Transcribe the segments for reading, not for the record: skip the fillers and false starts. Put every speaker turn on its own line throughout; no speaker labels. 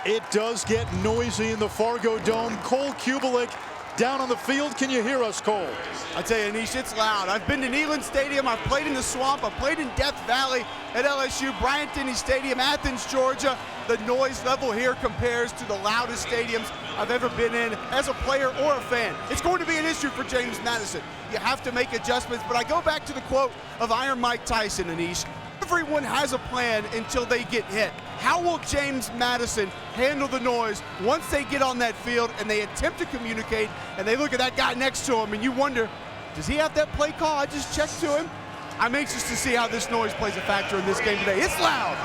It does get noisy in the Fargo Dome. Cole Kubelik down on the field. Can you hear us, Cole?
I tell you, Anish, it's loud. I've been to Neyland Stadium. I've played in the Swamp. I've played in Death Valley at LSU, Bryant-Denny Stadium, Athens, Georgia. The noise level here compares to the loudest stadiums I've ever been in as a player or a fan. It's going to be an issue for James Madison. You have to make adjustments, but I go back to the quote of Iron Mike Tyson, Anish. Everyone has a plan until they get hit. How will James Madison handle the noise once they get on that field and they attempt to communicate and they look at that guy next to him and you wonder, does he have that play call? I just checked to him. I'm anxious to see how this noise plays a factor in this game today. It's loud.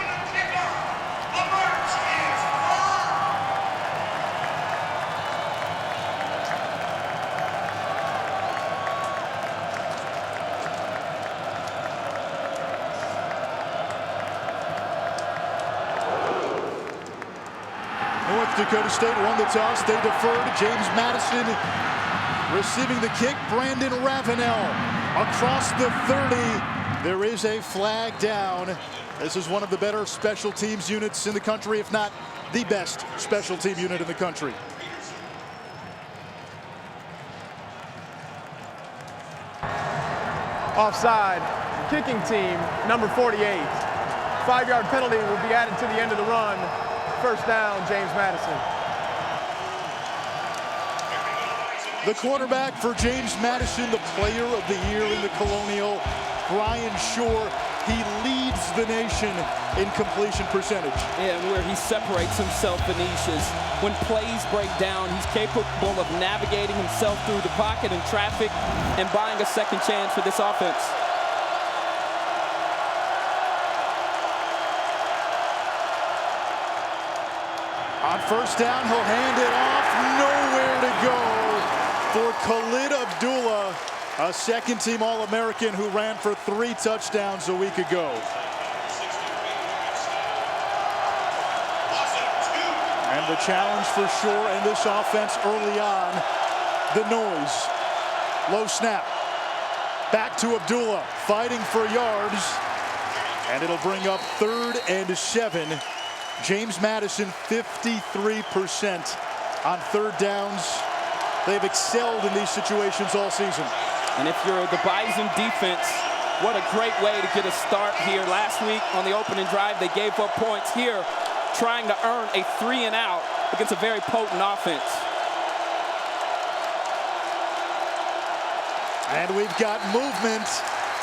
Dakota State won the toss. They deferred. James Madison receiving the kick. Brandon Ravenel across the 30. There is a flag down. This is one of the better special teams units in the country, if not the best special team unit in the country.
Offside. Kicking team, number 48. 5-yard penalty will be added to the end of the run. First down, James Madison.
The quarterback for James Madison, the player of the year in the Colonial, Brian Shore. He leads the nation in completion percentage.
Yeah, and where he separates himself, Anish, is when plays break down, he's capable of navigating himself through the pocket and traffic and buying a second chance for this offense.
On first down, he'll hand it off. Nowhere to go for Khalid Abdullah, a second-team All-American who ran for 3 touchdowns a week ago. And the challenge for Shore in this offense early on, the noise. Low snap. Back to Abdullah, fighting for yards. And it'll bring up 3rd and 7. James Madison, 53% on 3rd downs. They've excelled in these situations all season.
And if you're the Bison defense, what a great way to get a start here. Last week on the opening drive, they gave up points here, trying to earn a 3-and-out against a very potent offense.
And we've got movement.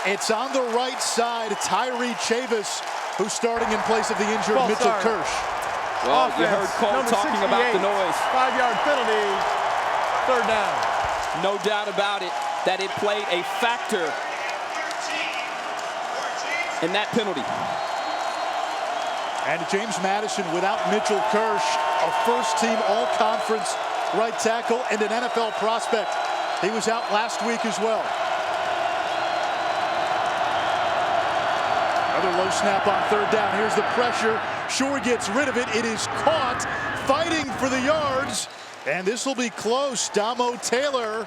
It's on the right side. Tyree Chavis, who's starting in place of the injured Mitchell Kirsch.
Well, you heard Cole talking about the noise.
5-yard penalty, 3rd down.
No doubt about it that it played a factor in that penalty.
And James Madison without Mitchell Kirsch, a first-team all-conference right tackle and an NFL prospect. He was out last week as well. Another low snap on 3rd down. Here's the pressure. Shore gets rid of it. It is caught, fighting for the yards. And this will be close. Damo Taylor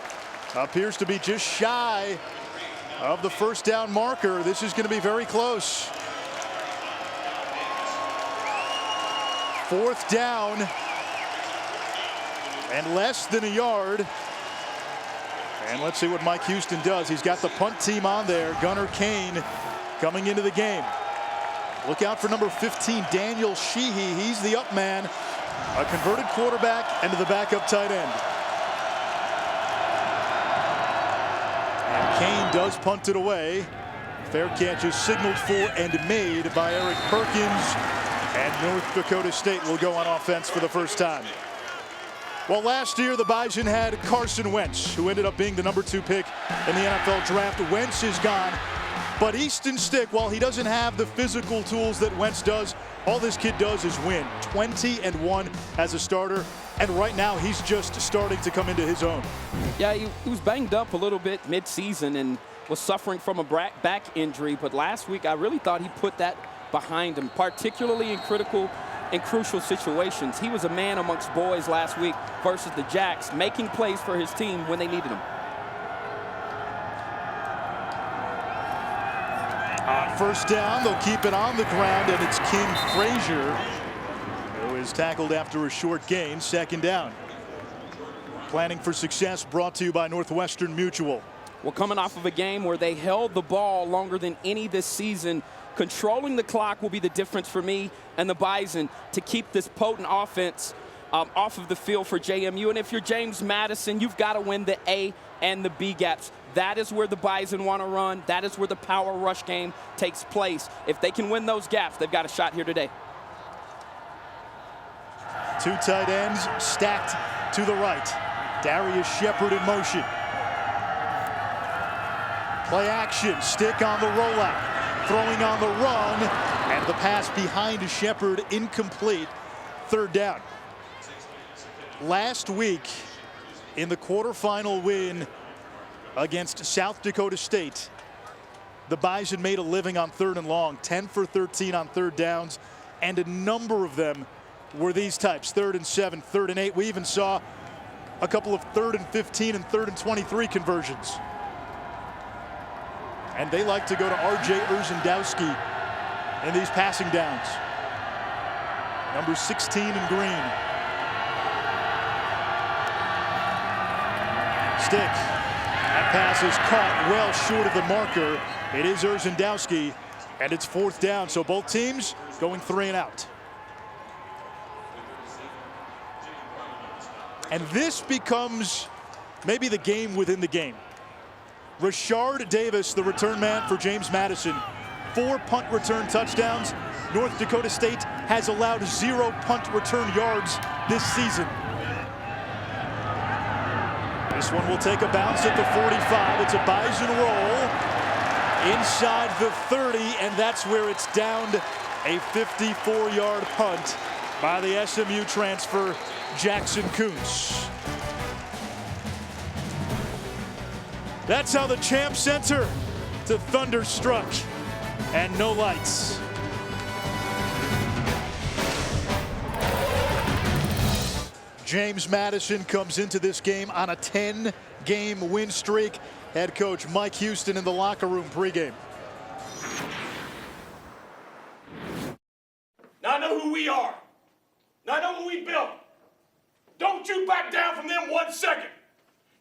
appears to be just shy of the 1st down marker. This is going to be very close. 4th down and less than a yard. And let's see what Mike Houston does. He's got the punt team on there. Gunnar Kane coming into the game. Look out for number 15, Daniel Sheehy. He's the up man, a converted quarterback and the backup tight end. And Kane does punt it away. Fair catch is signaled for and made by Eric Perkins. And North Dakota State will go on offense for the first time. Well, last year the Bison had Carson Wentz, who ended up being the number 2 pick in the NFL draft. Wentz is gone. But Easton Stick, while he doesn't have the physical tools that Wentz does, all this kid does is win. 20-1 as a starter, and right now he's just starting to come into his own.
Yeah, he was banged up a little bit mid-season and was suffering from a back injury, but last week I really thought he put that behind him, particularly in critical and crucial situations. He was a man amongst boys last week versus the Jacks, making plays for his team when they needed him.
On first down, they'll keep it on the ground, and it's King Frazier who is was tackled after a short gain, second down. Planning for success brought to you by Northwestern Mutual.
Well, coming off of a game where they held the ball longer than any this season, controlling the clock will be the difference for me and the Bison to keep this potent offense off of the field for JMU. And if you're James Madison, you've got to win the A and the B gaps. That is where the Bison want to run. That is where the power rush game takes place. If they can win those gaps, they've got a shot here today.
Two tight ends stacked to the right. Darius Shepard in motion. Play action, stick on the rollout, throwing on the run, and the pass behind Shepard incomplete, third down. Last week in the quarterfinal win against South Dakota State, the Bison made a living on third and long, 10 for 13 on third downs, and a number of them were these types, 3rd and 7, 3rd and 8. We even saw a couple of 3rd and 15 and 3rd and 23 conversions. And they like to go to R.J. Urzendowski in these passing downs. Number 16 in green. Stick. That pass is caught well short of the marker. It is Urzendowski, and it's 4th down. So both teams going 3 and out. And this becomes maybe the game within the game. Rashard Davis, the return man for James Madison, 4 punt return touchdowns. North Dakota State has allowed 0 punt return yards this season. This one will take a bounce at the 45. It's a Bison roll inside the 30, and that's where it's downed. A 54-yard punt by the SMU transfer, Jackson Kuntz. That's how the Champ Center to thunderstruck and no lights. James Madison comes into this game on a 10-game win streak. Head coach Mike Houston in the locker room pregame.
Now I know who we are. Now I know what we built. Don't you back down from them 1 second.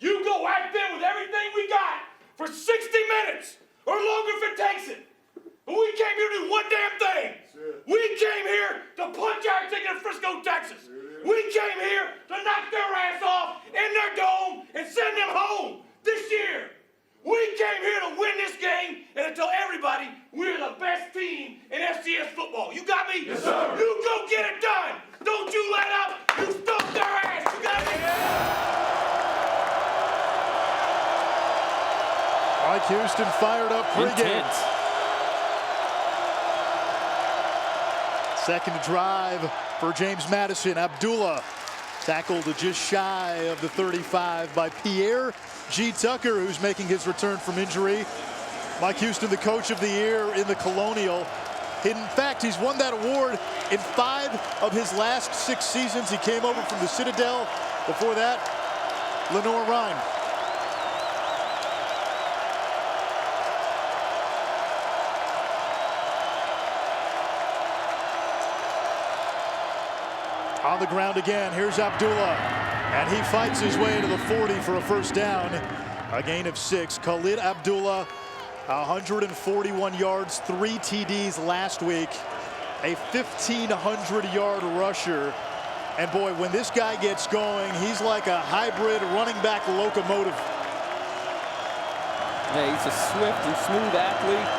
You go at them with everything we got for 60 minutes or longer if it takes it. But we came here to do one damn thing. We came here to punch our ticket in Frisco, Texas. We came here to knock their ass off in their dome and send them home this year. We came here to win this game and to tell everybody we're the best team in FCS football. You got me? Yes, sir. You go get it done. Don't you let up. You stomp their ass. You got me?
Mike Houston fired up pregame. Second drive for James Madison. Abdullah tackled just shy of the 35 by Pierre G. Tucker, who's making his return from injury. Mike Houston, the coach of the year in the Colonial. In fact, he's won that award in 5 of his last 6 seasons. He came over from the Citadel. Before that, Lenore Rhyme. On the ground again, here's Abdullah, and he fights his way to the 40 for a first down. A gain of 6. Khalid Abdullah, 141 yards, 3 TDs last week, a 1,500-yard rusher. And boy, when this guy gets going, he's like a hybrid running back locomotive.
Yeah, he's a swift and smooth athlete,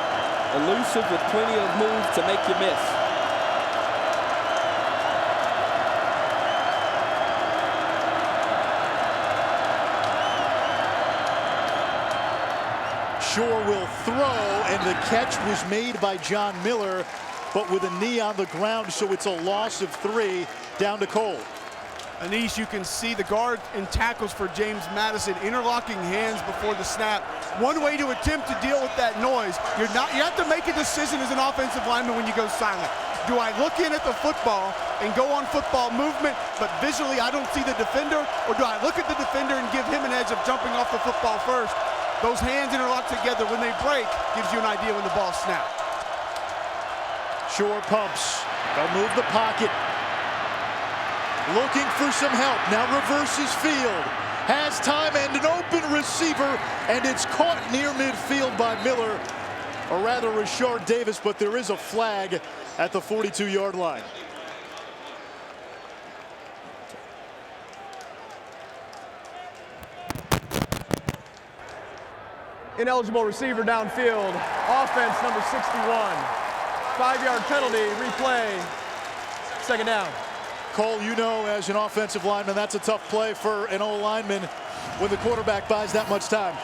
elusive with plenty of moves to make you miss.
Shore will throw, and the catch was made by John Miller, but with a knee on the ground, so it's a loss of 3 down to Cole.
Anish, you can see the guard and tackles for James Madison interlocking hands before the snap. One way to attempt to deal with that noise, you have to make a decision as an offensive lineman when you go silent. Do I look in at the football and go on football movement, but visually I don't see the defender, or do I look at the defender and give him an edge of jumping off the football first? Those hands interlock together. When they break, gives you an idea when the ball's snapped.
Shore pumps. They'll move the pocket. looking for some help. Now reverses field. Has time and an open receiver, and it's caught near midfield by Miller, or rather Rashard Davis, but there is a flag at the 42-yard line.
Ineligible receiver downfield. Offense number 61. 5-yard penalty, replay. Second down.
Cole, you know, as an offensive lineman, that's a tough play for an O-lineman when the quarterback buys that much time.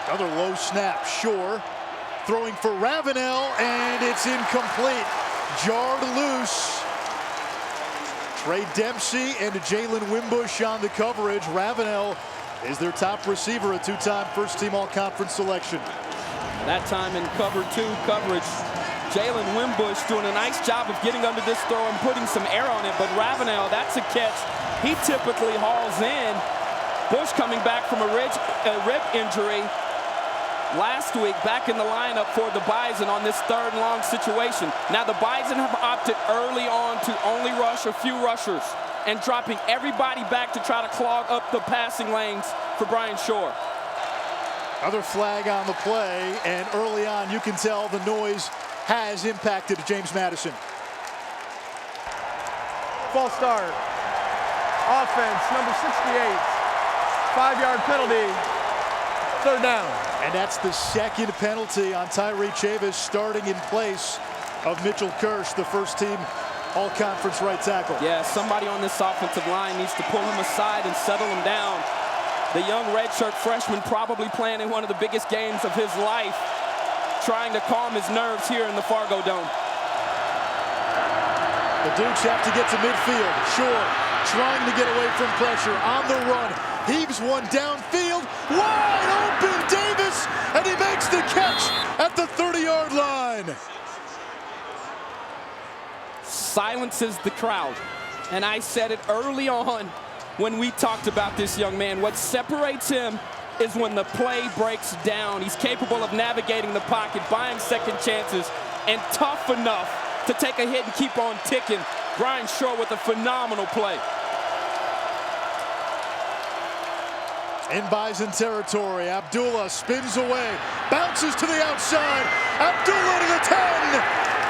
Another low snap, Shore throwing for Ravenel, and it's incomplete. Jarred loose. Trey Dempsey and Jalen Wimbush on the coverage. Ravenel is their top receiver, a two-time first-team all-conference selection.
That time in cover 2 coverage, Jalen Wimbush doing a nice job of getting under this throw and putting some air on it, but Ravenel, that's a catch he typically hauls in. Bush coming back from a rib injury last week, back in the lineup for the Bison on this 3rd and long situation. Now the Bison have opted early on to only rush a few rushers and dropping everybody back to try to clog up the passing lanes for Brian Shore.
Another flag on the play, and early on you can tell the noise has impacted James Madison.
False start. Offense number 68. 5-yard penalty. 3rd down.
And that's the 2nd penalty on Tyree Chavis, starting in place of Mitchell Kirsch, the first-team all-conference right tackle.
Yeah, somebody on this offensive line needs to pull him aside and settle him down. The young redshirt freshman probably playing in one of the biggest games of his life, trying to calm his nerves here in the Fargo Dome.
The Dukes have to get to midfield. Shore trying to get away from pressure on the run. Heaves one downfield. Wide open Davis, and he makes the catch at the 30-yard line.
Silences the crowd. And I said it early on when we talked about this young man. What separates him is when the play breaks down. He's capable of navigating the pocket, buying second chances, and tough enough to take a hit and keep on ticking. Brian Shore with a phenomenal play.
In Bison territory, Abdullah spins away, bounces to the outside. Abdullah to the 10,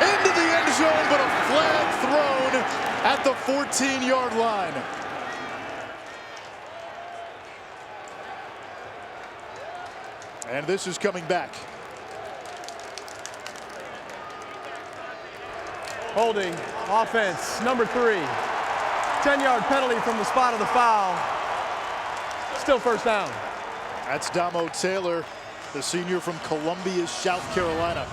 into the end zone, but a flag thrown at the 14-yard line. And this is coming back.
Holding. Offense number 3. 10-yard penalty from the spot of the foul. Still 1st down.
That's Damo Taylor, the senior from Columbia, South Carolina.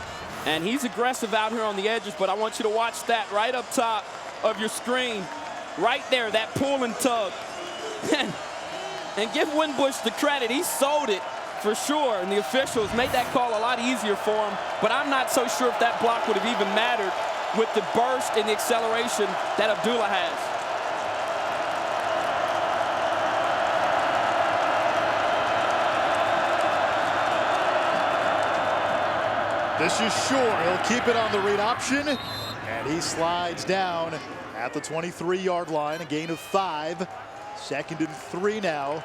And he's aggressive out here on the edges, but I want you to watch that right up top of your screen. Right there, that pull and tug. And give Wimbush the credit. He sold it for sure, and the officials made that call a lot easier for him, but I'm not so sure if that block would have even mattered with the burst and the acceleration that Abdullah has.
This is Shore. He'll keep it on the read option, and he slides down at the 23-yard line, a gain of 5. 2nd and 3 now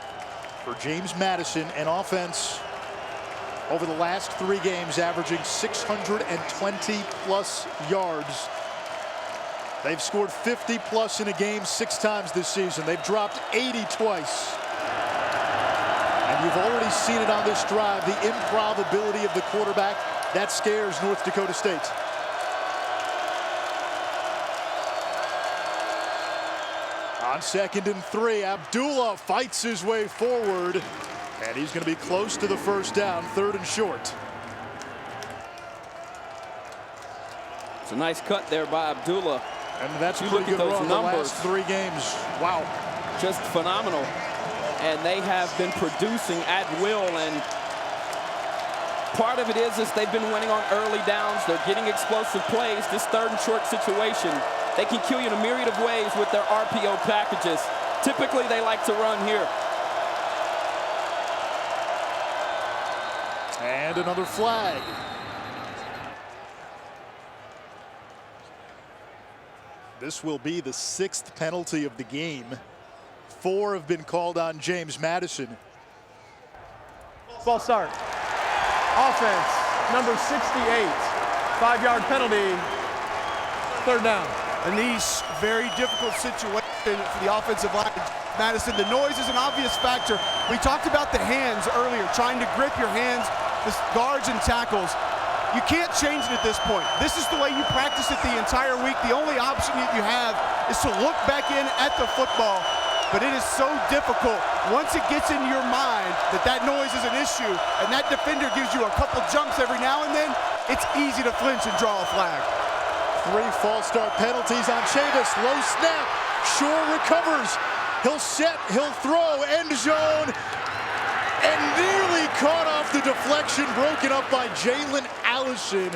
for James Madison, an offense over the last 3 games averaging 620-plus yards. They've scored 50-plus in a game 6 times this season. They've dropped 80 twice. And you've already seen it on this drive, the improbability of the quarterback. That scares North Dakota State. On 2nd and 3, Abdullah fights his way forward, and he's going to be close to the 1st down, 3rd and short.
It's a nice cut there by Abdullah.
And that's a
You
pretty
look at
good
those
run
numbers.
the last 3 games. Wow.
Just phenomenal. And they have been producing at will and part of it is they've been winning on early downs. They're getting explosive plays. This third and short situation, they can kill you in a myriad of ways with their RPO packages. Typically, they like to run here.
And another flag. This will be the 6th penalty of the game. 4 have been called on James Madison.
Ball start. Offense, number 68. 5-yard penalty. 3rd down.
In these very difficult situations for the offensive line, Madison, the noise is an obvious factor. We talked about the hands earlier, trying to grip your hands, the guards and tackles. You can't change it at this point. This is the way you practice it the entire week. The only option that you have is to look back in at the football. But it is so difficult once it gets in your mind that that noise is an issue and that defender gives you a couple jumps every now and then, it's easy to flinch and draw a flag.
3 false start penalties on Chavis. Low snap. Shore recovers. He'll set, he'll throw, end zone. And nearly caught off the deflection, broken up by Jalen Allison.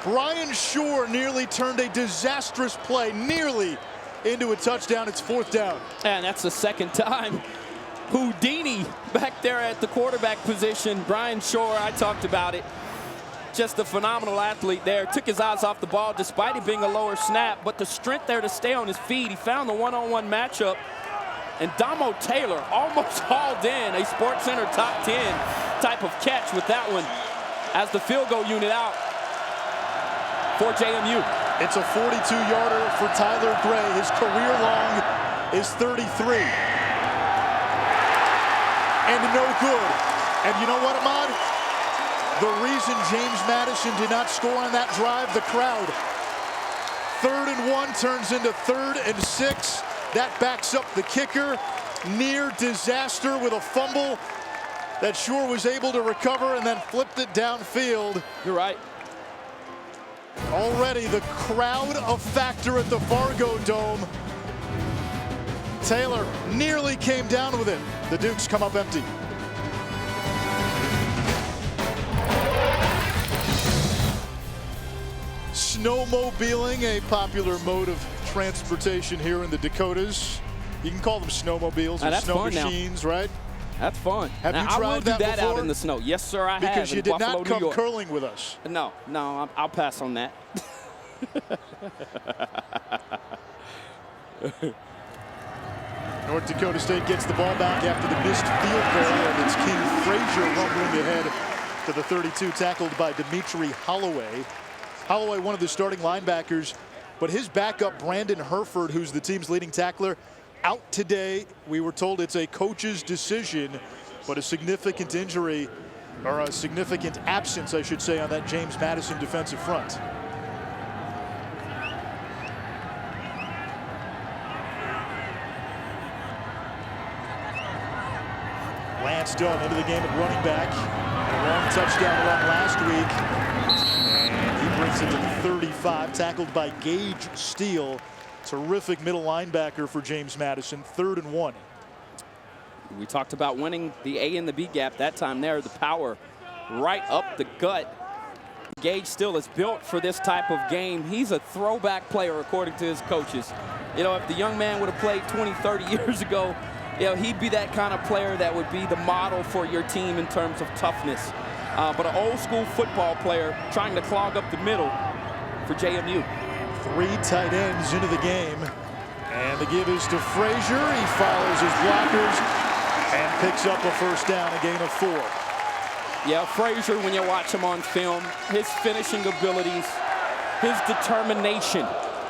Brian Shore nearly turned a disastrous play, nearly into a touchdown. It's 4th down.
And that's the 2nd time. Houdini back there at the quarterback position. Brian Shore, I talked about it. Just a phenomenal athlete there. Took his eyes off the ball despite it being a lower snap, but the strength there to stay on his feet. He found the one-on-one matchup. And Damo Taylor almost hauled in a SportsCenter top 10 type of catch with that one as the field goal unit out for JMU.
It's a 42-yarder for Tyler Gray. His career long is 33. And no good. And you know what, Ahmad? The reason James Madison did not score on that drive, the crowd. 3rd and 1 turns into 3rd and 6. That backs up the kicker. Near disaster with a fumble that Shore was able to recover and then flipped it downfield.
You're right.
Already the crowd a factor at the Fargo Dome. Taylor nearly came down with it. The Dukes come up empty. Snowmobiling, a popular mode of transportation here in the Dakotas. You can call them snowmobiles or snow machines, right?
That's fun.
Have you tried
I will do that
before?
out in the snow. Yes, sir, I have.
Because you did not come
New York.
curling with us.
No, I'll pass on that.
North Dakota State gets the ball back after the missed field goal, and it's King Frazier rumbling ahead to the 32, tackled by Dimitri Holloway. Holloway, one of the starting linebackers, but his backup, Brandon Herford, who's the team's leading tackler, out today. We were told it's a coach's decision, but a significant injury, or a significant absence, I should say, on that James Madison defensive front. Lance Dunn into the game at running back. A long touchdown run last week. And he brings it to 35, tackled by Gage Steele. Terrific middle linebacker for James Madison. 3rd and 1.
We talked about winning the A and the B gap that time there. The power right up the gut. Gage Steele is built for this type of game. He's a throwback player according to his coaches. You know, if the young man would have played 20, 30 years ago, you know, he'd be that kind of player that would be the model for your team in terms of toughness. But an old school football player trying to clog up the middle for JMU.
3 tight ends into the game. And the give is to Frazier. He follows his blockers and picks up a 1st down, a gain of 4.
Yeah, Frazier, when you watch him on film, his finishing abilities, his determination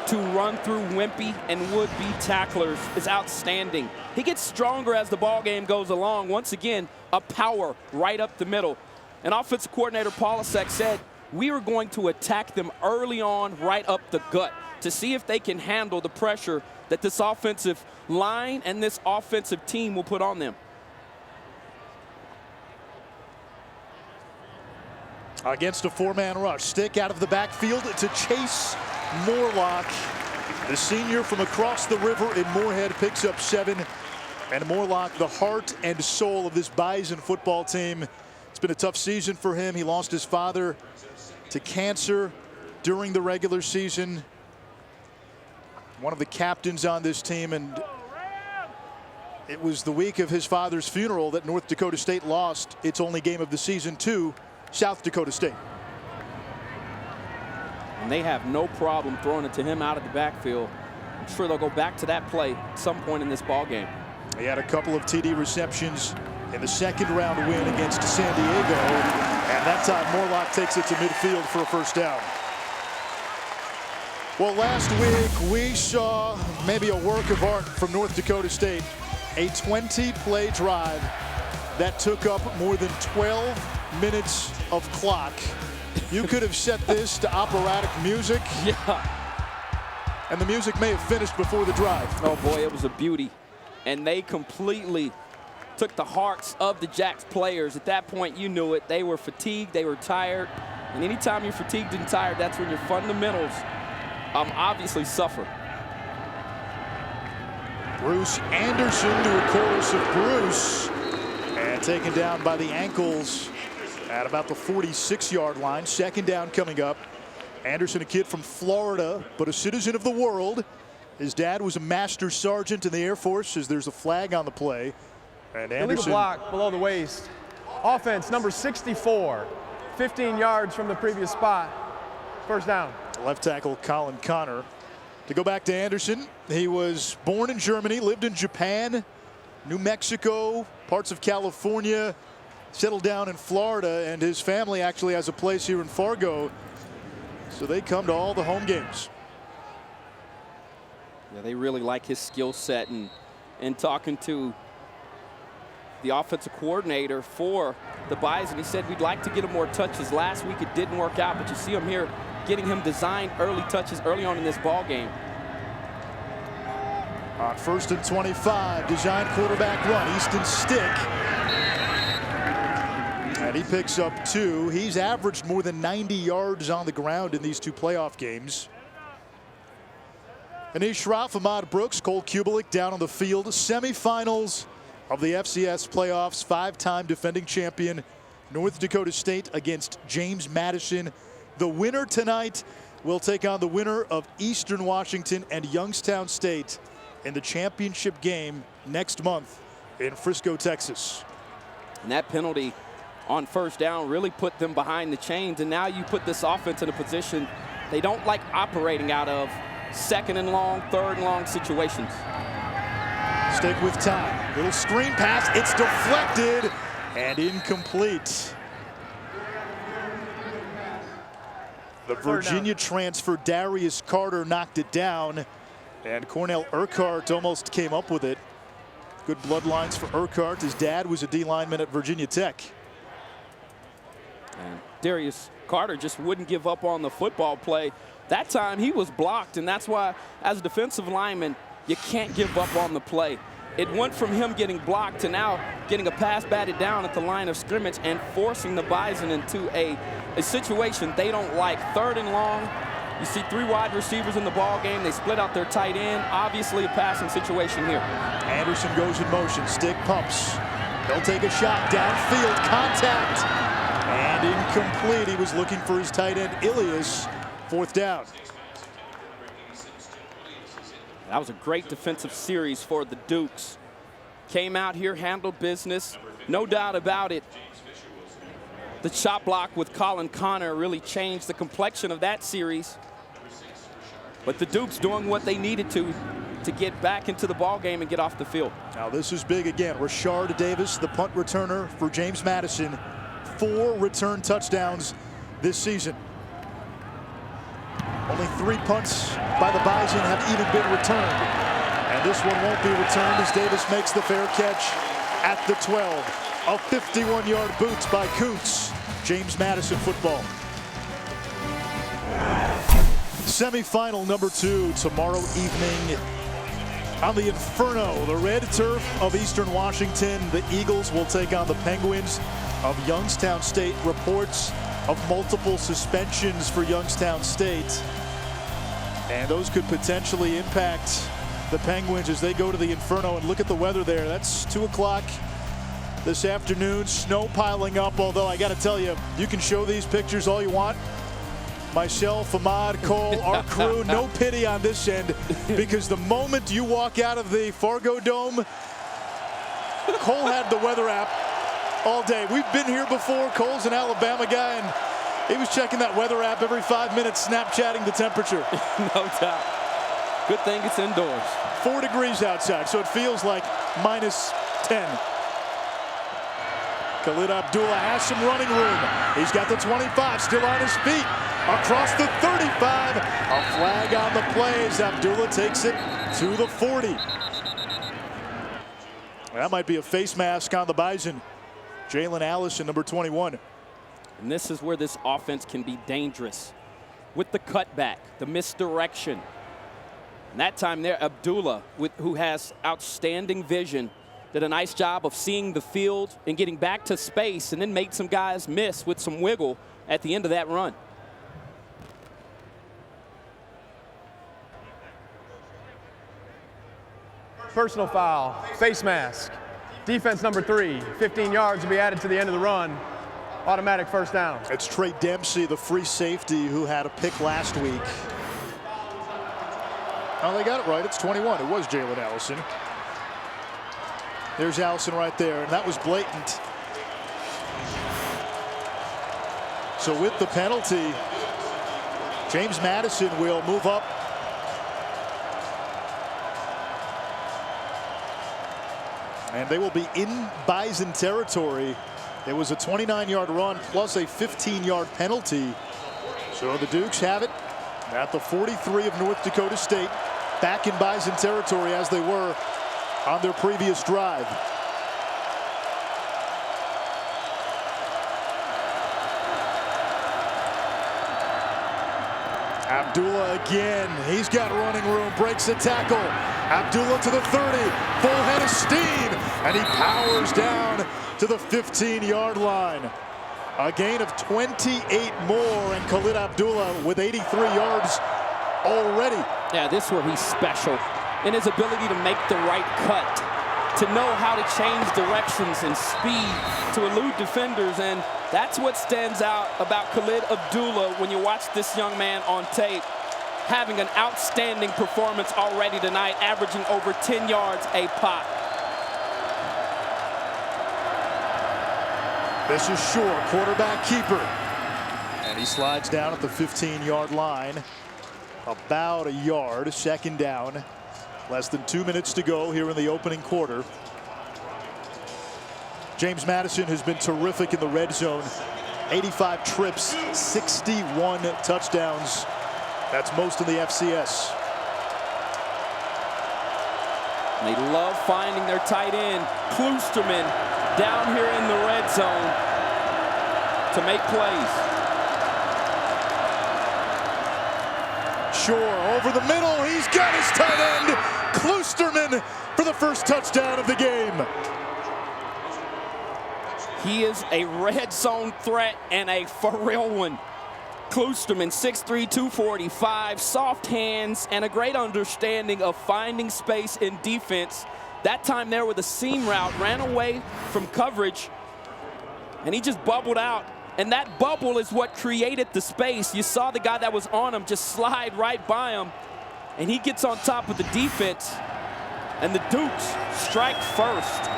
to run through wimpy and would-be tacklers is outstanding. He gets stronger as the ball game goes along. Once again, a power right up the middle. And offensive coordinator Polasek said, we are going to attack them early on, right up the gut, to see if they can handle the pressure that this offensive line and this offensive team will put on them.
Against a 4-man rush. Stick out of the backfield to Chase Morlock. The senior from across the river in Moorhead picks up 7. And Morlock, the heart and soul of this Bison football team. It's been a tough season for him. He lost his father to cancer during the regular season. One of the captains on this team, and it was the week of his father's funeral that North Dakota State lost its only game of the season to South Dakota State.
And they have no problem throwing it to him out of the backfield. I'm sure they'll go back to that play at some point in this ball game.
He had a couple of TD receptions in the second round win against San Diego, and that time Morlock takes it to midfield for a first down. Well, last week we saw maybe a work of art from North Dakota State, a 20-play drive that took up more than 12 minutes of clock. You could have set this to operatic music.
Yeah.
And the music may have finished before the drive.
Oh boy, it was a beauty. And they completely took the hearts of the Jacks players. At that point, you knew it. They were fatigued, they were tired. And anytime you're fatigued and tired, that's when your fundamentals obviously suffer.
Bruce Anderson to a chorus of Bruce. And taken down by the ankles at about the 46-yard line. Second down coming up. Anderson, a kid from Florida, but a citizen of the world. His dad was a master sergeant in the Air Force, as there's a flag on the play. And
Illegal
Anderson,
block below the waist. Offense number 64, 15 yards from the previous spot. First down.
left tackle Colin Connor. To go back to Anderson, he was born in Germany, lived in Japan, New Mexico, parts of California, settled down in Florida, and his family actually has a place here in Fargo, so they come to all the home games.
Yeah, they really like his skill set, and talking to the offensive coordinator for the Bison, he said we'd like to get him more touches. Last week it didn't work out, but you see him here getting him designed early touches early on in this ball game.
On 1st and 25, designed quarterback run, Easton Stick. And he picks up 2. He's averaged more than 90 yards on the ground in these 2 playoff games. Anish Shroff, Ahmad Brooks, Cole Kubelik down on the field. Semifinals of the FCS playoffs. 5-time defending champion North Dakota State against James Madison. The winner tonight will take on the winner of Eastern Washington and Youngstown State in the championship game next month in Frisco, Texas.
And that penalty on 1st down really put them behind the chains, and now you put this offense in a position they don't like operating out of. 2nd and long, 3rd and long situations.
Stick with time. Little screen pass. It's deflected and incomplete. The Virginia transfer Darius Carter knocked it down, and Cornell Urquhart almost came up with it. Good bloodlines for Urquhart. His dad was a D lineman at Virginia Tech.
And Darius Carter just wouldn't give up on the football play. That time he was blocked, and that's why as a defensive lineman you can't give up on the play. It went from him getting blocked to now getting a pass batted down at the line of scrimmage and forcing the Bison into a situation they don't like. 3rd and long, you see 3 wide receivers in the ball game. They split out their tight end. Obviously a passing situation here.
Anderson goes in motion. Stick pumps. They'll take a shot downfield. Contact and incomplete. He was looking for his tight end Ilias. 4th down.
That was a great defensive series for the Dukes. Came out here, handled business, no doubt about it. The chop block with Colin Connor really changed the complexion of that series. But the Dukes doing what they needed to get back into the ball game and get off the field.
Now this is big again. Rashard Davis, the punt returner for James Madison. 4 return touchdowns this season. Only 3 punts by the Bison have even been returned. And this one won't be returned as Davis makes the fair catch at the 12. A 51-yard boot by Kuntz. James Madison football. Semifinal number 2 tomorrow evening on the Inferno, the red turf of Eastern Washington. The Eagles will take on the Penguins of Youngstown State. Reports of multiple suspensions for Youngstown State, and those could potentially impact the Penguins as they go to the Inferno. And look at the weather there. That's 2 o'clock this afternoon. Snow piling up, although I got to tell you, you can show these pictures all you want. Myself, Ahmad, Cole, our crew, no pity on this end, because the moment you walk out of the Fargo Dome, Cole had the weather app all day. We've been here before. Cole's an Alabama guy, and he was checking that weather app every 5 minutes, Snapchatting the temperature.
No doubt. Good thing it's indoors.
4 degrees outside, so it feels like -10. Khalid Abdullah has some running room. He's got the 25, still on his feet. Across the 35, a flag on the plays. Abdullah takes it to the 40. That might be a face mask on the Bison. Jalen Allison, number 21.
And this is where this offense can be dangerous. With the cutback, the misdirection. And that time there, Abdullah, who has outstanding vision, did a nice job of seeing the field and getting back to space, and then made some guys miss with some wiggle at the end of that run.
Personal foul, face mask. Defense number 3, 15 yards will be added to the end of the run. Automatic first down.
It's Trey Dempsey, the free safety, who had a pick last week. Oh, they got it right. It's 21. It was Jalen Allison. There's Allison right there, and that was blatant. So with the penalty, James Madison will move up. And they will be in Bison territory. It was a 29-yard run plus a 15-yard penalty. So the Dukes have it at the 43 of North Dakota State, back in Bison territory as they were on their previous drive. Abdullah again. He's got running room, breaks a tackle. Abdullah to the 30, full head of steam, and he powers down to the 15-yard line. A gain of 28 more, and Khalid Abdullah with 83 yards already.
Yeah, this is where he's special in his ability to make the right cut, to know how to change directions and speed to elude defenders, and that's what stands out about Khalid Abdullah when you watch this young man on tape, having an outstanding performance already tonight, averaging over 10 yards a pop.
This is Shore, quarterback keeper. And he slides down at the 15-yard line. About a yard, second down. Less than 2 minutes to go here in the opening quarter. James Madison has been terrific in the red zone. 85 trips, 61 touchdowns. That's most in the FCS.
They love finding their tight end, Kloosterman, down here in the red zone to make plays.
Shore over the middle. He's got his tight end, Kloosterman, for the first touchdown of the game.
He is a red zone threat, and a for real one. Kloosterman, 6'3", 245, soft hands, and a great understanding of finding space in defense. That time there with a seam route, ran away from coverage, and he just bubbled out. And that bubble is what created the space. You saw the guy that was on him just slide right by him, and he gets on top of the defense, and the Dukes strike first.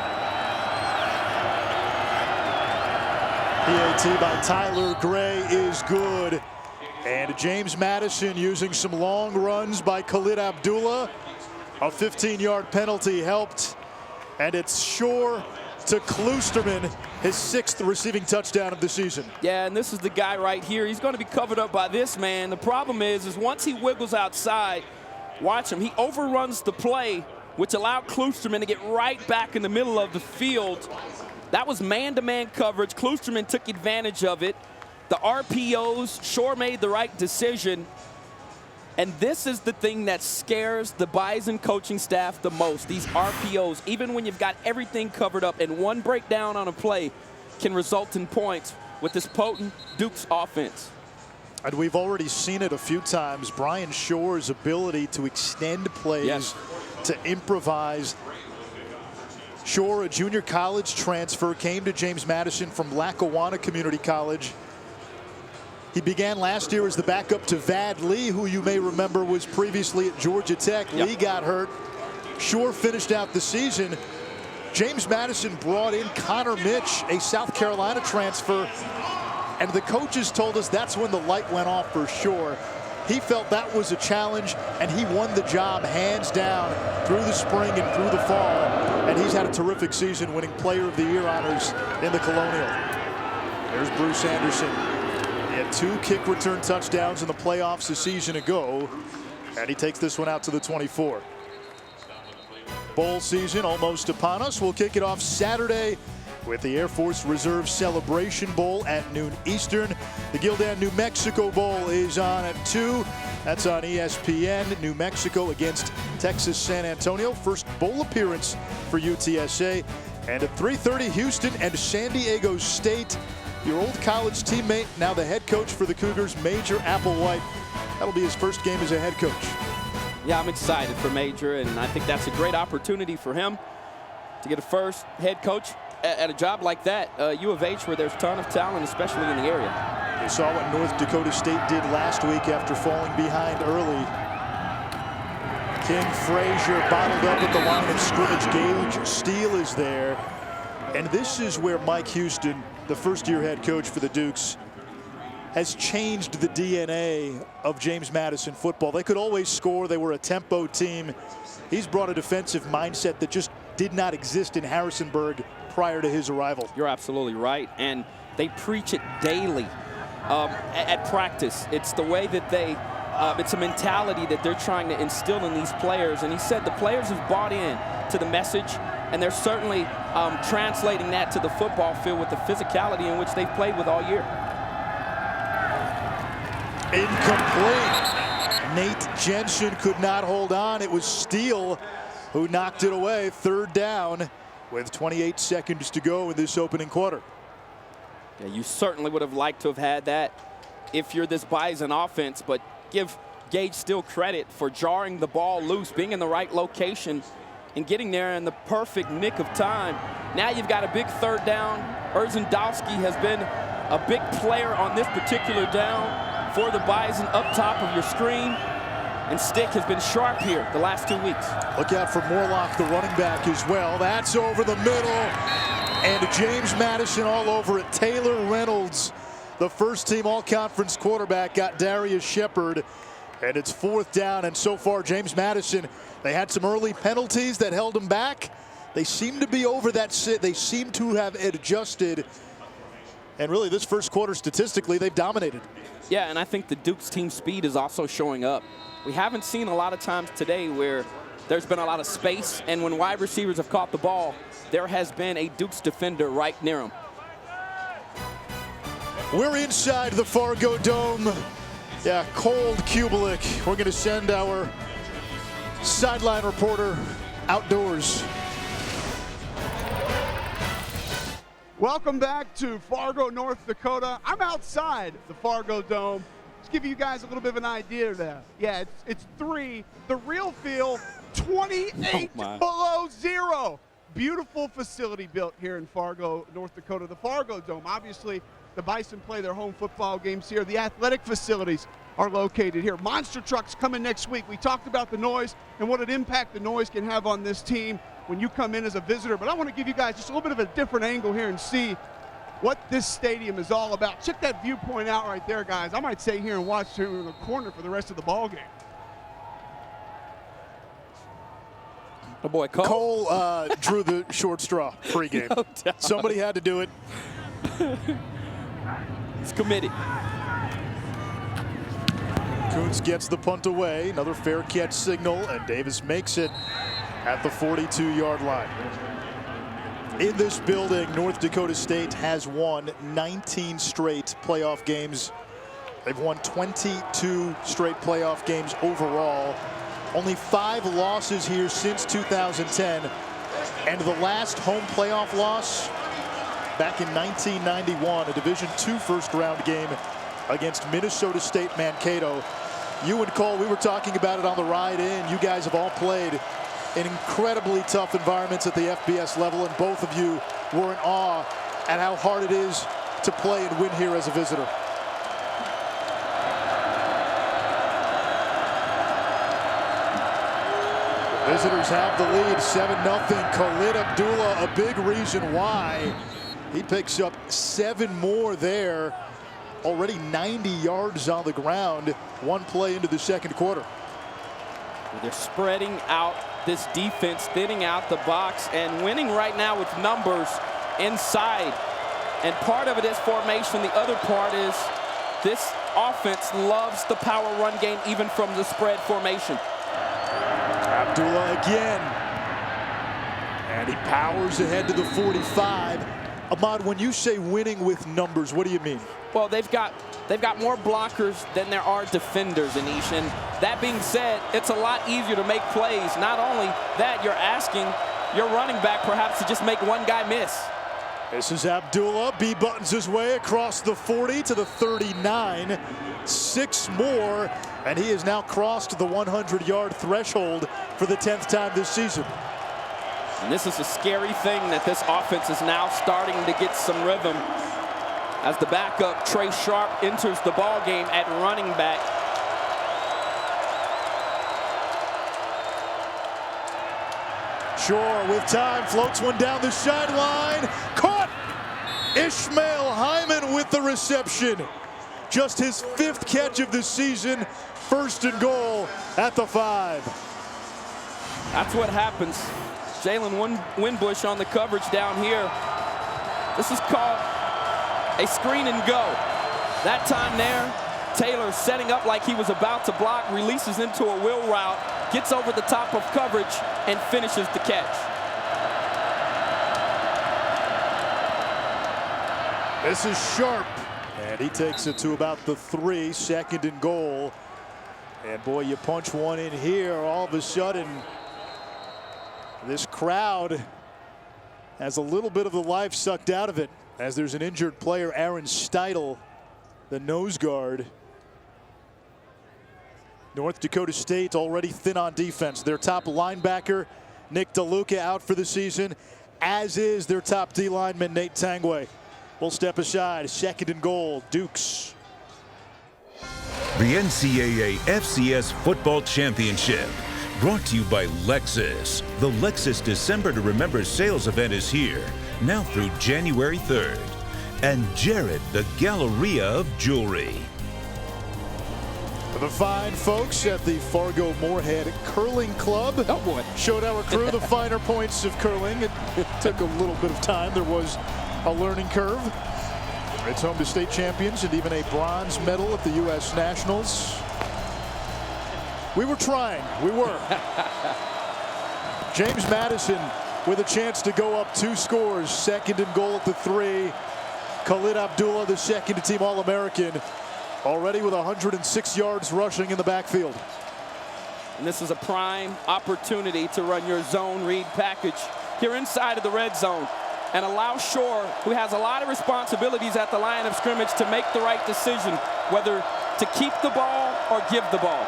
PAT by Tyler Gray is good. And James Madison using some long runs by Khalid Abdullah. A 15-yard penalty helped. And it's Shore to Kloosterman, his 6th receiving touchdown of the season.
Yeah, and this is the guy right here. He's going to be covered up by this man. The problem is once he wiggles outside, watch him. He overruns the play, which allowed Kloosterman to get right back in the middle of the field. That was man-to-man coverage. Kloosterman took advantage of it. The RPOs, Shore made the right decision. And this is the thing that scares the Bison coaching staff the most, these RPOs. Even when you've got everything covered up, and one breakdown on a play can result in points with this potent Dukes offense.
And we've already seen it a few times. Brian Shore's ability to extend plays,
yes,
to improvise. Shore, a junior college transfer, came to James Madison from Lackawanna Community College. He began last year as the backup to Vad Lee, who you may remember was previously at Georgia Tech.
Yep.
Lee got hurt. Shore finished out the season. James Madison brought in Connor Mitch, a South Carolina transfer, and the coaches told us that's when the light went off for Shore. He felt that was a challenge, and he won the job hands down through the spring and through the fall, and he's had a terrific season, winning Player of the Year honors in the Colonial. There's Bruce Anderson. He had 2 kick return touchdowns in the playoffs a season ago, and he takes this one out to the 24. Bowl season almost upon us. We'll kick it off Saturday with the Air Force Reserve Celebration Bowl at noon Eastern. The Gildan New Mexico Bowl is on at 2. That's on ESPN. New Mexico against Texas San Antonio. First bowl appearance for UTSA. And at 3:30, Houston and San Diego State. Your old college teammate, now the head coach for the Cougars, Major Applewhite. That'll be his first game as a head coach.
Yeah, I'm excited for Major, and I think that's a great opportunity for him to get a first head coach at a job like that. U of H, where there's a ton of talent, especially in the area.
You saw what North Dakota State did last week after falling behind early. King Frazier bottled up at the line of scrimmage. Gage Steele is there. And this is where Mike Houston, the first-year head coach for the Dukes, has changed the DNA of James Madison football. They could always score. They were a tempo team. He's brought a defensive mindset that just did not exist in Harrisonburg prior to his arrival.
You're absolutely right, and they preach it daily at practice. It's the way that they, it's a mentality that they're trying to instill in these players, and he said the players have bought in to the message, and they're certainly translating that to the football field with the physicality in which they've played with all year.
Incomplete. Nate Jensen could not hold on. It was Steele who knocked it away. 3rd down with 28 seconds to go in this opening quarter.
Yeah, you certainly would have liked to have had that if you're this Bison offense, but give Gage Steele credit for jarring the ball loose, being in the right location, and getting there in the perfect nick of time. Now you've got a big 3rd down. Erzendowski has been a big player on this particular down for the Bison up top of your screen. And Stick has been sharp here the last 2 weeks.
Look out for Morlock, the running back, as well. That's over the middle. And James Madison all over it. Taylor Reynolds, the first-team all-conference quarterback, got Darius Shepard. And it's 4th down. And so far, James Madison, they had some early penalties that held them back. They seem to be over that sit. They seem to have adjusted. And really, this first quarter, statistically, they've dominated.
Yeah, and I think the Dukes team speed is also showing up. We haven't seen a lot of times today where there's been a lot of space, and when wide receivers have caught the ball, there has been a Dukes defender right near them.
We're inside the Fargo Dome. Yeah, cold Kubelik. We're going to send our sideline reporter outdoors.
Welcome back to Fargo, North Dakota. I'm outside the Fargo Dome. Just give you guys a little bit of an idea there. Yeah, it's 3. The real feel, 28 below 0. Beautiful facility built here in Fargo, North Dakota. The Fargo Dome, obviously, the Bison play their home football games here. The athletic facilities are located here. Monster trucks coming next week. We talked about the noise and what an impact the noise can have on this team when you come in as a visitor. But I want to give you guys just a little bit of a different angle here and see what this stadium is all about. Check that viewpoint out right there, guys. I might stay here and watch here in the corner for the rest of the ball game.
Oh boy, Cole.
Cole drew the short straw pregame.
No doubt.
Somebody had to do it.
It's committed.
Coons gets the punt away. Another fair catch signal, and Davis makes it at the 42-yard line. In this building, North Dakota State has won 19 straight playoff games. They've won 22 straight playoff games overall. Only 5 losses here since 2010. And the last home playoff loss back in 1991, a Division II first-round game against Minnesota State Mankato. You and Cole, we were talking about it on the ride in. You guys have all played in incredibly tough environments at the FBS level, and both of you were in awe at how hard it is to play and win here as a visitor. Visitors have the lead, 7-0. Khalid Abdullah, a big reason why. He picks up 7 more there. Already 90 yards on the ground, one play into the second quarter.
They're spreading out this defense, thinning out the box, and winning right now with numbers inside. And part of it is formation. The other part is this offense loves the power run game, even from the spread formation.
Abdullah again. And he powers ahead to the 45. Ahmad, when you say winning with numbers, what do you mean?
Well, they've got more blockers than there are defenders, Anish. And that being said, it's a lot easier to make plays. Not only that, you're asking your running back perhaps to just make one guy miss.
This is Abdullah. B buttons his way across the 40 to the 39. 6 more, and he has now crossed the 100-yard threshold for the 10th time this season.
And this is a scary thing that this offense is now starting to get some rhythm as the backup, Trey Sharp, enters the ball game at running back.
Shore with time, floats one down the sideline. Caught! Ishmael Hyman with the reception. Just his 5th catch of the season. 1st and goal at the 5.
That's what happens. Jalen Winbush on the coverage down here. This is called a screen and go. That time there, Taylor setting up like he was about to block, releases into a wheel route, gets over the top of coverage, and finishes the catch.
This is Sharp, and he takes it to about the 3, 2nd and goal. And boy, you punch one in here, all of a sudden, this crowd has a little bit of the life sucked out of it, as there's an injured player, Aaron Steidel, the nose guard. North Dakota State already thin on defense. Their top linebacker, Nick DeLuca, out for the season, as is their top D lineman, Nate Tangway. We'll step aside. 2nd and goal, Dukes.
The NCAA FCS Football Championship, brought to you by Lexus. The Lexus December to Remember sales event is here, now through January 3rd. And Jared, the Galleria of Jewelry.
The fine folks at the Fargo Moorhead Curling Club showed our crew the finer points of curling. It took a little bit of time. There was a learning curve. It's home to state champions and even a bronze medal at the U.S. Nationals. We were trying. We were. James Madison with a chance to go up 2 scores. 2nd and goal at the 3. Khalid Abdullah, the 2nd team All-American, already with 106 yards rushing in the backfield.
And this is a prime opportunity to run your zone read package here inside of the red zone and allow Shore, who has a lot of responsibilities at the line of scrimmage, to make the right decision, whether to keep the ball or give the ball.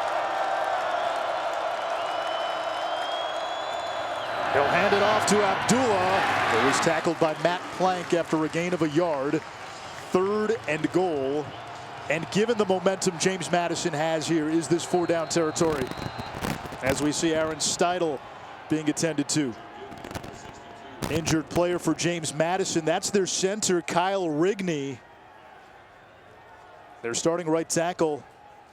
He'll hand it off to Abdullah. It was tackled by Matt Plank after a gain of a yard. 3rd and goal. And given the momentum James Madison has here, is this 4-down territory? As we see Aaron Steidel being attended to. Injured player for James Madison. That's their center, Kyle Rigney. Their starting right tackle,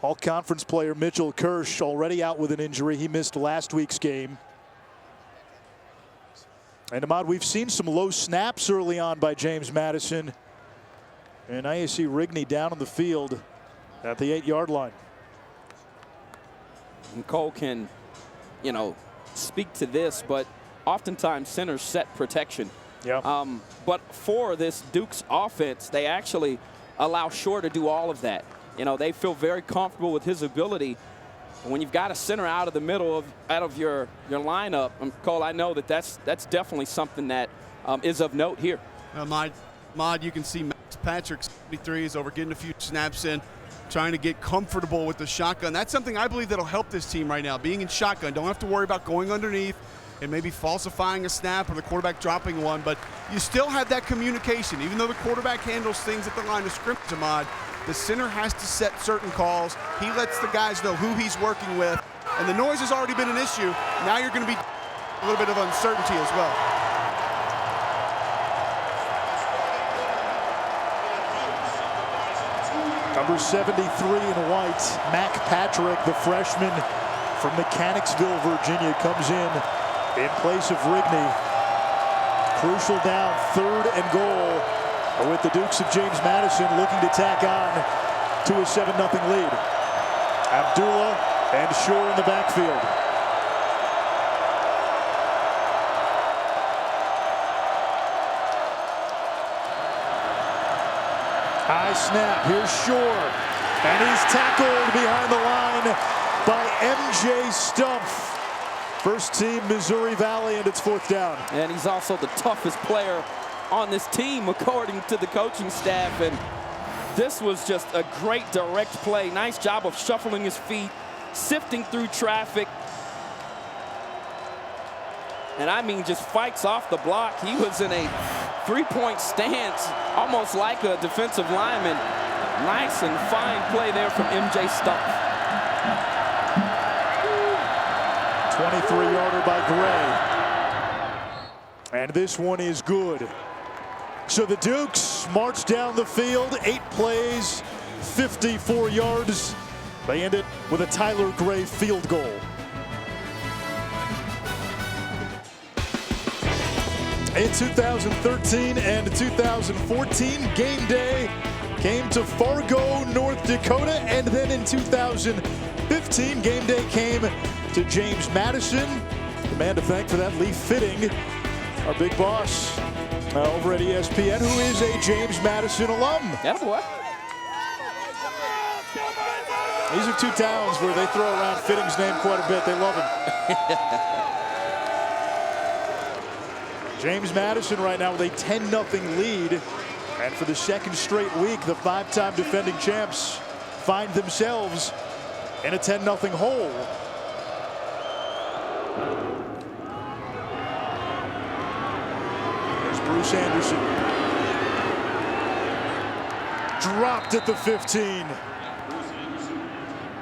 all-conference player Mitchell Kirsch, already out with an injury. He missed last week's game. And Ahmad, we've seen some low snaps early on by James Madison. And now you see Rigney down on the field at the 8-yard line.
And Cole can, speak to this, but oftentimes centers set protection.
Yeah.
But for this Dukes offense, they actually allow Shore to do all of that. They feel very comfortable with his ability. When you've got a center out of the middle out of your lineup, Cole, I know that's definitely something that is of note here.
Mod, you can see Max Patrick, 73, is over getting a few snaps in, trying to get comfortable with the shotgun. That's something I believe that'll help this team right now, being in shotgun. Don't have to worry about going underneath. and maybe falsifying a snap or the quarterback dropping one, but you still have that communication. Even though the quarterback handles things at the line of scrimmage, Ahmad, the center has to set certain calls. He lets the guys know who he's working with, and the noise has already been an issue. Now you're going to be a little bit of uncertainty as well.
Number 73 in white, Mac Patrick, the freshman from Mechanicsville, Virginia, comes in place of Rigney. Crucial down, 3rd and goal, with the Dukes of James Madison looking to tack on to a 7-0 lead. Abdullah and Shore in the backfield. High snap, here's Shore, and he's tackled behind the line by MJ Stumpf. First team Missouri Valley, and it's 4th down.
And he's also the toughest player on this team, according to the coaching staff. And this was just a great direct play. Nice job of shuffling his feet, sifting through traffic. And I mean, just fights off the block. He was in a 3-point stance, almost like a defensive lineman. Nice and fine play there from MJ Stumpf.
23-yarder by Gray. And this one is good. So the Dukes march down the field, 8 plays, 54 yards. They end it with a Tyler Gray field goal. In 2013 and 2014, game day came to Fargo, North Dakota, and then in 2015, game day came to James Madison. The man to thank for that, Lee Fitting, our big boss over at ESPN, who is a James Madison alum.
Yeah, boy.
These are 2 towns where they throw around Fitting's name quite a bit. They love him. James Madison right now with a 10-0 lead. And for the 2nd straight week, the 5-time defending champs find themselves in a 10-0 hole. There's Bruce Anderson. Dropped at the 15.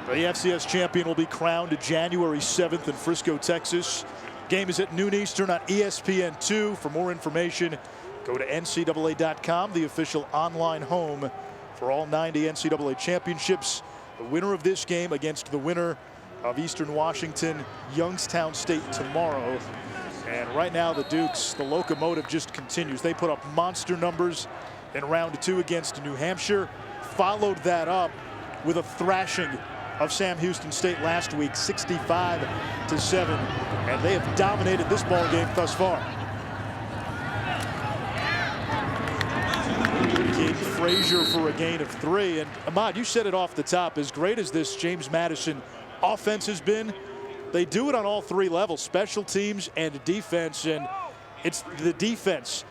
The FCS champion will be crowned January 7th in Frisco, Texas. Game is at noon Eastern on ESPN2. For more information, go to NCAA.com, the official online home for all 90 NCAA championships. The winner of this game against the winner of Eastern Washington, Youngstown State tomorrow. And right now the Dukes, the locomotive just continues. They put up monster numbers in round 2 against New Hampshire. Followed that up with a thrashing of Sam Houston State last week, 65-7. And they have dominated this ball game thus far. King Frazier for a gain of 3. And Ahmad, you said it off the top, as great as this James Madison offense has been, they do it on all 3 levels, special teams and defense. And it's the defense.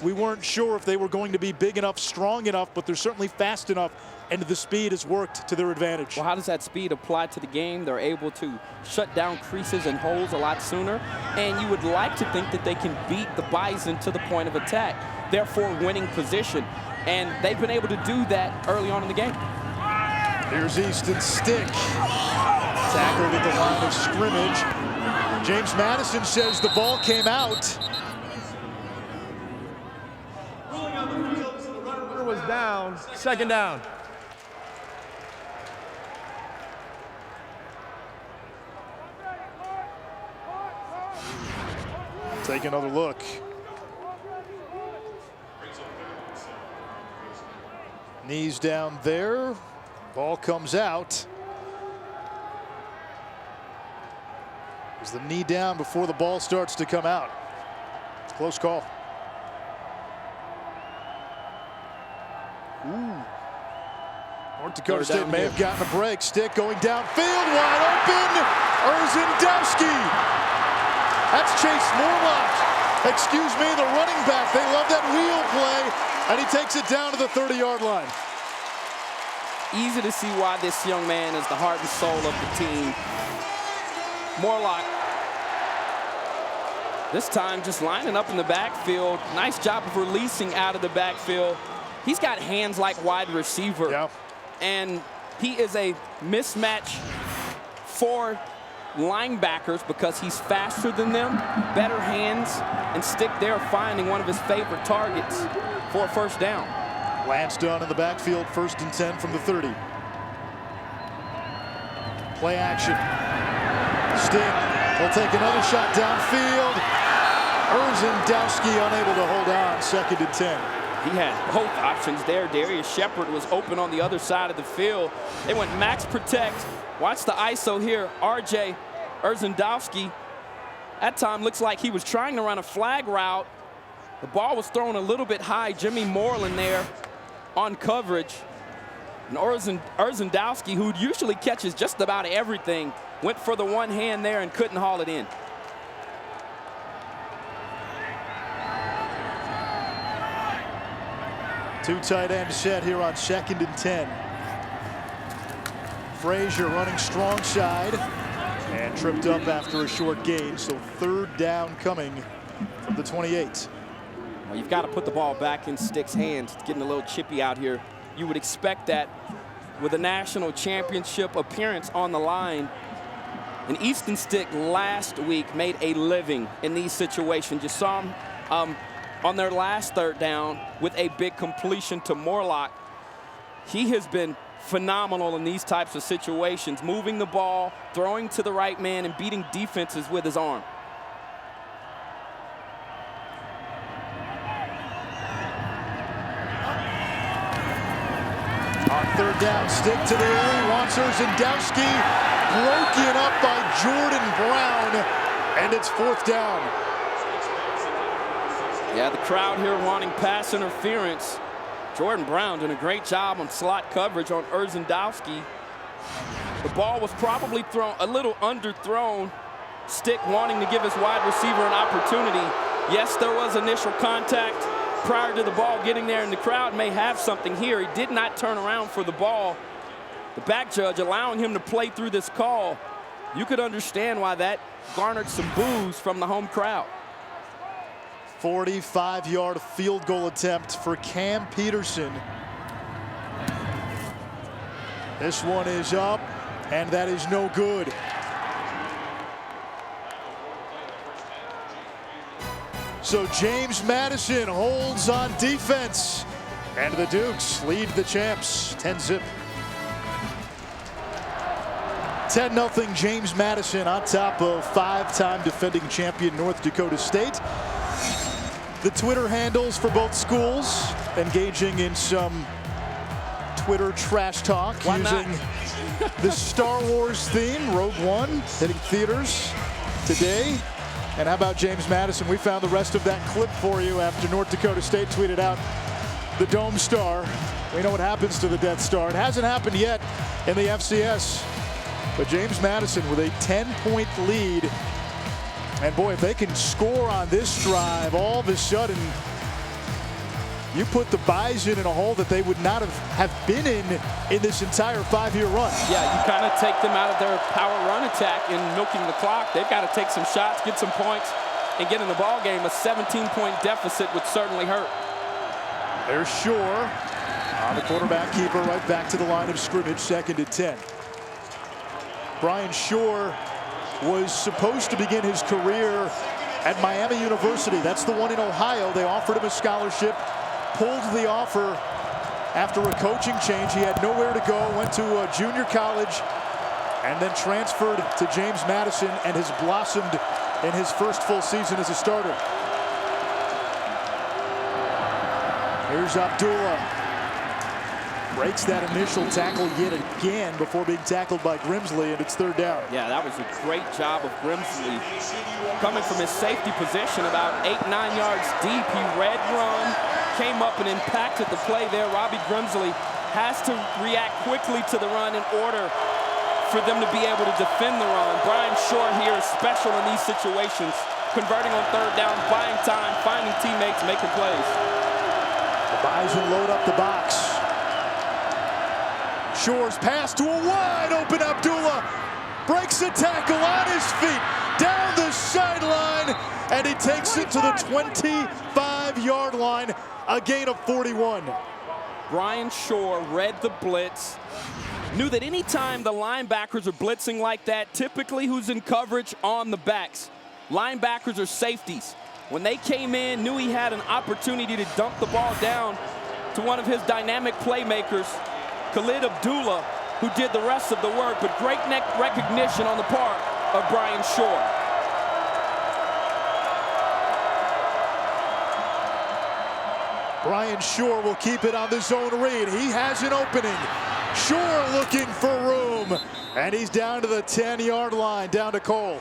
We weren't sure if they were going to be big enough, strong enough, but they're certainly fast enough, and the speed has worked to their advantage.
Well, how does that speed apply to the game? They're able to shut down creases and holes a lot sooner, and you would like to think that they can beat the Bison to the point of attack, therefore winning position. And they've been able to do that early on in the game.
Here's Easton Stick. Tackled at the line of scrimmage. James Madison says the ball came out.
Was down, 2nd down.
Take another look. Knees down there. Ball comes out. Is the knee down before the ball starts to come out? Close call. Ooh. North Dakota State may have gotten a break. Stick going downfield, wide open. Urzendowski. That's Chase Morlock. Excuse me, the running back. They love that wheel play, and he takes it down to the 30-yard line.
Easy to see why this young man is the heart and soul of the team. Morlock This time just lining up in the backfield. Nice job of releasing out of the backfield. He's got hands like wide receiver.
Yep.
And he is a mismatch for linebackers because he's faster than them, better hands, and Stick there finding one of his favorite targets for a first down.
Lance Dunn in the backfield, 1st and 10 from the 30. Play action. Stick will take another shot downfield. Urzendowski unable to hold on, 2nd and 10.
He had both options there. Darius Shepard was open on the other side of the field. They went max protect. Watch the ISO here. RJ Urzendowski. That time looks like he was trying to run a flag route. The ball was thrown a little bit high. Jimmy Moreland there on coverage. And Urzendowski, who usually catches just about everything, went for the one hand there and couldn't haul it in.
Two tight end set here on 2nd and 10. Frazier running strong side and tripped up after a short gain. So 3rd down coming from the 28.
Well, you've got to put the ball back in Stick's hands. It's getting a little chippy out here. You would expect that with a national championship appearance on the line. And Easton Stick last week made a living in these situations. You saw him on their last 3rd down with a big completion to Morlock. He has been phenomenal in these types of situations, moving the ball, throwing to the right man, and beating defenses with his arm.
On 3rd down, Stick to the air. He wants Urzendowski. Broken up by Jordan Brown, and it's 4th down.
Yeah, the crowd here wanting pass interference. Jordan Brown doing a great job on slot coverage on Urzendowski. The ball was probably thrown a little underthrown. Stick wanting to give his wide receiver an opportunity. Yes, there was initial contact prior to the ball getting there, and the crowd may have something here. He did not turn around for the ball. The back judge allowing him to play through this call. You could understand why that garnered some boos from the home crowd.
45-yard field goal attempt for Cam Peterson. This one is up, and that is no good. So James Madison holds on defense, and the Dukes lead the champs 10-zip. 10-0 James Madison on top of 5-time defending champion North Dakota State. The Twitter handles for both schools engaging in some Twitter trash talk using the Star Wars theme, Rogue One, hitting theaters today. And how about James Madison? We found the rest of that clip for you after North Dakota State tweeted out the Dome Star. We know what happens to the Death Star. It hasn't happened yet in the FCS. But James Madison with a 10-point lead. And boy, if they can score on this drive, all of a sudden, you put the Bison in a hole that they would not have been in this entire 5-year run.
Yeah, you kind of take them out of their power run attack and milking the clock. They've got to take some shots, get some points, and get in the ball game. A 17-point deficit would certainly hurt.
There's Shore on the quarterback keeper, right back to the line of scrimmage, 2nd and 10. Brian Shore was supposed to begin his career at Miami University. That's the one in Ohio. They offered him a scholarship, pulled the offer after a coaching change. He had nowhere to go, went to a junior college, and then transferred to James Madison and has blossomed in his first full season as a starter. Here's Abdullah. Breaks that initial tackle yet again before being tackled by Grimsley, and it's 3rd down.
Yeah, that was a great job of Grimsley. Coming from his safety position about 8-9 yards deep, he read run, came up and impacted the play there. Robbie Grimsley has to react quickly to the run in order for them to be able to defend the run. Brian Shore here is special in these situations, converting on 3rd down, buying time, finding teammates, making plays.
The Bison load up the box. Shore's pass to a wide open Abdullah. Breaks the tackle on his feet. Down the sideline. and he takes it to the 25-yard line, a gain of 41.
Brian Shore read the blitz, knew that anytime the linebackers are blitzing like that, typically who's in coverage on the backs. Linebackers are safeties. When they came in, knew he had an opportunity to dump the ball down to one of his dynamic playmakers, Khalid Abdullah, who did the rest of the work, but great neck recognition on the part of Brian Shore.
Brian Shore will keep it on the zone read. He has an opening. Shore looking for room, and he's down to the 10-yard line, down to Cole.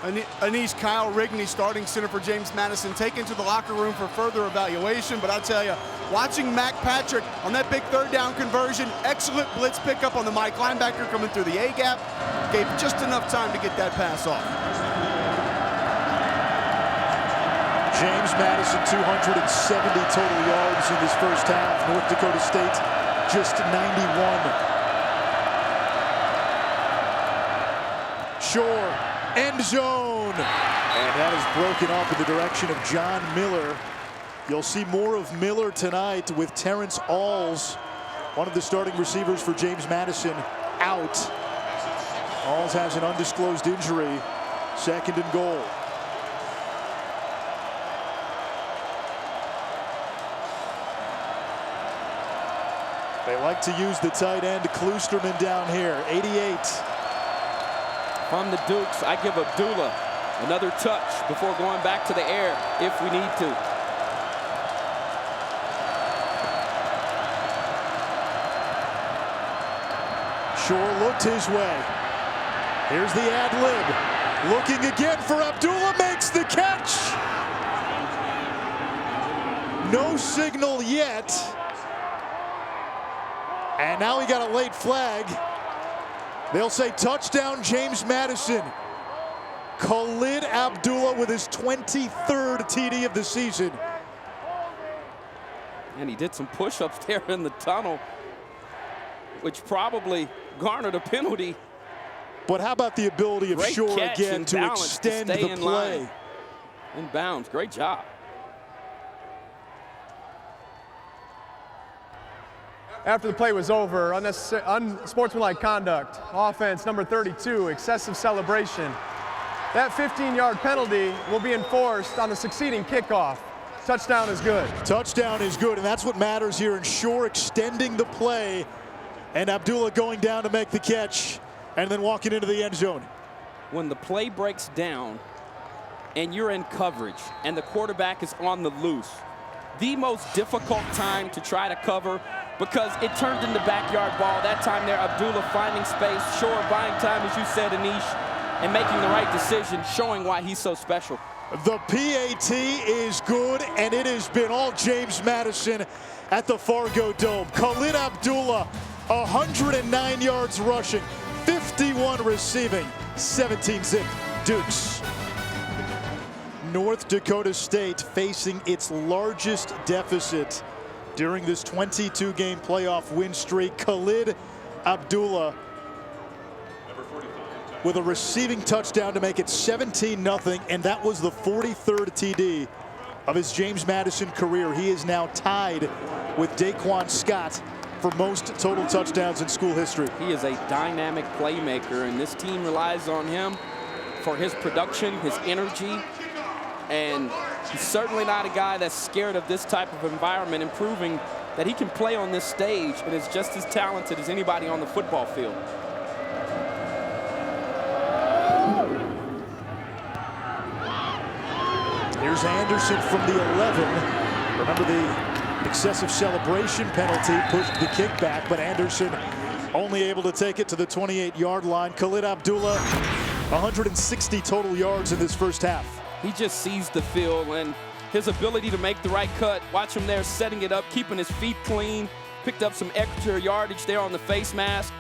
Anish Kyle Rigney, starting center for James Madison, taken to the locker room for further evaluation. But I tell you, watching Mac Patrick on that big third down conversion, excellent blitz pickup on the Mike linebacker coming through the A-gap, gave just enough time to get that pass off.
James Madison, 270 total yards in this first half. North Dakota State, just 91. Shore, end zone. And that is broken off in the direction of John Miller. You'll see more of Miller tonight with Terrence Alls, one of the starting receivers for James Madison, out. Alls has an undisclosed injury. Second and goal. They like to use the tight end, Kloosterman, down here, 88.
From the Dukes, I give Abdullah another touch before going back to the air if we need to.
Shore looked his way. Here's the ad-lib. Looking again for Abdullah, makes the catch. No signal yet. And now he got a late flag. They'll say touchdown James Madison. Khalid Abdullah with his 23rd TD of the season.
And he did some push-ups there in the tunnel, which probably garnered a penalty.
But how about the ability of Shore again to extend the play?
In bounds, great job.
After the play was over, unsportsmanlike conduct, offense number 32, excessive celebration. That 15-yard penalty will be enforced on the succeeding kickoff. Touchdown is good.
Touchdown is good, and that's what matters here. And Shore extending the play, and Abdullah going down to make the catch, and then walking into the end zone.
When the play breaks down and you're in coverage and the quarterback is on the loose, the most difficult time to try to cover, because it turned into backyard ball. That time there, Abdullah finding space, Shore buying time, as you said, Anish, and making the right decision, showing why he's so special.
The PAT is good, and it has been all James Madison at the Fargo Dome. Khalid Abdullah, 109 yards rushing, 51 receiving, 17 zip Dukes. North Dakota State facing its largest deficit during this 22-game playoff win streak. Khalid Abdullah with a receiving touchdown to make it 17-0, and that was the 43rd TD of his James Madison career. He is now tied with Daquan Scott for most total touchdowns in school history.
He is a dynamic playmaker, and this team relies on him for his production, his energy, and he's certainly not a guy that's scared of this type of environment, and proving that he can play on this stage and is just as talented as anybody on the football field.
Here's Anderson from the 11. Remember the excessive celebration penalty pushed the kick back, but Anderson only able to take it to the 28-yard line. Khalid Abdullah, 160 total yards in this first half.
He just sees the field, and his ability to make the right cut. Watch him there setting it up, keeping his feet clean. Picked up some extra yardage there on the face mask.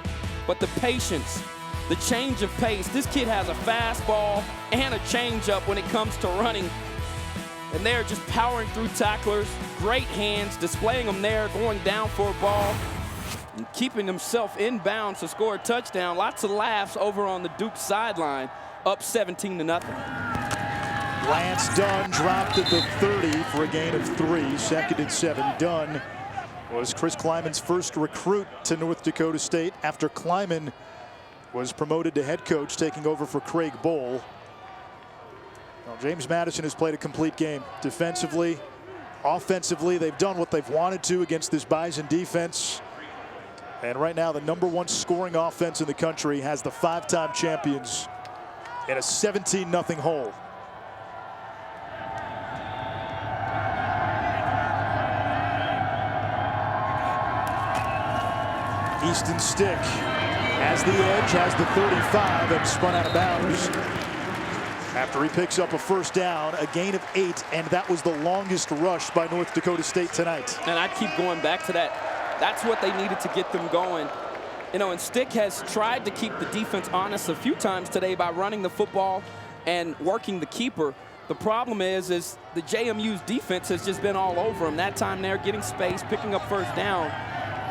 But the patience, the change of pace. This kid has a fastball and a changeup when it comes to running. And they're just powering through tacklers. Great hands, displaying them there, going down for a ball, and keeping himself in bounds to score a touchdown. Lots of laughs over on the Duke sideline, up 17-0.
Lance Dunn dropped at the 30 for a gain of 3, second and 7. Dunn was Chris Kleiman's first recruit to North Dakota State after Kleiman was promoted to head coach, taking over for Craig Bohl. Well, James Madison has played a complete game. Defensively, offensively, they've done what they've wanted to against this Bison defense. And right now, the #1 scoring offense in the country has the 5-time champions in a 17-0 hole. Easton Stick has the edge, has the 35, and spun out of bounds after he picks up a first down, a gain of 8, and that was the longest rush by North Dakota State tonight.
And I keep going back to that. That's what they needed to get them going. You know, and Stick has tried to keep the defense honest a few times today by running the football and working the keeper. The problem is the JMU's defense has just been all over him. That time they're getting space, picking up first down.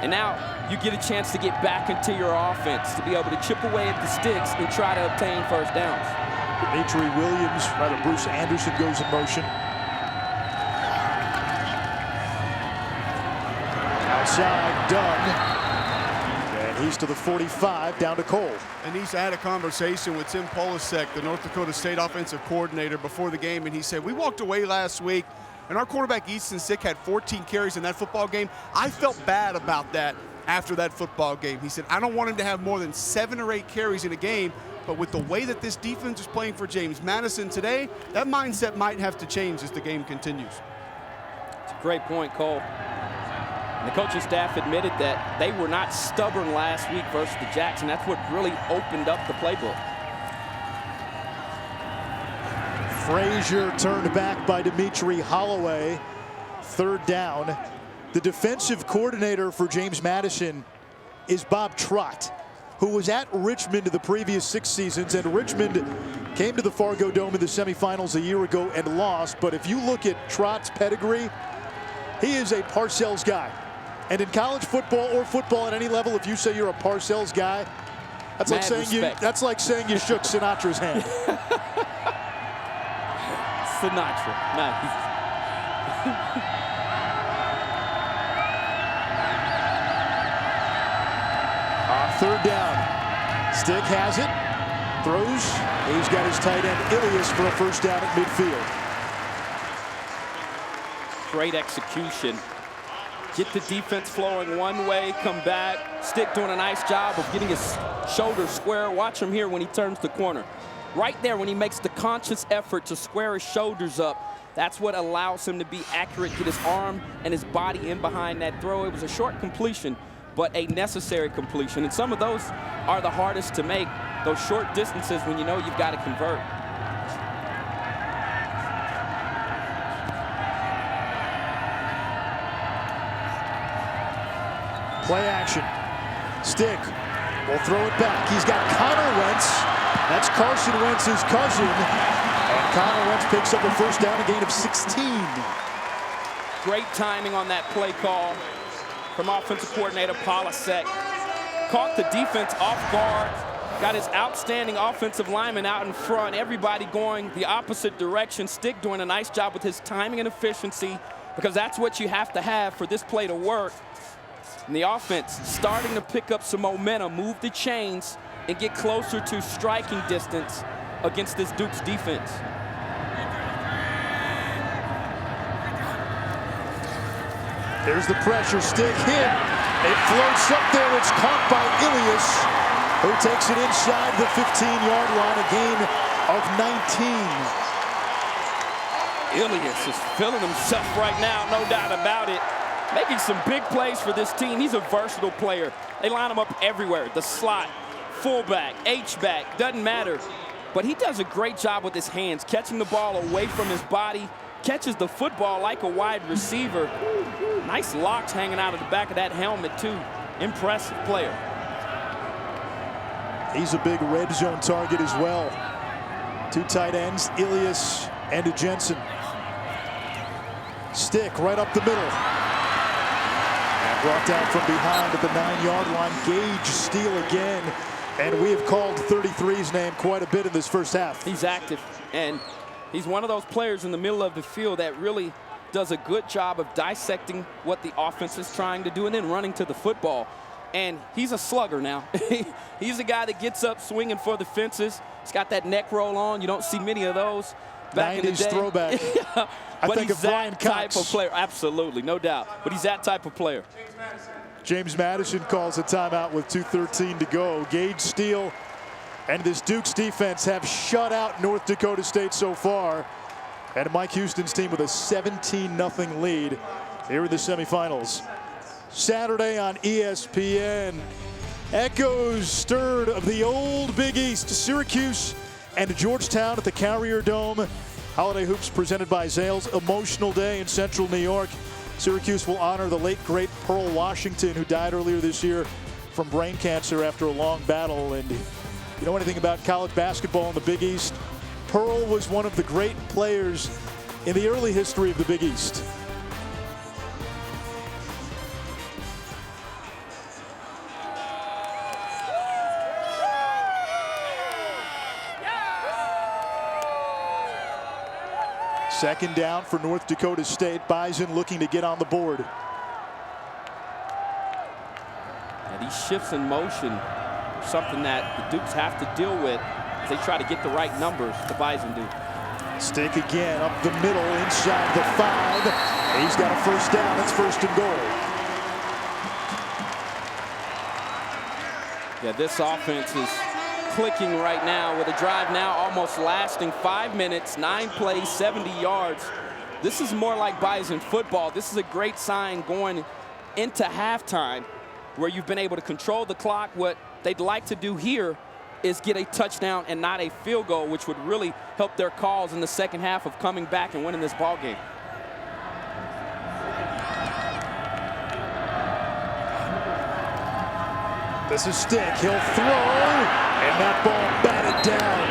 And now you get a chance to get back into your offense, to be able to chip away at the sticks and try to obtain first downs.
Dimitri Williams, rather Bruce Anderson, goes in motion. Outside, Dunn. And he's to the 45, down to Cole.
And he's had a conversation with Tim Polasek, the North Dakota State offensive coordinator, before the game, and he said, we walked away last week, and our quarterback Easton Stick had 14 carries in that football game. I felt bad about that after that football game. He said, I don't want him to have more than 7 or 8 carries in a game, but with the way that this defense is playing for James Madison today, that mindset might have to change as the game continues.
It's a great point, Cole. And the coaching staff admitted that they were not stubborn last week versus the Jacks, and that's what really opened up the playbook.
Frazier turned back by Dimitri Holloway. Third down. The defensive coordinator for James Madison is Bob Trott, who was at Richmond the previous 6 seasons, and Richmond came to the Fargo Dome in the semifinals a year ago and lost. But if you look at Trott's pedigree, he is a Parcells guy. And in college football or football at any level, if you say you're a Parcells guy, that's like saying you shook Sinatra's hand.
Sinatra, nice.
Third down. Stick has it, throws. He's got his tight end Ilias for a first down at midfield.
Great execution. Get the defense flowing one way, come back. Stick doing a nice job of getting his shoulders square. Watch him here when he turns the corner. Right there when he makes the conscious effort to square his shoulders up, that's what allows him to be accurate, get his arm and his body in behind that throw. It was a short completion, but a necessary completion. And some of those are the hardest to make, those short distances when you know you've got to convert.
Play action. Stick will throw it back. He's got Connor Wentz. That's Carson Wentz's cousin. And Connor Wentz picks up a first down, a gain of 16.
Great timing on that play call from offensive coordinator Polasek. Caught the defense off guard. Got his outstanding offensive lineman out in front. Everybody going the opposite direction. Stick doing a nice job with his timing and efficiency, because that's what you have to have for this play to work. And the offense starting to pick up some momentum, move the chains, and get closer to striking distance against this Duke's defense.
There's the pressure. Stick hit. It floats up there. It's caught by Ilias, who takes it inside the 15-yard line, a gain of 19.
Ilias is feeling himself right now, no doubt about it. Making some big plays for this team. He's a versatile player. They line him up everywhere. The slot, fullback, H-back, doesn't matter. But he does a great job with his hands, catching the ball away from his body, catches the football like a wide receiver. Nice locks hanging out of the back of that helmet, too. Impressive player.
He's a big red zone target as well. 2 tight ends, Ilias and Jensen. Stick right up the middle. Brought down from behind at the 9-yard line. Gage steal again. And we have called 33's name quite a bit in this first half.
He's active. And He's one of those players in the middle of the field that really does a good job of dissecting what the offense is trying to do and then running to the football. And he's a slugger now. He's a guy that gets up swinging for the fences. He's got that neck roll on. You don't see many of those back in the day.
90s throwback.
Yeah,
I
but
think
he's
of
that
Brian
type
Cox.
of player. Absolutely, no doubt. But he's that type of player.
James Madison calls a timeout with 2:13 to go. Gage Steele and this Duke's defense have shut out North Dakota State so far. And Mike Houston's team with a 17-0 lead here in the semifinals. Saturday on ESPN. Echoes stirred of the old Big East. Syracuse and Georgetown at the Carrier Dome. Holiday Hoops presented by Zales. Emotional day in Central New York. Syracuse will honor the late, great Pearl Washington, who died earlier this year from brain cancer after a long battle. And you know anything about college basketball in the Big East? Pearl was one of the great players in the early history of the Big East. Second down for North Dakota State. Bison looking to get on the board.
And these shifts in motion, something that the Dukes have to deal with as they try to get the right numbers, the Bison do.
Stick again up the middle inside the 5. He's got a first down. It's 1st and goal.
Yeah, this offense is clicking right now with a drive now almost lasting 5 minutes, 9 plays, 70 yards. This is more like Bison football. This is a great sign going into halftime where you've been able to control the clock. What they'd like to do here is get a touchdown and not a field goal, which would really help their cause in the second half of coming back and winning this ball game.
This is Stick. He'll throw, and that ball batted down.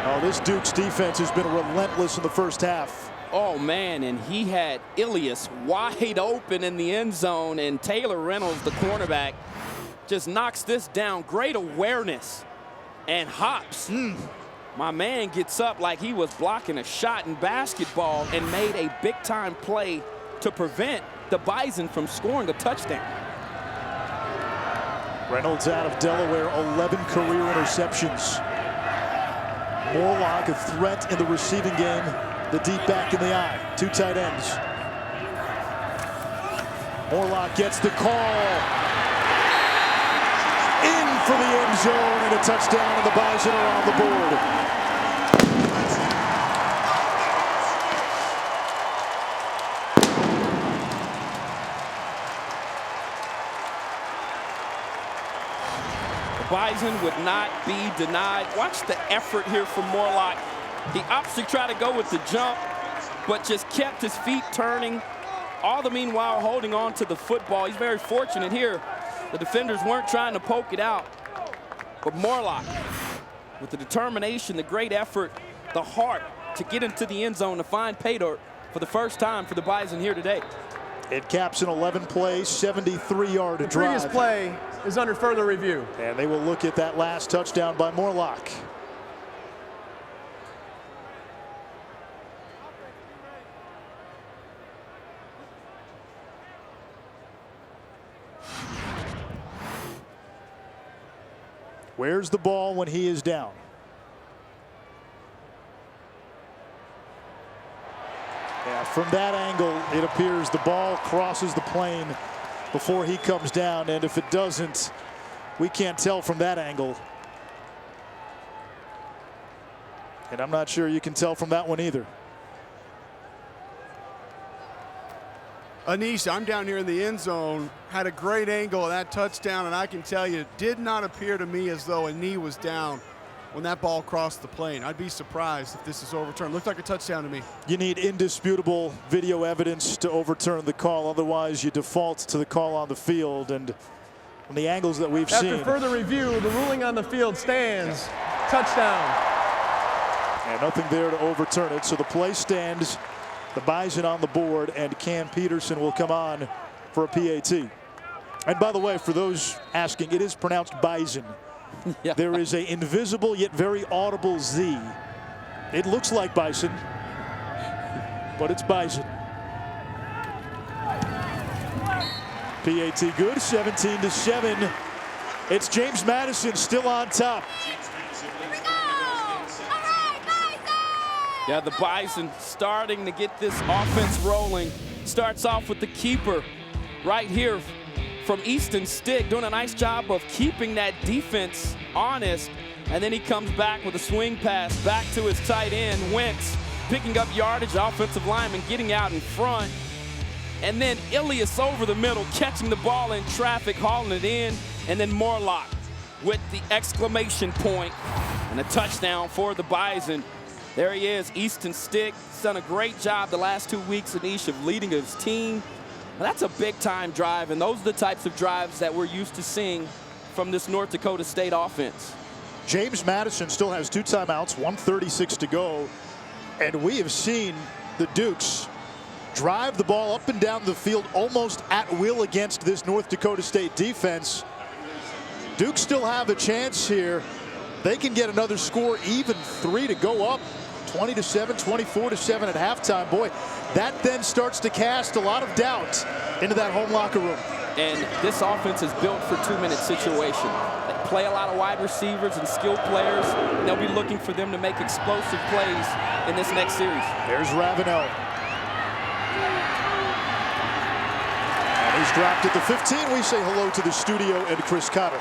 Oh, this Duke's defense has been relentless in the first half.
Oh, man, and he had Ilias wide open in the end zone, and Taylor Reynolds, the cornerback, just knocks this down. Great awareness and hops. My man gets up like he was blocking a shot in basketball and made a big-time play to prevent the Bison from scoring a touchdown.
Reynolds out of Delaware, 11 career interceptions. Morlock, a threat in the receiving game. The deep back in the eye. 2 tight ends. Morlock gets the call. In for the end zone and a touchdown, and the Bison are on the board.
Bison would not be denied. Watch the effort here from Morlock. He opts to try to go with the jump, but just kept his feet turning, all the meanwhile holding on to the football. He's very fortunate here. The defenders weren't trying to poke it out, but Morlock, with the determination, the great effort, the heart to get into the end zone to find pay dirt for the first time for the Bison here today.
It caps an 11-play, 73-yard drive.
The previous play is under further review.
And they will look at that last touchdown by Morlock. Where's the ball when he is down? Yeah, from that angle, it appears the ball crosses the plane before he comes down, and if it doesn't, we can't tell from that angle. And I'm not sure you can tell from that one either.
Anish, I'm down here in the end zone, had a great angle of that touchdown, and I can tell you, it did not appear to me as though a knee was down when that ball crossed the plane. I'd be surprised if this is overturned. Looked like a touchdown to me.
You need indisputable video evidence to overturn the call. Otherwise, you default to the call on the field. And from the angles that we've seen.
After further review, the ruling on the field stands. Touchdown.
And nothing there to overturn it. So the play stands. The Bison on the board, and Cam Peterson will come on for a PAT. And by the way, for those asking, it is pronounced Bison.
Yeah.
There is an invisible yet very audible Z It looks like Bison, but it's Bison. PAT good, 17-7. It's James Madison still on top.
Yeah, the Bison starting to get this offense rolling. Starts off with the keeper right here from Easton Stick, doing a nice job of keeping that defense honest. And then he comes back with a swing pass back to his tight end, Wentz, picking up yardage, offensive lineman getting out in front. And then Ilias over the middle, catching the ball in traffic, hauling it in. And then Morlock with the exclamation point and a touchdown for the Bison. There he is, Easton Stick. He's done a great job the last 2 weeks in each of leading his team. Well, that's a big-time drive, and those are the types of drives that we're used to seeing from this North Dakota State offense.
James Madison still has 2 timeouts, 1:36 to go, and we have seen the Dukes drive the ball up and down the field almost at will against this North Dakota State defense. Dukes still have a chance here. They can get another score, even 3 to go up, 20-7, 24-7 at halftime. Boy, that then starts to cast a lot of doubt into that home locker room.
And this offense is built for 2-minute situation. They play a lot of wide receivers and skilled players, and they'll be looking for them to make explosive plays in this next series.
There's Ravenel. And he's dropped at the 15. We say hello to the studio and Chris Cotter.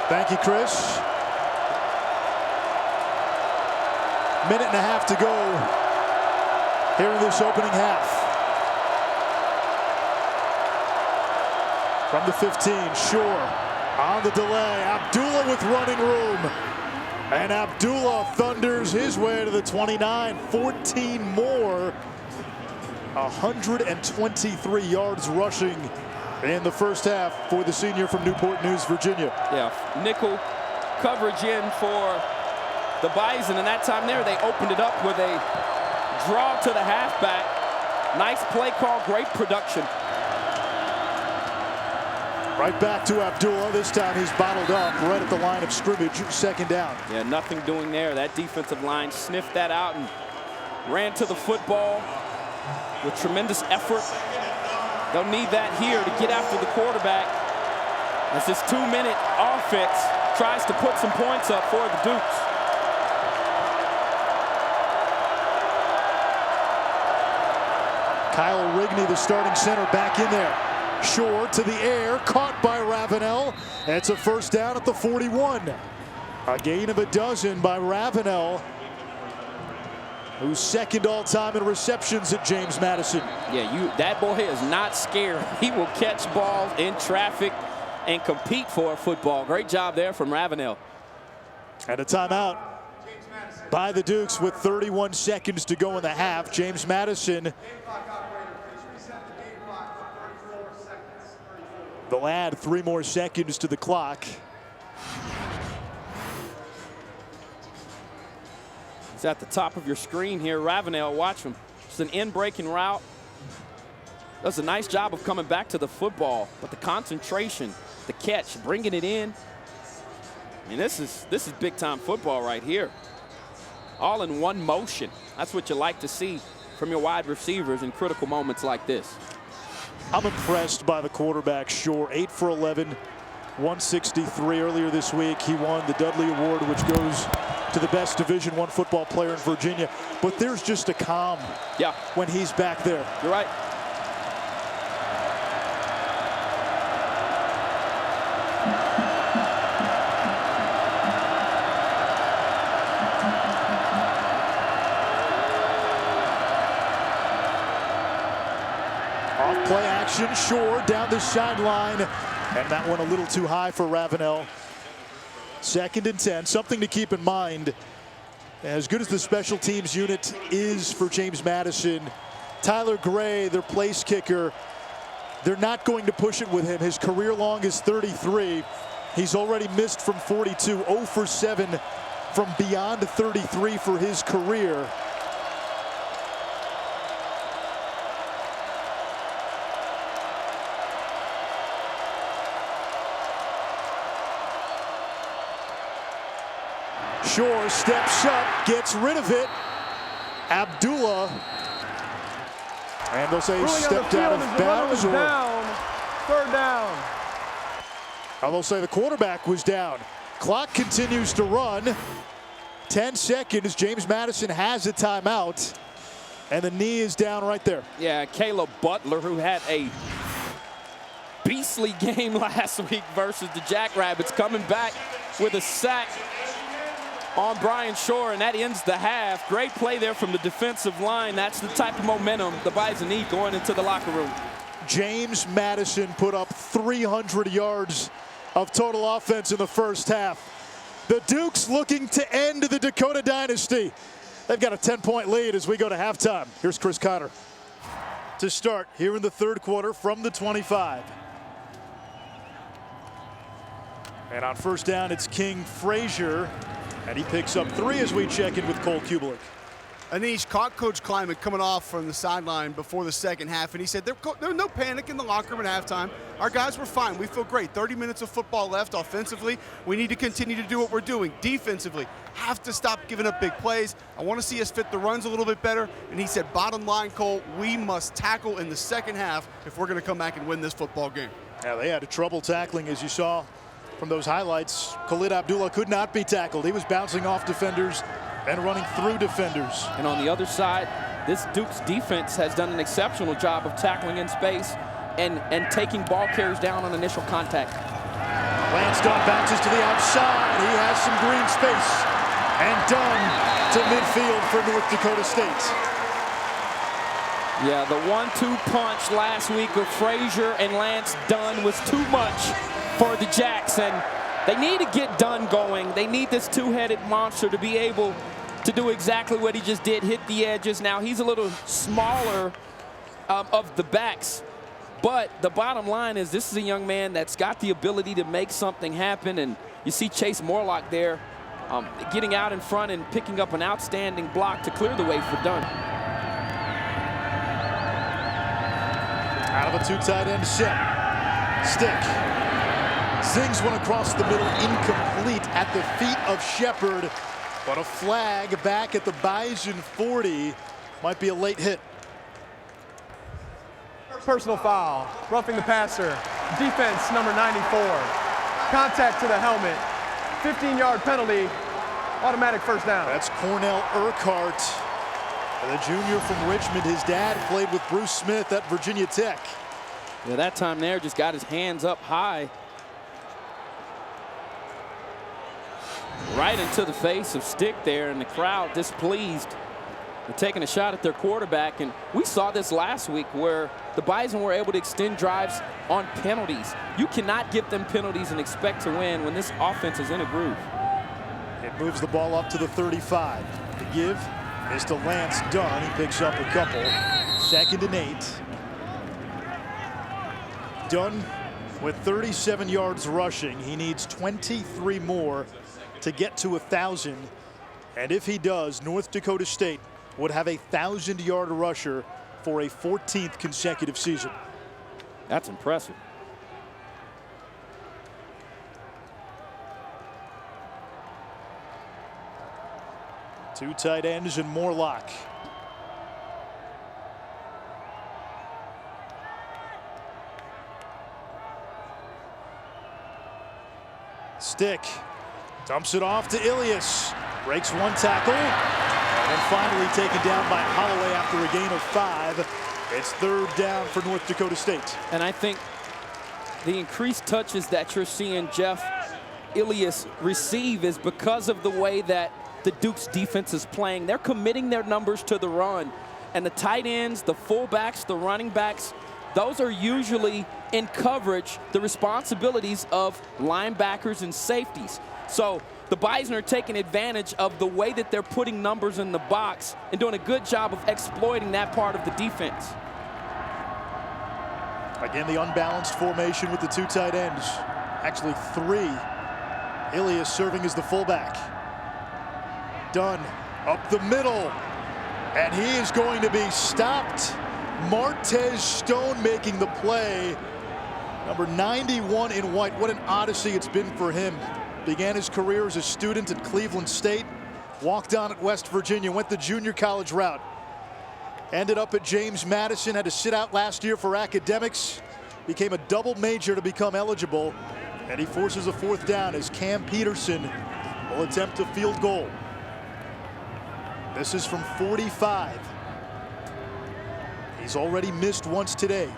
Thank you, Chris. Minute and a half to go here in this opening half. From the 15, Shore on the delay. Abdullah with running room. And Abdullah thunders his way to the 29. 14 more. 123 yards rushing in the first half for the senior from Newport News, Virginia.
Yeah, nickel coverage in for the Bison, and that time there they opened it up with a draw to the halfback. Nice play call, great production.
Right back to Abdullah. This time he's bottled up right at the line of scrimmage, 2nd down.
Yeah, nothing doing there. That defensive line sniffed that out and ran to the football with tremendous effort. They'll need that here to get after the quarterback as this 2-minute offense tries to put some points up for the Dukes.
Kyle Rigney, the starting center, back in there. Shore to the air, caught by Ravenel. It's a 1st down at the 41. A gain of 12 by Ravenel, who's 2nd all-time in receptions at James Madison.
Yeah, that boy is not scared. He will catch balls in traffic and compete for a football. Great job there from Ravenel.
And a timeout by the Dukes with 31 seconds to go in the half. James Madison, they'll add 3 more seconds to the clock.
It's at the top of your screen here. Ravenel, watch him. It's an in-breaking route. Does a nice job of coming back to the football, but the concentration, the catch, bringing it in. I mean, this is big-time football right here. All in one motion. That's what you like to see from your wide receivers in critical moments like this.
I'm impressed by the quarterback, Shore. 8 for 11, 163 earlier this week. He won the Dudley Award, which goes to the best Division I football player in Virginia. But there's just a calm when he's back there.
You're right.
Off play action, Shore down the sideline. And that one a little too high for Ravenel. 2nd and 10, something to keep in mind. As good as the special teams unit is for James Madison, Tyler Gray, their place kicker, they're not going to push it with him. His career long is 33. He's already missed from 42, 0 for 7 from beyond 33 for his career. Shore steps up, gets rid of it. Abdullah. And they'll say he stepped out of bounds.
Down. Third down.
They'll say the quarterback was down. Clock continues to run. 10 seconds. James Madison has a timeout. And the knee is down right there.
Yeah, Caleb Butler, who had a beastly game last week versus the Jackrabbits, coming back with a sack on Brian Shore, and that ends the half. Great play there from the defensive line. That's the type of momentum the Bison need going into the locker room.
James Madison put up 300 yards of total offense in the first half. The Dukes looking to end the Dakota dynasty. They've got a 10-point lead as we go to halftime. Here's Chris Connor to start here in the third quarter from the 25. And on first down, it's King Frazier. And he picks up 3 as we check in with Cole Kubelik.
Anish caught Coach Kleiman coming off from the sideline before the second half, and he said there was no panic in the locker room at halftime. Our guys were fine. We feel great. 30 minutes of football left offensively. We need to continue to do what we're doing defensively. Have to stop giving up big plays. I want to see us fit the runs a little bit better. And he said, bottom line, Cole, we must tackle in the second half if we're going to come back and win this football game.
Yeah, they had trouble tackling, as you saw from those highlights. Khalid Abdullah could not be tackled. He was bouncing off defenders and running through defenders.
And on the other side, this Dukes defense has done an exceptional job of tackling in space and taking ball carriers down on initial contact.
Lance Dunn bounces to the outside. He has some green space. And Dunn to midfield for North Dakota State.
Yeah, the 1-2 punch last week of Frazier and Lance Dunn was too much for the Jacks, and they need to get Dunn going. They need this two-headed monster to be able to do exactly what he just did, hit the edges. Now, he's a little smaller of the backs, but the bottom line is this is a young man that's got the ability to make something happen, and you see Chase Morlock there getting out in front and picking up an outstanding block to clear the way for Dunn.
Out of a 2 tight end set. Stick. Zings one across the middle, incomplete at the feet of Shepard. But a flag back at the Bison 40. Might be a late hit.
Personal foul. Roughing the passer. Defense number 94. Contact to the helmet. 15-yard penalty. Automatic first down.
That's Cornell Urquhart, the junior from Richmond. His dad played with Bruce Smith at Virginia Tech.
Yeah, that time there just got his hands up high. Right into the face of Stick there, and the crowd displeased. They're taking a shot at their quarterback, and we saw this last week where the Bison were able to extend drives on penalties. You cannot give them penalties and expect to win when this offense is in a groove.
It moves the ball up to the 35. The give is to Lance Dunn. He picks up a couple. 2nd and 8. Dunn with 37 yards rushing. He needs 23 more to get to 1,000. And if he does, North Dakota State would have a 1,000-yard rusher for a 14th consecutive season.
That's impressive.
Two tight ends and Morlock. Stick dumps it off to Ilias. Breaks one tackle. And finally taken down by Holloway after a gain of 5. It's 3rd down for North Dakota State.
And I think the increased touches that you're seeing Jeff Ilias receive is because of the way that the Dukes defense is playing. They're committing their numbers to the run. And the tight ends, the fullbacks, the running backs, those are usually in coverage, the responsibilities of linebackers and safeties. So the Bison are taking advantage of the way that they're putting numbers in the box and doing a good job of exploiting that part of the defense.
Again, the unbalanced formation with the two tight ends. Actually, three. Ilias serving as the fullback. Dunn up the middle. And he is going to be stopped. Martez Stone making the play. Number 91 in white. What an odyssey it's been for him. Began his career as a student at Cleveland State. Walked on at West Virginia. Went the junior college route. Ended up at James Madison. Had to sit out last year for academics. Became a double major to become eligible. And he forces a fourth down as Cam Peterson will attempt a field goal. This is from 45. He's already missed once today.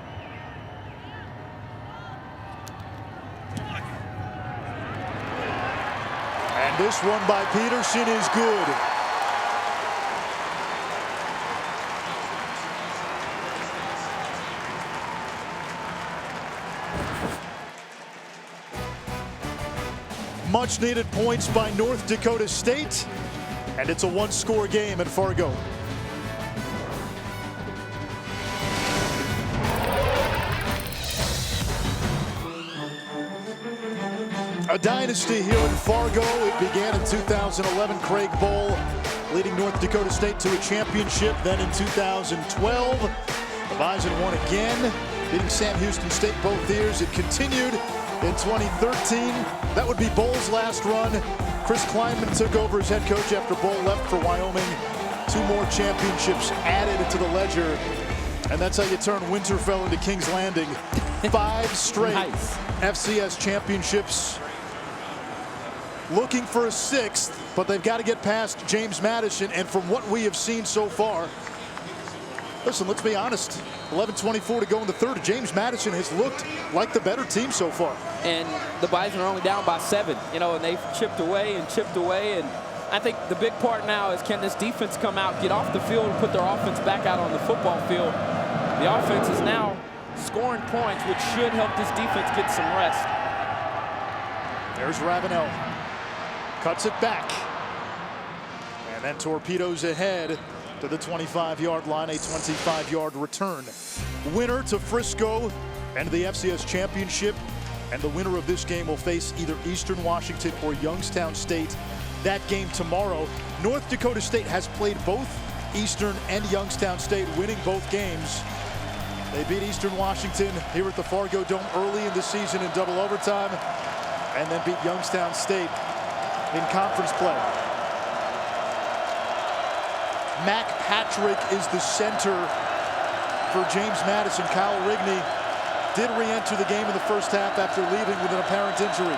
And this one by Peterson is good. Much needed points by North Dakota State. And it's a one-score game at Fargo. A dynasty here in Fargo. It began in 2011, Craig Bowl leading North Dakota State to a championship. Then in 2012, the Bison won again, beating Sam Houston State both years. It continued in 2013. That would be Bowl's last run. Chris Kleinman took over as head coach after Bowl left for Wyoming. 2 more championships added to the ledger. And that's how you turn Winterfell into King's Landing. 5 straight
Nice.
FCS championships. Looking for a 6th, but they've got to get past James Madison. And from what we have seen so far, listen, let's be honest. 11:24 to go in the third. James Madison has looked like the better team so far.
And the Bison are only down by 7, you know, and they've chipped away and chipped away. And I think the big part now is, can this defense come out, get off the field, and put their offense back out on the football field? The offense is now scoring points, which should help this defense get some rest.
There's Ravenel. Cuts it back. And then torpedoes ahead to the 25-yard line, a 25-yard return. Winner to Frisco and the FCS championship. And the winner of this game will face either Eastern Washington or Youngstown State. That game tomorrow. North Dakota State has played both Eastern and Youngstown State, winning both games. They beat Eastern Washington here at the Fargo Dome early in the season in double overtime, and then beat Youngstown State in conference play. Mac Patrick is the center for James Madison. Kyle Rigney did re-enter the game in the first half after leaving with an apparent injury.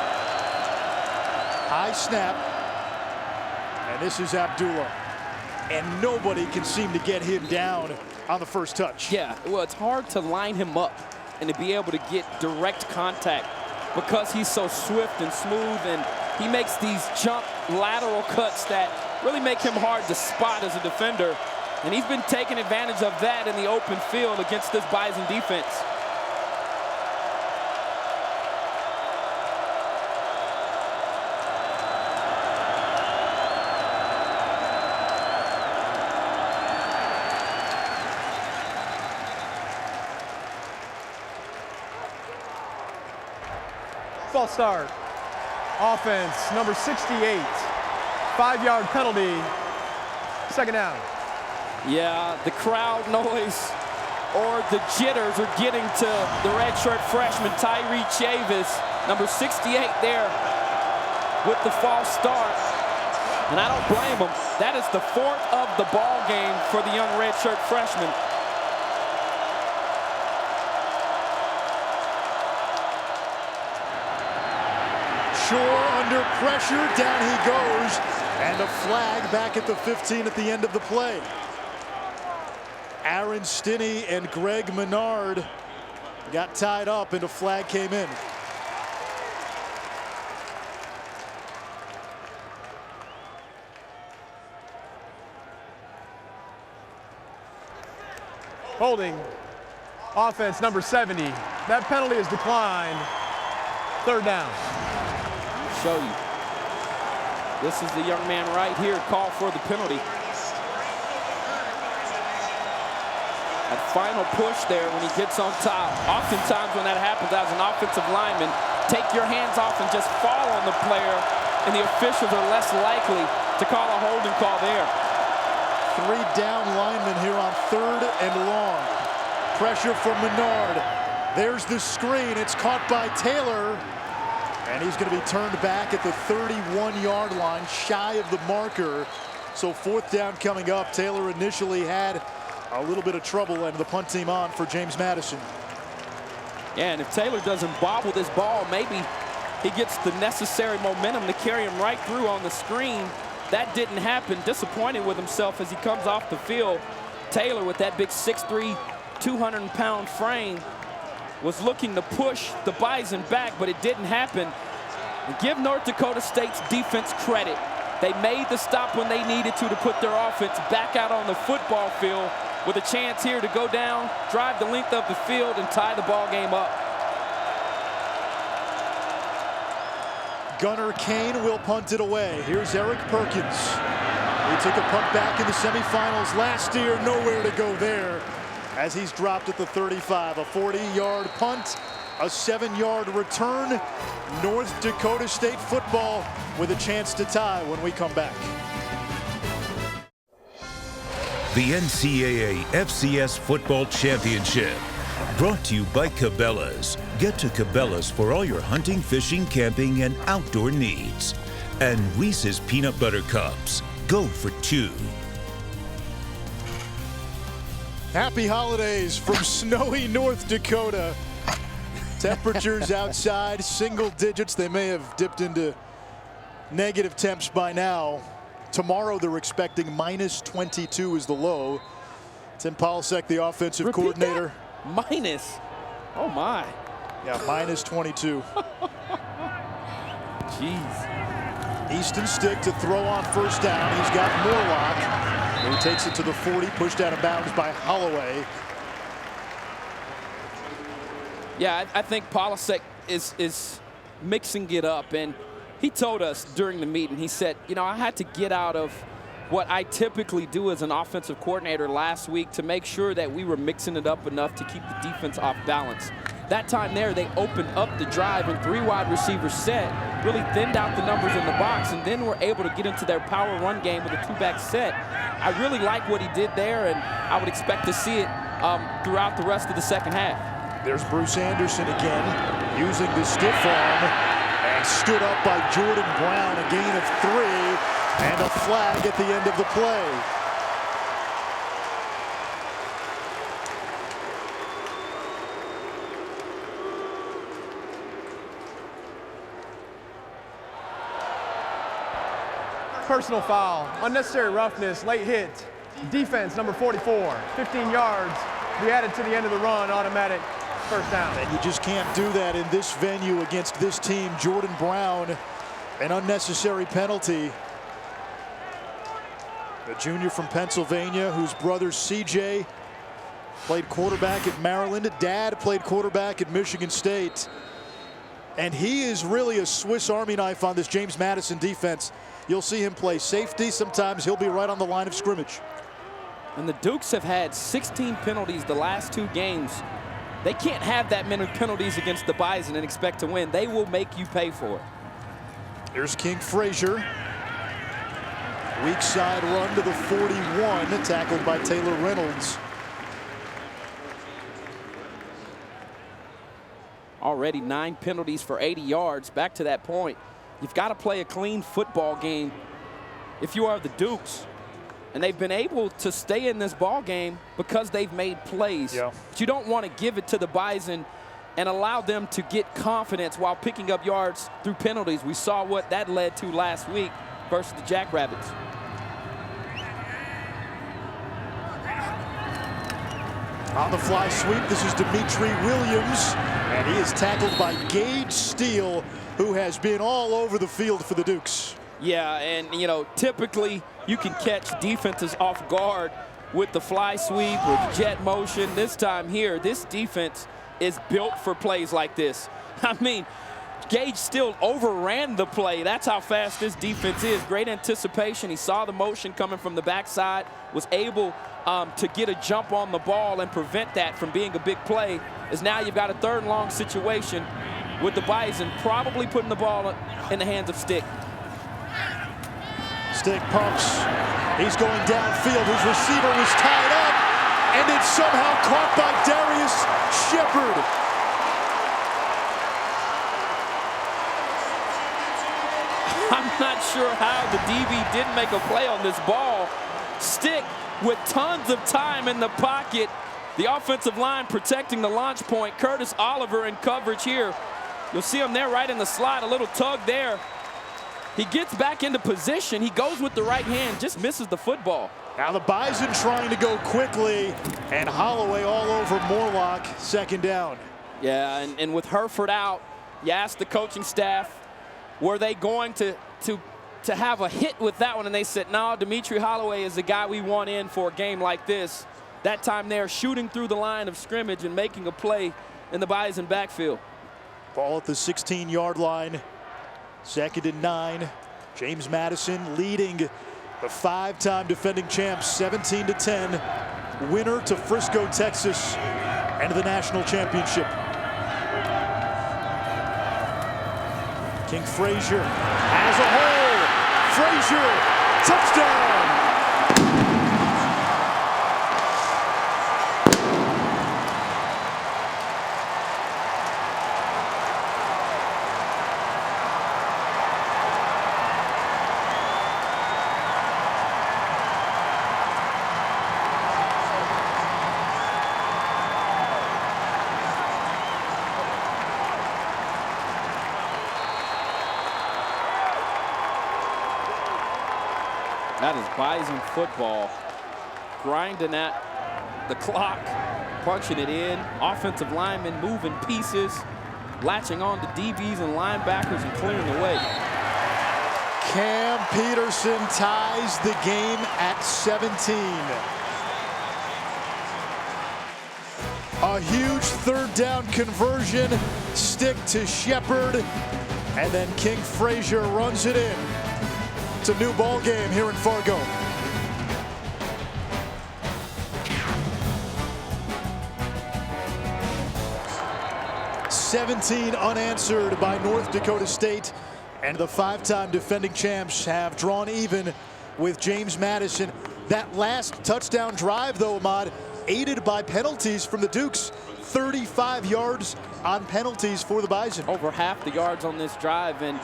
High snap, and this is Abdullah. And nobody can seem to get him down on the first touch.
Yeah, well, it's hard to line him up and to be able to get direct contact because he's so swift and smooth, and he makes these jump lateral cuts that really make him hard to spot as a defender. And he's been taking advantage of that in the open field against this Bison defense.
False start. Offense, number 68. 5-yard penalty. Second down.
Yeah, the crowd noise or the jitters are getting to the redshirt freshman Tyree Chavis, number 68 there with the false start. And I don't blame him. That is the 4th of the ball game for the young redshirt freshman.
Shore under pressure, down he goes, and a flag back at the 15 at the end of the play. Aaron Stinney and Greg Menard got tied up, and a flag came in.
Holding. Offense, number 70. That penalty is declined. Third down.
Show you. This is the young man right here, call for the penalty. That final push there when he gets on top. Oftentimes when that happens as an offensive lineman, take your hands off and just fall on the player, and the officials are less likely to call a holding call there.
3 down linemen here on 3rd and long. Pressure from Menard. There's the screen. It's caught by Taylor. And he's going to be turned back at the 31-yard line, shy of the marker. So 4th down coming up. Taylor initially had a little bit of trouble, and the punt team on for James Madison.
Yeah, and if Taylor doesn't bobble this ball, maybe he gets the necessary momentum to carry him right through on the screen. That didn't happen. Disappointed with himself as he comes off the field. Taylor, with that big 6'3", 200-pound frame, was looking to push the Bison back, but it didn't happen. And give North Dakota State's defense credit. They made the stop when they needed to put their offense back out on the football field, with a chance here to go down, drive the length of the field, and tie the ball game up.
Gunnar Kane will punt it away. Here's Eric Perkins. He took a punt back in the semifinals last year. Nowhere to go there as he's dropped at the 35. A 40-yard punt, a 7-yard return. North Dakota State football with a chance to tie when we come back.
The NCAA FCS Football Championship, brought to you by Cabela's. Get to Cabela's for all your hunting, fishing, camping, and outdoor needs. And Reese's Peanut Butter Cups. Go for 2.
Happy holidays from snowy North Dakota. Temperatures outside, single digits. They may have dipped into negative temps by now. Tomorrow they're expecting minus 22 is the low. Tim Polasek, the offensive coordinator.
That? Minus? Oh my.
Yeah, minus 22.
Jeez.
Easton Stick to throw on 1st down. He's got Moorlock. He takes it to the 40, pushed out of bounds by Holloway.
Yeah, I think Polasek is mixing it up, and he told us during the meeting, he said, you know, I had to get out of what I typically do as an offensive coordinator last week to make sure that we were mixing it up enough to keep the defense off balance. That time there, they opened up the drive and 3 wide receiver set, really thinned out the numbers in the box, and then were able to get into their power run game with a 2-back set. I really like what he did there, and I would expect to see it throughout the rest of the second half.
There's Bruce Anderson again, using the stiff arm. And stood up by Jordan Brown, a gain of 3, and a flag at the end of the play.
Personal foul, unnecessary roughness, late hit. Defense, number 44, 15 yards. We added to the end of the run, automatic. 1st down.
And you just can't do that in this venue against this team. Jordan Brown, an unnecessary penalty. A junior from Pennsylvania whose brother CJ played quarterback at Maryland. Dad played quarterback at Michigan State. And he is really a Swiss Army knife on this James Madison defense. You'll see him play safety. Sometimes he'll be right on the line of scrimmage.
And the Dukes have had 16 penalties the last 2 games. They can't have that many penalties against the Bison and expect to win. They will make you pay for it.
Here's King Frazier. Weak side run to the 41, tackled by Taylor Reynolds.
Already 9 penalties for 80 yards. Back to that point, you've got to play a clean football game if you are the Dukes. And they've been able to stay in this ball game because they've made plays.
Yeah.
But you don't want to give it to the Bison and allow them to get confidence while picking up yards through penalties. We saw what that led to last week versus the Jackrabbits.
On the fly sweep, this is Dimitri Williams, and he is tackled by Gage Steele, who has been all over the field for the Dukes.
Yeah, and you know, typically you can catch defenses off guard with the fly sweep or the jet motion. This time here, this defense is built for plays like this. I mean, Gage still overran the play. That's how fast this defense is. Great anticipation. He saw the motion coming from the backside, was able to get a jump on the ball and prevent that from being a big play. As now you've got a 3rd and long situation with the Bison probably putting the ball in the hands of Stick.
Stick pumps. He's going downfield. His receiver was tied up, and it's somehow caught by Darius Shepard.
I'm not sure how the DB didn't make a play on this ball. Stick with tons of time in the pocket. The offensive line protecting the launch point. Curtis Oliver in coverage here. You'll see him there right in the slot, a little tug there. He gets back into position. He goes with the right hand, just misses the football.
Now the Bison trying to go quickly, and Holloway all over Morlock, 2nd down.
Yeah, and with Herford out, you ask the coaching staff, were they going to have a hit with that one? And they said, no, Dimitri Holloway is the guy we want in for a game like this. That time they're shooting through the line of scrimmage and making a play in the Bison backfield.
Ball at the 16-yard line. 2nd and 9. James Madison leading the 5-time defending champs 17-10. Winner to Frisco, Texas, and the national championship. King Frazier has a hole. Frazier, touchdown.
That is Bison football. Grinding at the clock, punching it in. Offensive linemen moving pieces, latching on to DBs and linebackers and clearing the way.
Cam Peterson ties the game at 17. A huge 3rd down conversion. Stick to Shepard, and then King Frazier runs it in. It's a new ball game here in Fargo. "17 unanswered by North Dakota State, and the 5-time defending champs have drawn even with James Madison. That last touchdown drive, though, Ahmad, aided by penalties from the Dukes. 35 yards on penalties for the Bison.
Over half the yards on this drive, and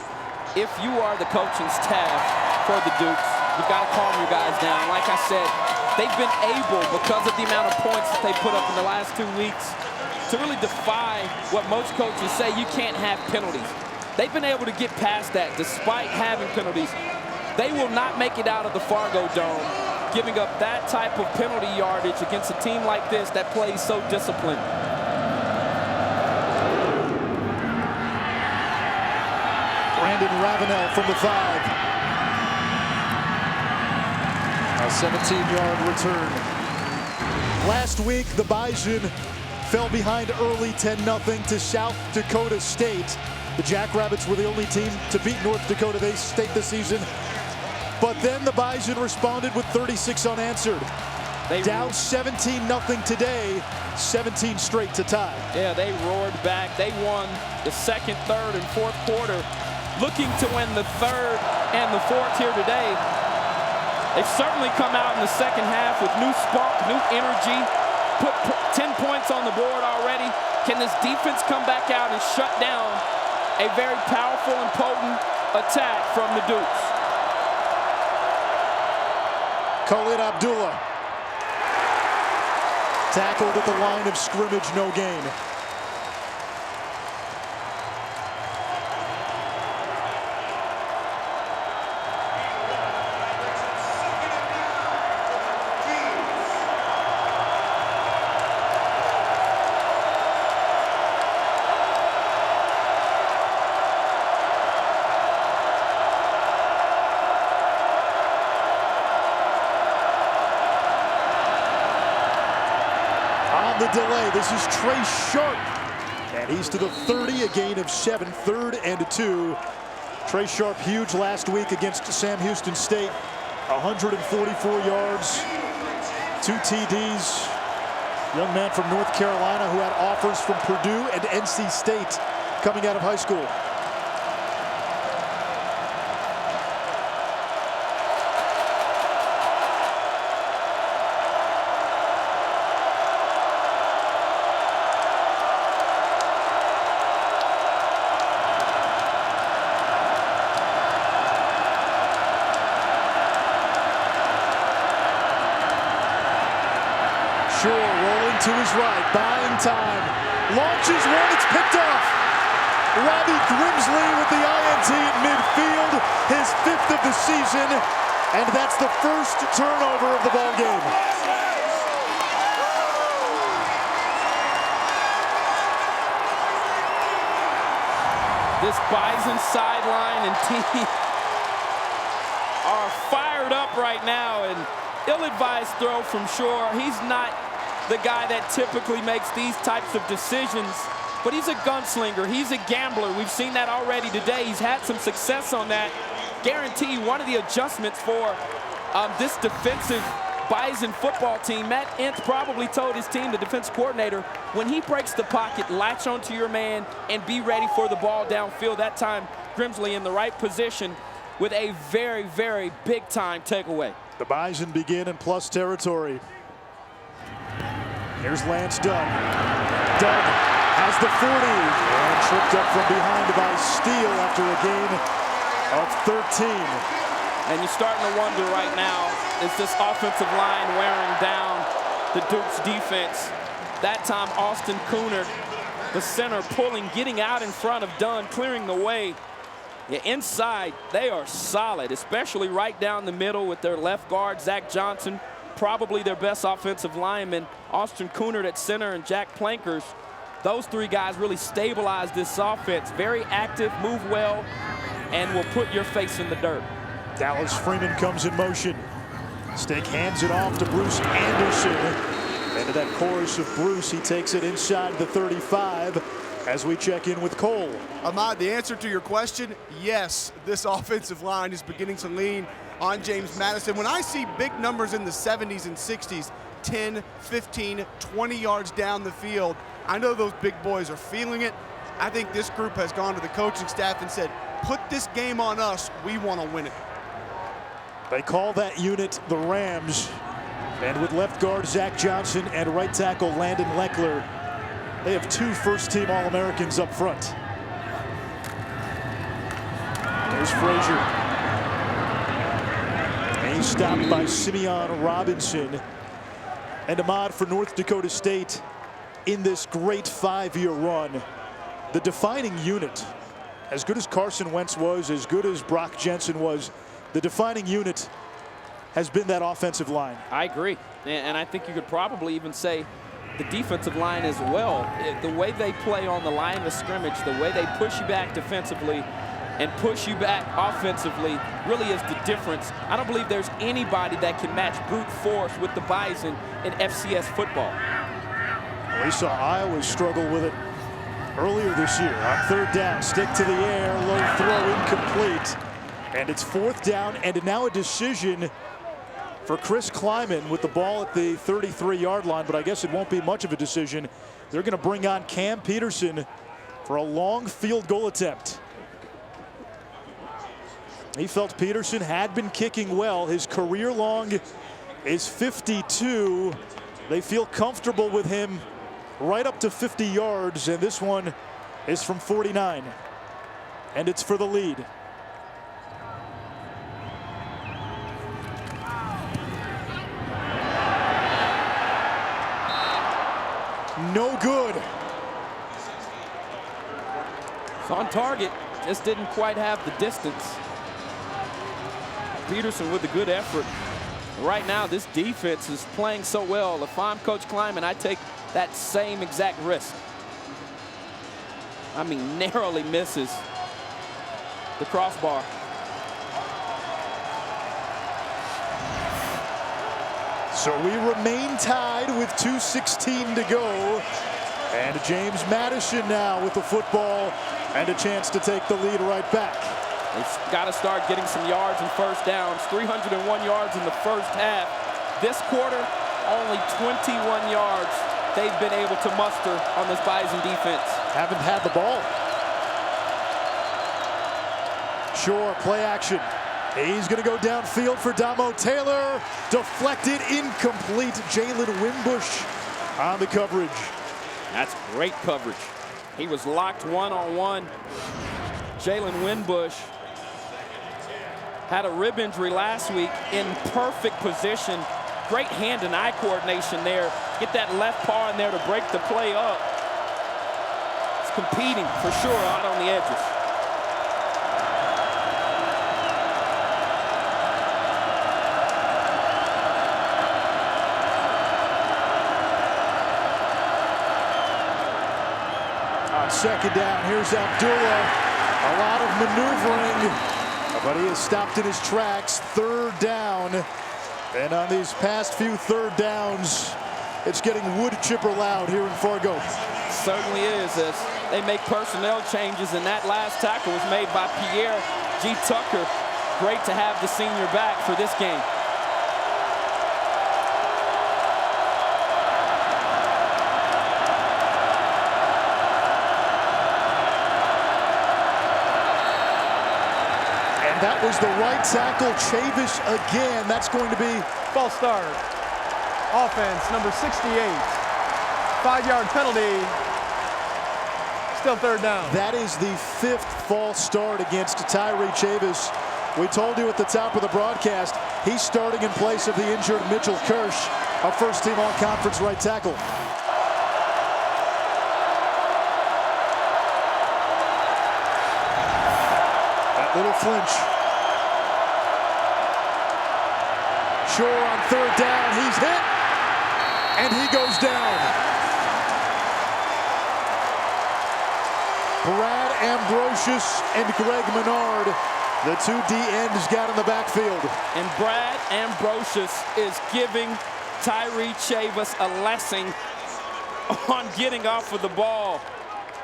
if you are the coaching staff for the Dukes, you've got to calm your guys down. Like I said, they've been able, because of the amount of points that they put up in the last 2 weeks, to really defy what most coaches say you can't have penalties. They've been able to get past that despite having penalties. They will not make it out of the Fargo Dome, giving up that type of penalty yardage against a team like this that plays so disciplined.
Brandon Ravenel from the 5. A 17-yard return. Last week, the Bison fell behind early 10-0 to South Dakota State. The Jackrabbits were the only team to beat North Dakota State this season. But then the Bison responded with 36 unanswered. Down 17-0 today, 17 straight to tie.
Yeah, they roared back. They won the 2nd, 3rd, and 4th quarter, looking to win the 3rd and the 4th here today. They've certainly come out in the 2nd half with new spark, new energy, put 10 points on the board already. Can this defense come back out and shut down a very powerful and potent attack from the Dukes?
Khalid Abdullah tackled at the line of scrimmage, no gain. The delay. This is Trey Sharp And he's to the 30, a gain of 7, 3rd and 2. Trey Sharp, huge last week against Sam Houston State. 144 yards, 2 TDs. Young man from North Carolina who had offers from Purdue and NC State coming out of high school. Rolling to his right, buying time, launches one, it's picked off. Robbie Grimsley with the INT at midfield, his 5th of the season, and that's the first turnover of the ball game.
This Bison sideline and team are fired up right now, and ill-advised throw from Shore. He's not the guy that typically makes these types of decisions, but he's a gunslinger. He's a gambler. We've seen that already today. He's had some success on that. Guarantee one of the adjustments for this defensive Bison football team, Matt Ince probably told his team, the defense coordinator, when he breaks the pocket, latch onto your man and be ready for the ball downfield. That time, Grimsley in the right position with a very, very big-time takeaway.
The Bison begin in plus territory. Here's Lance Dunn. Dunn has the 40 and tripped up from behind by Steele after a gain of 13.
And you're starting to wonder right now, is this offensive line wearing down the Duke's defense? That time, Austin Cooner, the center, pulling, getting out in front of Dunn, clearing the way. Yeah, inside, they are solid, especially right down the middle with their left guard, Zach Johnson, probably their best offensive lineman, Austin Cooner at center, and Jack Plankers. Those 3 guys really stabilize this offense. Very active, move well, and will put your face in the dirt.
Dallas Freeman comes in motion. Stick hands it off to Bruce Anderson. Into that chorus of Bruce, he takes it inside the 35 as we check in with Cole.
Ahmad, the answer to your question, yes, this offensive line is beginning to lean on James Madison. When I see big numbers in the 70s and 60s, 10, 15, 20 yards down the field, I know those big boys are feeling it. I think this group has gone to the coaching staff and said, put this game on us, we want to win it.
They call that unit the Rams. And with left guard Zach Johnson and right tackle Landon Leckler, they have 2 first-team All-Americans up front. There's Frazier. And he's stopped by Simeon Robinson. And Ahmad, for North Dakota State, in this great 5-year run, the defining unit, as good as Carson Wentz was, as good as Brock Jensen was, the defining unit has been that offensive line.
I agree. And I think you could probably even say the defensive line as well. The way they play on the line of scrimmage, the way they push you back defensively and push you back offensively really is the difference. I don't believe there's anybody that can match brute force with the Bison in FCS football.
We saw Iowa struggle with it earlier this year. On 3rd down, stick to the air, low throw, incomplete. And it's 4th down, and now a decision for Chris Kleiman with the ball at the 33-yard line, but I guess it won't be much of a decision. They're going to bring on Cam Peterson for a long field goal attempt. He felt Peterson had been kicking well. His career long is 52. They feel comfortable with him right up to 50 yards, and this one is from 49. And it's for the lead. No good.
It's on target, just didn't quite have the distance. Peterson with a good effort. Right now, this defense is playing so well. If I'm Coach Kleiman, I take that same exact risk. I mean, narrowly misses the crossbar.
So we remain tied with 2:16 to go And James Madison now with the football and a chance to take the lead right back.
They've got to start getting some yards and first downs. 301 yards in the first half. This quarter, only 21 yards they've been able to muster on this Bison defense.
Haven't had the ball. Shore, play action. He's going to go downfield for Damo Taylor. Deflected, incomplete. Jalen Wimbush on the coverage.
That's great coverage. He was locked one-on-one. Jalen Wimbush had a rib injury last week, in perfect position. Great hand and eye coordination there. Get that left paw in there to break the play up. It's competing for sure out on the edges.
On second down, here's Abdullah. A lot of maneuvering, but he is stopped in his tracks. Third down. And on these past few third downs, it's getting wood chipper loud here in Fargo.
Certainly is, as they make personnel changes, and that last tackle was made by Pierre G. Tucker. Great to have the senior back for this game.
That was the right tackle, Chavis again. That's going to be
False start. Offense, number 68. 5-yard penalty. Still third down.
That is the 5th false start against Tyree Chavis. We told you at the top of the broadcast, he's starting in place of the injured Mitchell Kirsch, a first-team all-conference right tackle. That little flinch. Shore on third down, he's hit, and he goes down. Brad Ambrosius and Greg Menard, the 2 D ends, got in the backfield.
And Brad Ambrosius is giving Tyree Chavis a lesson on getting off of the ball.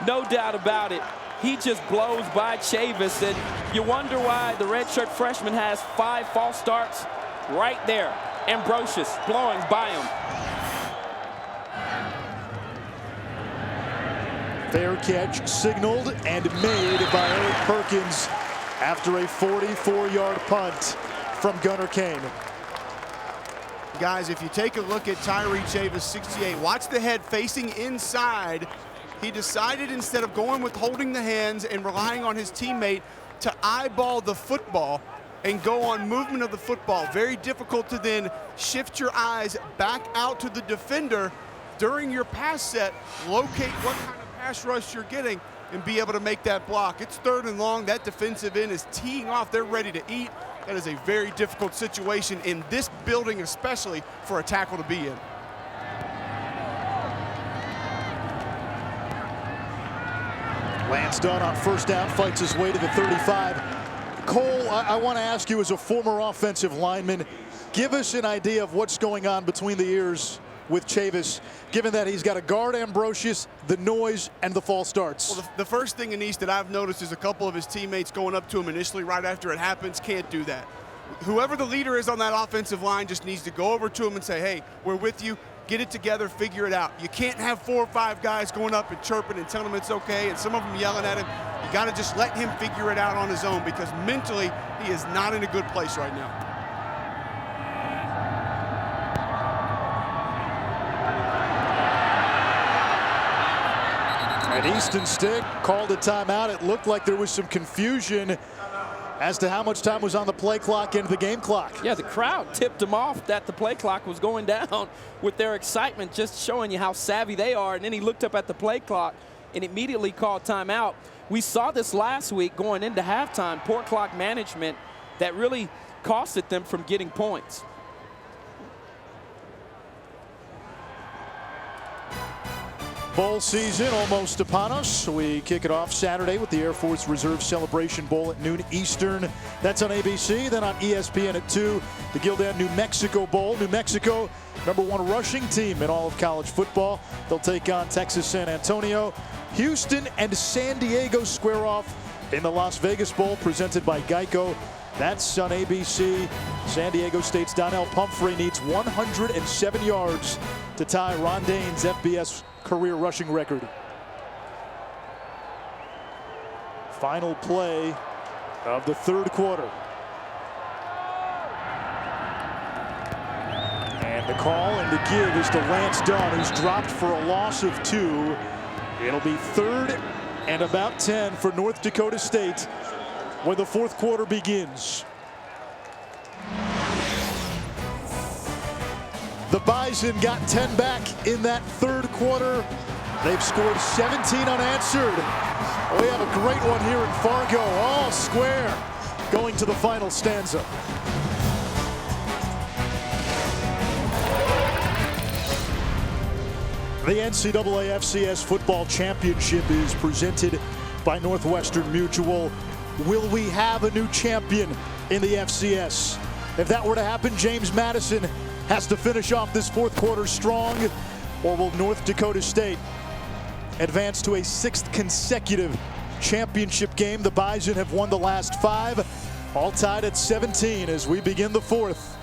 No doubt about it. He just blows by Chavis, and you wonder why the redshirt freshman has 5 false starts. Right there, Ambrosius blowing by him.
Fair catch signaled and made by Eric Perkins after a 44-yard punt from Gunnar Kane.
Guys, if you take a look at Tyree Chavis, 68, watch the head facing inside. He decided, instead of going with holding the hands and relying on his teammate, to eyeball the football and go on movement of the football. Very difficult to then shift your eyes back out to the defender during your pass set, locate what kind of pass rush you're getting, and be able to make that block. It's 3rd and long. That defensive end is teeing off. They're ready to eat. That is a very difficult situation in this building, especially for a tackle to be in.
Lance Dunn on first down, fights his way to the 35. Cole, I want to ask you, as a former offensive lineman, give us an idea of what's going on between the ears with Chavis, given that he's got to guard Ambrosius, the noise, and the false starts.
Well, the first thing, Anise, that I've noticed is a couple of his teammates going up to him initially right after it happens. Can't do that. Whoever the leader is on that offensive line just needs to go over to him and say, hey, we're with you. Get it together, figure it out. You can't have 4 or 5 guys going up and chirping and telling him it's okay, and some of them yelling at him. You got to just let him figure it out on his own, because mentally he is not in a good place right now.
And Easton Stick called a timeout. It looked like there was some confusion as to how much time was on the play clock and the game clock.
Yeah, the crowd tipped them off that the play clock was going down with their excitement, just showing you how savvy they are. And then he looked up at the play clock and immediately called timeout. We saw this last week going into halftime, poor clock management that really costed them from getting points.
Bowl season almost upon us. We kick it off Saturday with the Air Force Reserve Celebration Bowl at noon Eastern. That's on ABC. Then on ESPN at 2, the Gildan New Mexico Bowl. New Mexico #1 rushing team in all of college football. They'll take on Texas San Antonio. Houston and San Diego square off in the Las Vegas Bowl presented by Geico. That's on ABC. San Diego State's Donnell Pumphrey needs 107 yards to tie Ron Dayne's FBS career rushing record. Final play of the third quarter. And the call and the give is to Lance Dunn, who's dropped for a loss of 2. It'll be 3rd and about 10 for North Dakota State when the fourth quarter begins. The Bison got 10 back in that third quarter. They've scored 17 unanswered. We have a great one here in Fargo, all square, going to the final stanza. The NCAA FCS football championship is presented by Northwestern Mutual. Will we have a new champion in the FCS? If that were to happen, James Madison has to finish off this fourth quarter strong, or will North Dakota State advance to a 6th consecutive championship game? The Bison have won the last 5, all tied at 17 as we begin the fourth.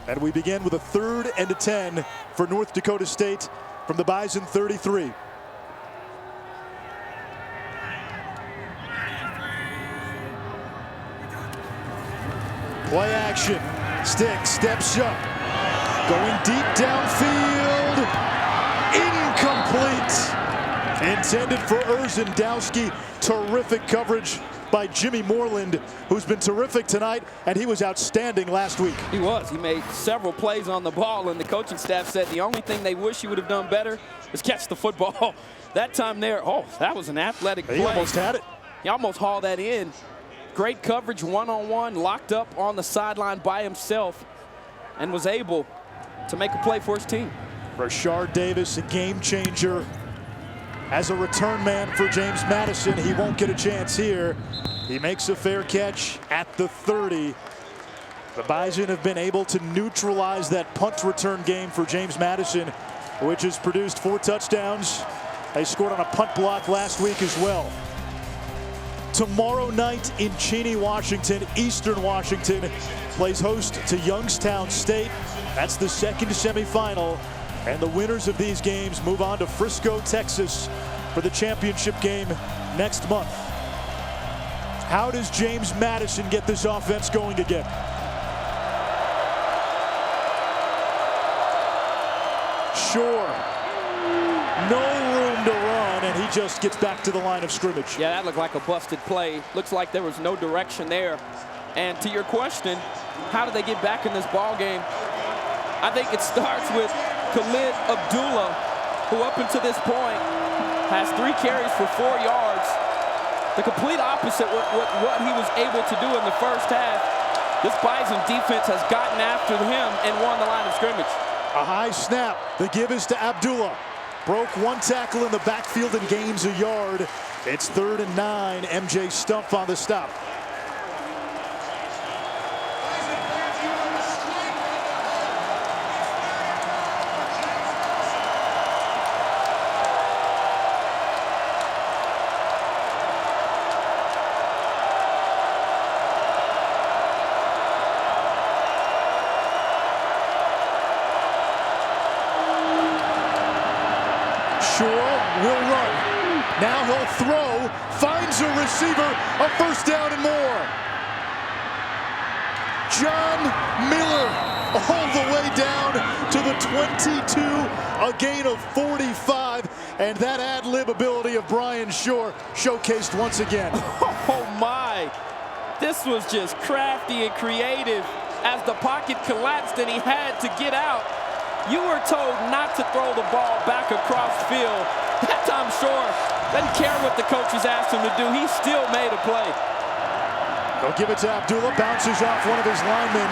And we begin with a 3rd and a 10 for North Dakota State from the Bison 33. Play action. Stick steps up. Going deep downfield. Incomplete. Intended for Urzendowski. Terrific coverage by Jimmy Moreland, who's been terrific tonight, and he was outstanding last week.
He was. He made several plays on the ball, and the coaching staff said the only thing they wish he would have done better is catch the football. That time there, oh, that was an athletic play.
He almost had it.
He almost hauled that in. Great coverage, one-on-one, locked up on the sideline by himself, and was able to make a play for his team.
Rashard Davis, a game changer. As a return man for James Madison, he won't get a chance here. He makes a fair catch at the 30. The Bison have been able to neutralize that punt return game for James Madison, which has produced 4 touchdowns. They scored on a punt block last week as well. Tomorrow night in Cheney, Washington, Eastern Washington plays host to Youngstown State. That's the 2nd semifinal. And the winners of these games move on to Frisco, Texas for the championship game next month. How does James Madison get this offense going again? Sure. No room to run, and he just gets back to the line of scrimmage.
Yeah, that looked like a busted play. Looks like there was no direction there. And to your question, how do they get back in this ball game? I think it starts with Khalid Abdullah, who up until this point has 3 carries for 4 yards. The complete opposite what he was able to do in the first half. This Bison defense has gotten after him and won the line of scrimmage.
A high snap. The give is to Abdullah. Broke 1 tackle in the backfield and gains a yard. It's 3rd and 9. MJ Stumpf on the stop. Will run. Now he'll throw. Finds a receiver. A first down and more. John Miller all the way down to the 22. A gain of 45. And that ad-lib ability of Brian Shore showcased once again.
Oh my. This was just crafty and creative as the pocket collapsed and he had to get out. You were told not to throw the ball back across field. That time Shore doesn't care what the coaches asked him to do. He still made a play.
They'll give it to Abdullah. Bounces off one of his linemen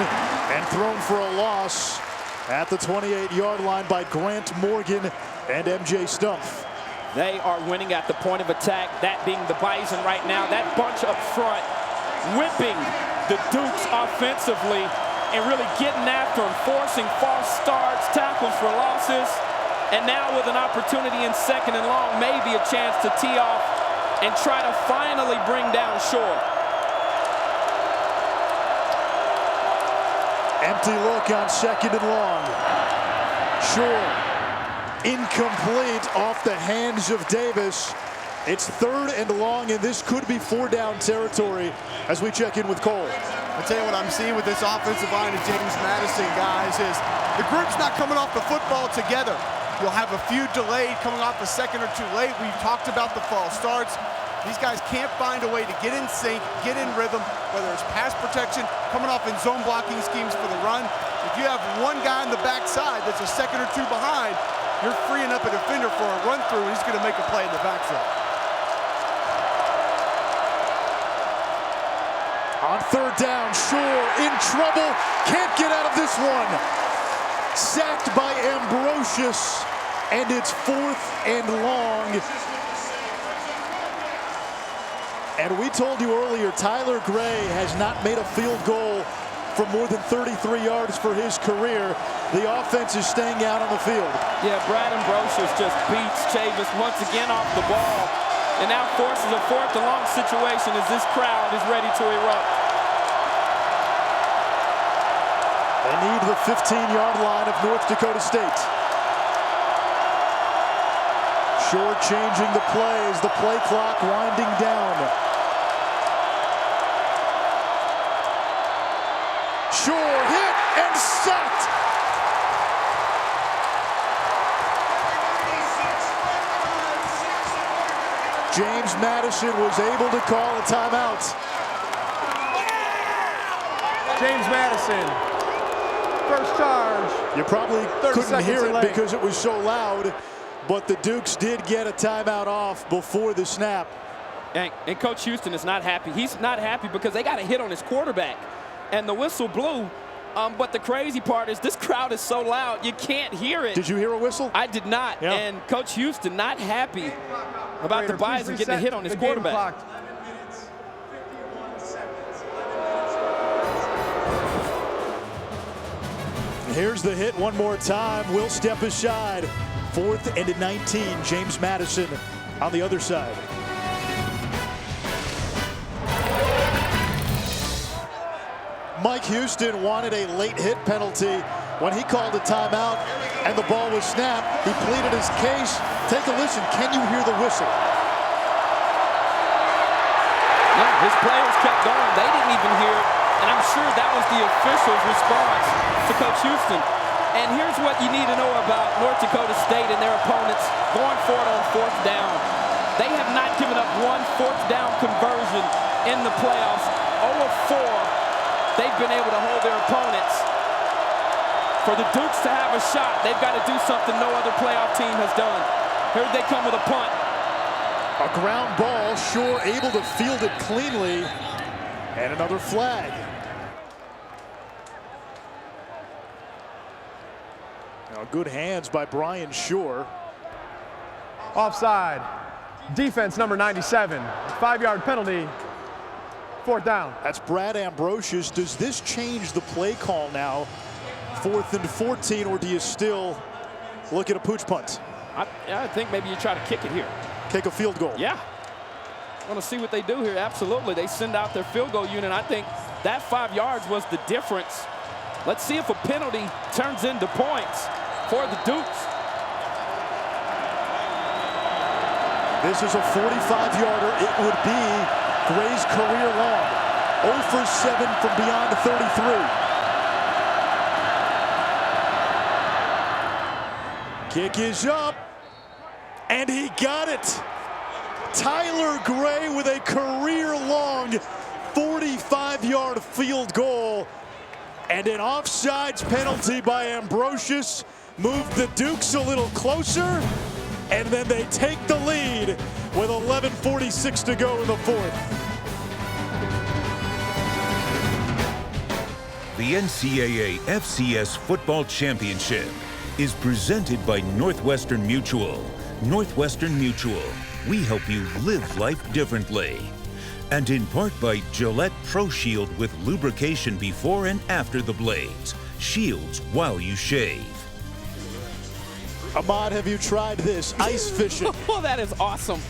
and thrown for a loss at the 28-yard line by Grant Morgan and MJ Stumpf.
They are winning at the point of attack, that being the Bison right now. That bunch up front whipping the Dukes offensively. and really getting after him, forcing false starts, tackles for losses. And now with an opportunity in 2nd and long, maybe a chance to tee off and try to finally bring down Shore.
Empty look on 2nd and long. Shore incomplete off the hands of Davis. It's 3rd and long, and this could be 4-down territory as we check in with Cole.
I'll tell you what I'm seeing with this offensive line of James Madison, guys, is the group's not coming off the football together. You'll have a few delayed coming off a second or two late. We talked about the false starts. These guys can't find a way to get in sync, get in rhythm, whether it's pass protection, coming off in zone blocking schemes for the run. If you have one guy on the backside that's a second or two behind, you're freeing up a defender for a run through, and he's going to make a play in the backfield.
On 3rd down, Shore in trouble, can't get out of this one. Sacked by Ambrosius, and it's 4th and long. And we told you earlier, Tyler Gray has not made a field goal from more than 33 yards for his career. The offense is staying out on the field.
Yeah, Brad Ambrosius just beats Chavis once again off the ball, and now forces a 4th and long situation as this crowd is ready to erupt.
They need the 15-yard line of North Dakota State. Shore changing the plays, the play clock winding down. Shore hit and sacked. James Madison was able to call a timeout.
James Madison, first charge.
You probably couldn't hear it because it was so loud, but the Dukes did get a timeout off before the snap.
And Coach Houston is not happy. He's not happy because they got a hit on his quarterback, and the whistle blew. But the crazy part is this crowd is so loud, you can't hear it.
Did you hear a whistle?
I did not.
Yeah.
And Coach Houston not happy about the Bison getting a hit on his quarterback.
Here's the hit one more time. Will step aside. 4th and 19. James Madison on the other side. Mike Houston wanted a late hit penalty when he called a timeout and the ball was snapped. He pleaded his case. Take a listen. Can you hear the whistle?
Yeah, his players kept going. They didn't even hear it. And I'm sure that was the official's response to Coach Houston. And here's what you need to know about North Dakota State and their opponents going for it on 4th down. They have not given up one 4th down conversion in the playoffs. 0 of 4. They've been able to hold their opponents. For the Dukes to have a shot, they've got to do something no other playoff team has done. Here they come with a punt.
A ground ball, Shore able to field it cleanly, and another flag. Now, good hands by Brian Shore.
Offside. Defense number 97. 5-yard penalty. 4th down.
That's Brad Ambrosius. Does this change the play call now? 4th and 14, or do you still look at a pooch punt?
I think maybe you try to kick it here.
Kick a field goal.
Yeah. Want to see what they do here. Absolutely. They send out their field goal unit. I think that 5 yards was the difference. Let's see if a penalty turns into points for the Dukes.
This is a 45-yarder. It would be Gray's career long. 0 for 7 from beyond 33. Kick is up, and he got it. Tyler Gray with a career-long 45-yard field goal, and an offsides penalty by Ambrosius moved the Dukes a little closer, and then they take the lead with 11:46 to go in the 4th.
The NCAA FCS Football Championship is presented by Northwestern Mutual. Northwestern Mutual, we help you live life differently. And in part by Gillette Pro Shield with lubrication before and after the blades. Shields while you shave.
Ahmad, have you tried this? Ice fishing.
Oh, that is awesome.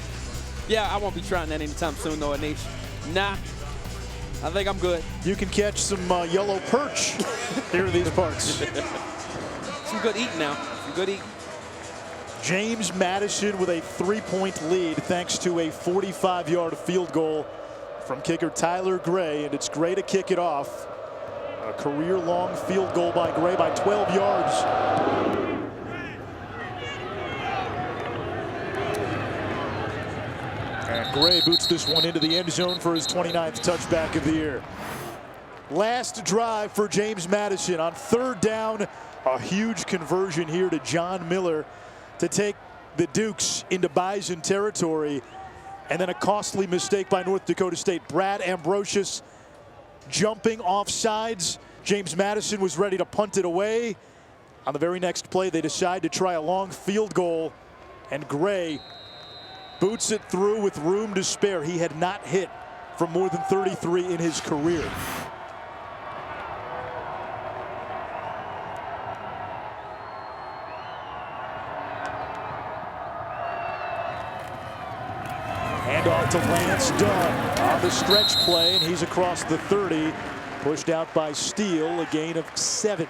Yeah, I won't be trying that anytime soon, though, Anish. Nah, I think I'm good.
You can catch some yellow perch here in these parts.
Some good eating now. Some good eating.
James Madison with a 3-point lead thanks to a 45-yard field goal from kicker Tyler Gray, and it's Gray to kick it off. A career-long field goal by Gray by 12 yards. And Gray boots this one into the end zone for his 29th touchback of the year. Last drive for James Madison on 3rd down. A huge conversion here to John Miller to take the Dukes into Bison territory. And then a costly mistake by North Dakota State. Brad Ambrosius jumping off sides. James Madison was ready to punt it away. On the very next play, they decide to try a long field goal. And Gray boots it through with room to spare. He had not hit from more than 33 in his career. Handoff to Lance Dunn on the stretch play, and he's across the 30. Pushed out by Steele, a gain of 7.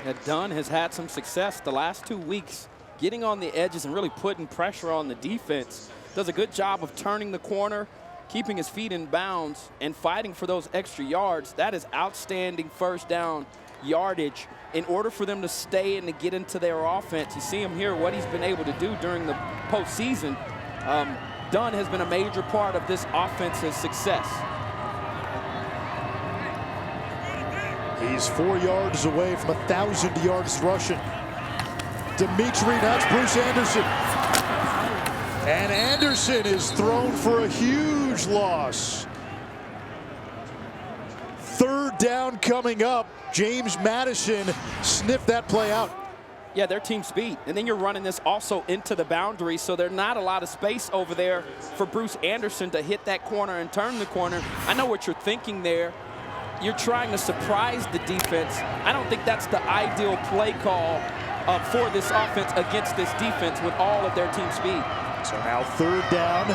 Yeah, Dunn has had some success the last 2 weeks, getting on the edges and really putting pressure on the defense. Does a good job of turning the corner, keeping his feet in bounds, and fighting for those extra yards. That is outstanding first down yardage in order for them to stay and to get into their offense. You see him here, what he's been able to do during the postseason. Dunn has been a major part of this offense's success.
He's 4 yards away from 1,000 yards rushing. Dimitri Nuts, Bruce Anderson. And Anderson is thrown for a huge loss. 3rd down coming up. James Madison sniffed that play out.
Yeah, their team speed. And then you're running this also into the boundary, so there's not a lot of space over there for Bruce Anderson to hit that corner and turn the corner. I know what you're thinking there. You're trying to surprise the defense. I don't think that's the ideal play call for this offense against this defense with all of their team speed.
So now 3rd down.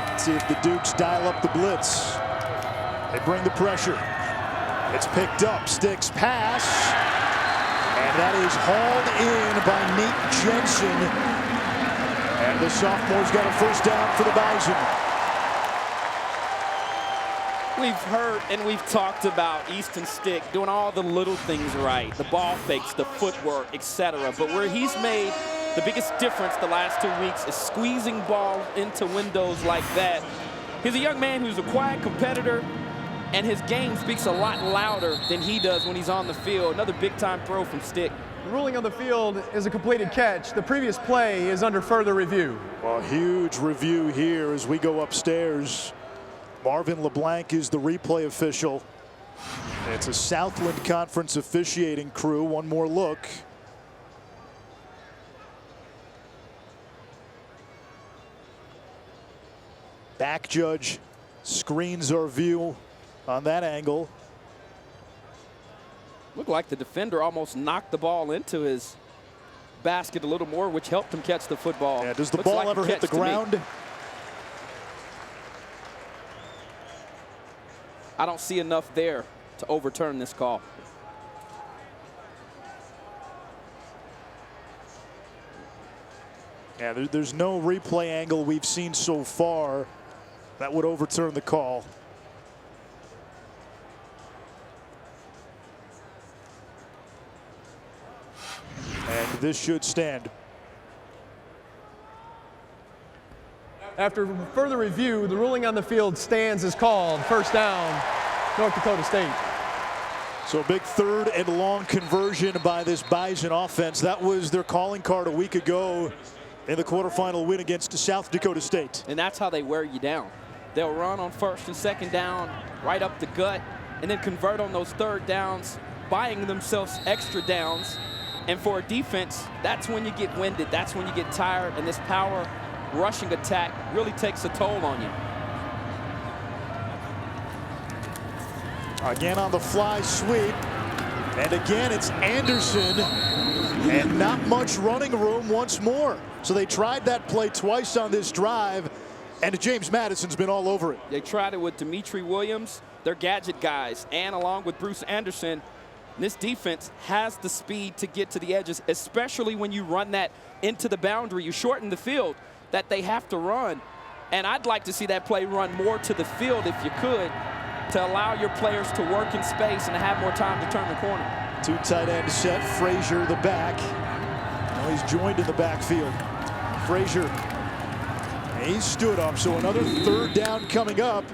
Let's see if the Dukes dial up the blitz. They bring the pressure. It's picked up, Sticks pass. And that is hauled in by Nate Jensen. And the sophomore's got a 1st down for the Bison.
We've heard and we've talked about Easton Stick doing all the little things right, the ball fakes, the footwork, etc. But where he's made the biggest difference the last 2 weeks is squeezing balls into windows like that. He's a young man who's a quiet competitor, and his game speaks a lot louder than he does when he's on the field. Another big-time throw from Stick.
The ruling on the field is a completed catch. The previous play is under further review.
Well, huge review here as we go upstairs. Marvin LeBlanc is the replay official. It's a Southland Conference officiating crew. One more look. Back judge screens our view on that angle.
Looked like the defender almost knocked the ball into his basket a little more, which helped him catch the football.
Yeah, does the
Looks
ball
like
ever hit the ground?
I don't see enough there to overturn this call.
Yeah, there's no replay angle we've seen so far that would overturn the call. And this should stand.
After further review, the ruling on the field stands as called. 1st down, North Dakota State.
So a big 3rd and long conversion by this Bison offense. That was their calling card a week ago in the quarterfinal win against South Dakota State.
And that's how they wear you down. They'll run on 1st and 2nd down, right up the gut, and then convert on those 3rd downs, buying themselves extra downs. And for a defense, that's when you get winded. That's when you get tired, and this power rushing attack really takes a toll on you.
Again on the fly sweep. And again, it's Anderson. And not much running room once more. So they tried that play twice on this drive. And James Madison's been all over it.
They tried it with Dimitri Williams, their gadget guys, and along with Bruce Anderson. This defense has the speed to get to the edges, especially when you run that into the boundary. You shorten the field that they have to run. And I'd like to see that play run more to the field if you could, to allow your players to work in space and have more time to turn the corner.
Two tight end set, Frazier the back. Now he's joined in the backfield. Frazier, he stood up, so another third down coming up.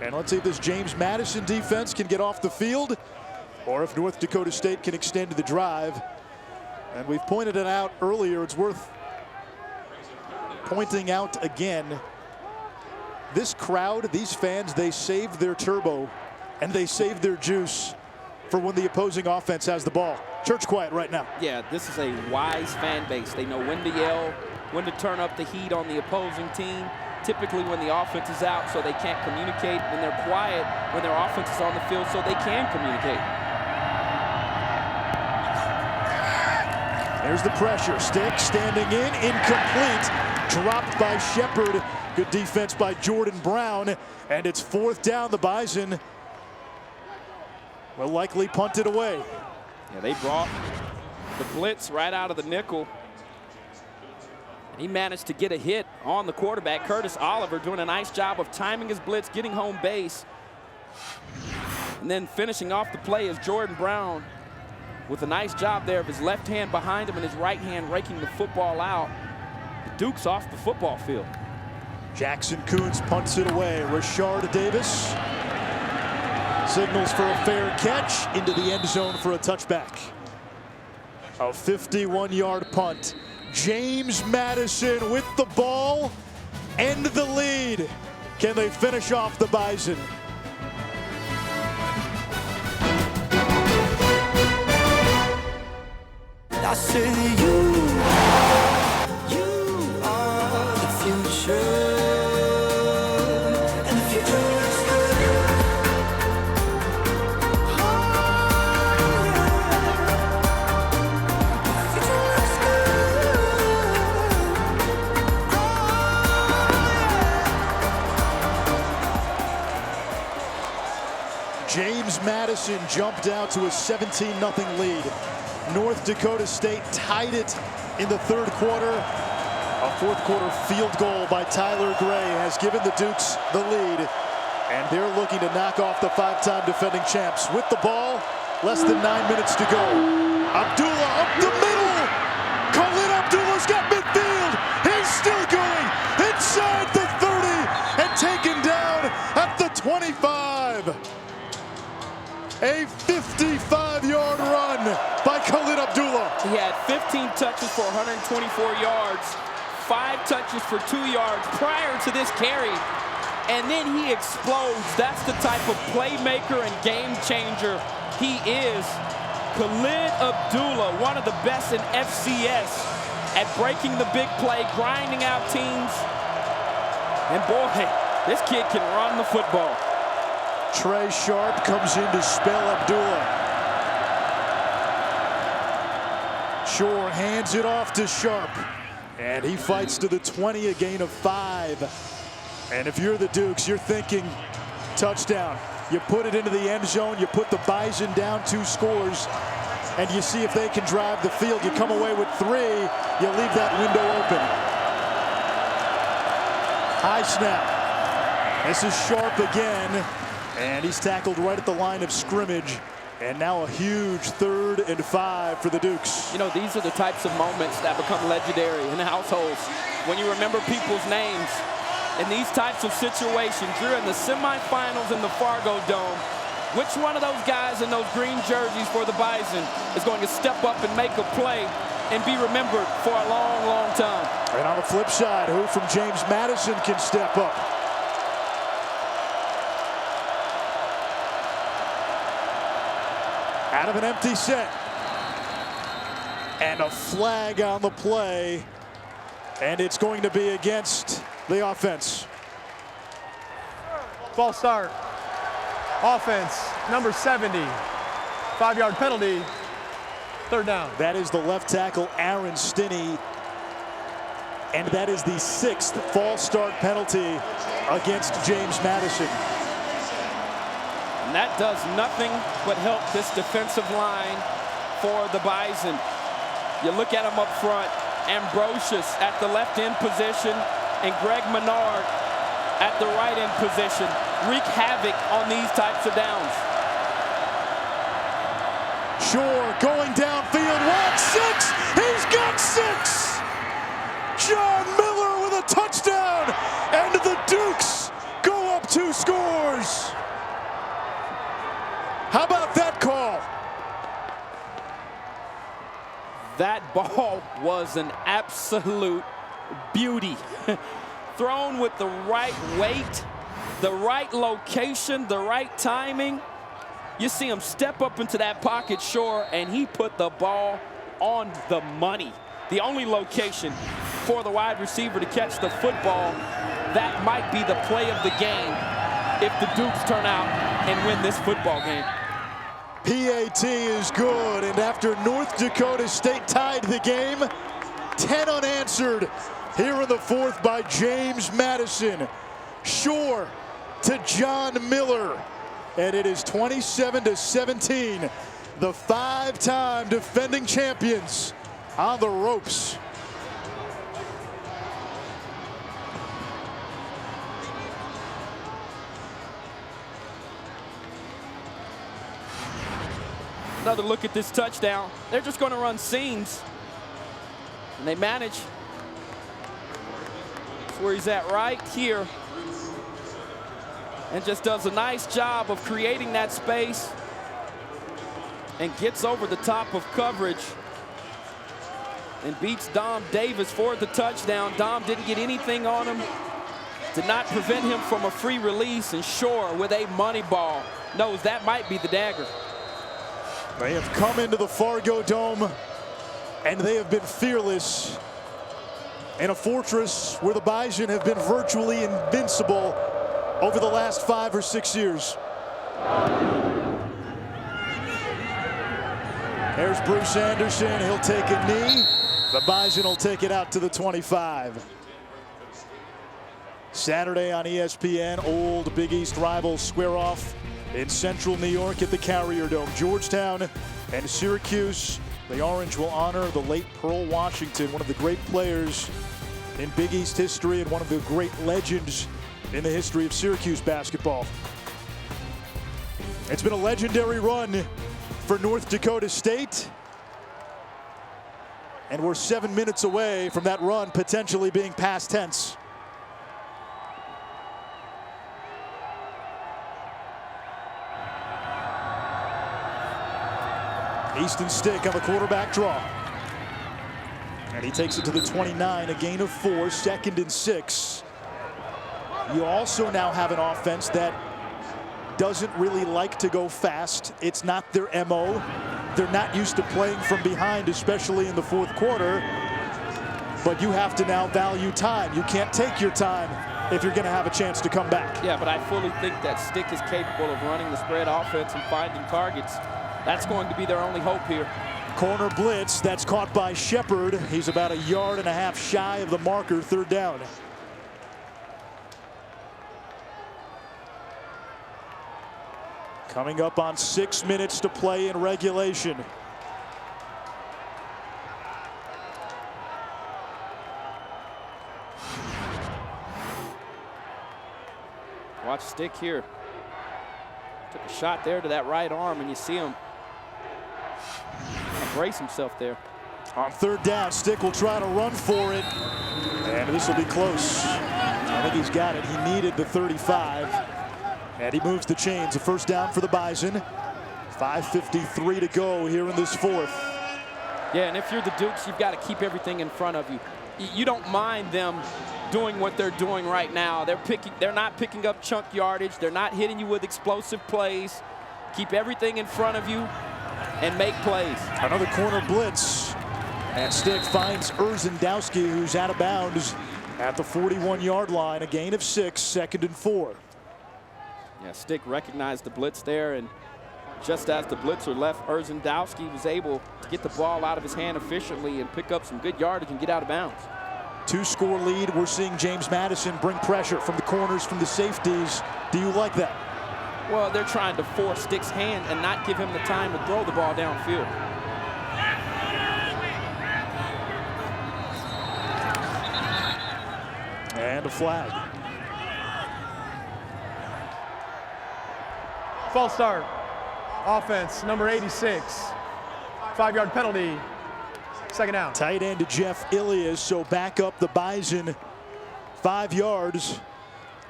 And let's see if this James Madison defense can get off the field, or if North Dakota State can extend the drive. And we've pointed it out earlier, it's worth pointing out again. This crowd, these fans, they saved their turbo and they saved their juice for when the opposing offense has the ball. Church quiet right now.
Yeah, this is a wise fan base. They know when to yell, when to turn up the heat on the opposing team. Typically when the offense is out, so they can't communicate, and they're quiet when their offense is on the field so they can communicate.
There's the pressure. Stick standing in, incomplete. Dropped by Shepard. Good defense by Jordan Brown. And it's fourth down. The Bison will likely punt it away.
Yeah, they brought the blitz right out of the nickel. And he managed to get a hit on the quarterback, Curtis Oliver, doing a nice job of timing his blitz, getting home base. And then finishing off the play is Jordan Brown with a nice job there of his left hand behind him and his right hand raking the football out. The Duke's off the football field.
Jackson Coons punts it away. Rashard Davis signals for a fair catch into the end zone for a touchback. A 51-yard punt. James Madison with the ball and the lead. Can they finish off the Bison?
I say you are the future, and the future looks good. Oh, yeah. The future looks good. Oh, yeah.
James Madison jumped out to a 17-0 lead. North Dakota State tied it in the third quarter. A fourth quarter field goal by Tyler Gray has given the Dukes the lead. And they're looking to knock off the five-time defending champs. With the ball, less than 9 minutes to go. Abdullah up the middle. Khalid Abdullah's got midfield. He's still going inside the 30 and taken down at the 25. A 55-yard run by Khalid Abdullah.
He had 15 touches for 124 yards, 5 touches for 2 yards prior to this carry, and then he explodes. That's the type of playmaker and game changer he is. Khalid Abdullah, one of the best in FCS at breaking the big play, grinding out teams. And boy, this kid can run the football.
Trey Sharp comes in to spell Abdullah. Shore hands it off to Sharp. And he fights to the 20, a gain of 5. And if you're the Dukes, you're thinking touchdown. You put it into the end zone, you put the Bison down 2 scores, and you see if they can drive the field. You come away with 3, you leave that window open. High snap. This is Sharp again. And he's tackled right at the line of scrimmage. And now a huge 3rd and 5 for the Dukes.
You know, these are the types of moments that become legendary in households. When you remember people's names in these types of situations. You're in the semifinals in the Fargo Dome. Which one of those guys in those green jerseys for the Bison is going to step up and make a play and be remembered for a long, long time?
And on the flip side, who from James Madison can step up? Out of an empty set. And a flag on the play. And it's going to be against the offense.
False start. Offense, number 70. 5-yard penalty, 3rd down.
That is the left tackle, Aaron Stinney. And that is the 6th false start penalty against James Madison.
And that does nothing but help this defensive line for the Bison. You look at them up front, Ambrosius at the left end position and Greg Menard at the right end position wreak havoc on these types of downs.
Shore going downfield, 1-6, he's got 6! John Miller with a touchdown, and the Dukes go up 2 scores. How about that call?
That ball was an absolute beauty. Thrown with the right weight, the right location, the right timing. You see him step up into that pocket, Shore, and he put the ball on the money. The only location for the wide receiver to catch the football, that might be the play of the game if the Dukes turn out and win this football game.
PAT is good, and after North Dakota State tied the game, 10 unanswered here in the 4th by James Madison. Shore to John Miller, and it is 27-17. The 5-time defending champions on the ropes.
Another look at this touchdown. They're just going to run seams, and they manage. That's where he's at, right here, and just does a nice job of creating that space and gets over the top of coverage and beats Dom Davis for the touchdown. Dom didn't get anything on him, did not prevent him from a free release, and Shore with a money ball knows that might be the dagger.
They have come into the Fargo Dome, and they have been fearless in a fortress where the Bison have been virtually invincible over the last 5 or 6 years. There's Bruce Anderson. He'll take a knee. The Bison will take it out to the 25. Saturday on ESPN, old Big East rivals square off in central New York at the Carrier Dome. Georgetown and Syracuse. The Orange will honor the late Pearl Washington, one of the great players in Big East history and one of the great legends in the history of Syracuse basketball. It's been a legendary run for North Dakota State, and we're 7 minutes away from that run potentially being past tense. Easton Stick on the quarterback draw. And he takes it to the 29, a gain of 4, 2nd and 6. You also now have an offense that doesn't really like to go fast. It's not their MO. They're not used to playing from behind, especially in the 4th quarter. But you have to now value time. You can't take your time if you're going to have a chance to come back.
Yeah, but I fully think that Stick is capable of running the spread offense and finding targets. That's going to be their only hope here.
Corner blitz, that's caught by Shepard. He's about 1.5 yards shy of the marker, 3rd down. Coming up on 6 minutes to play in regulation.
Watch Stick here. Took a shot there to that right arm, and you see him brace himself there.
On 3rd down, Stick will try to run for it, and this will be close. I think he's got it. He needed the 35, and he moves the chains. A 1st down for the Bison. 5:53 to go here in this 4th.
Yeah, and if you're the Dukes, you've got to keep everything in front of you. You don't mind them doing what they're doing right now. They're not picking up chunk yardage. They're not hitting you with explosive plays. Keep everything in front of you and make plays.
Another corner blitz, and Stick finds Urzendowski, who's out of bounds at the 41-yard line. A gain of 6, 2nd and 4.
Yeah, Stick recognized the blitz there, and just as the blitzer left, Urzendowski was able to get the ball out of his hand efficiently and pick up some good yardage and get out of bounds.
2-score lead. We're seeing James Madison bring pressure from the corners, from the safeties. Do you like that?
Well, they're trying to force Stick's hand and not give him the time to throw the ball downfield.
And a flag.
False start. Offense, number 86. 5-yard penalty. Second down.
Tight end Jeff Ilias, so back up the Bison. 5 yards.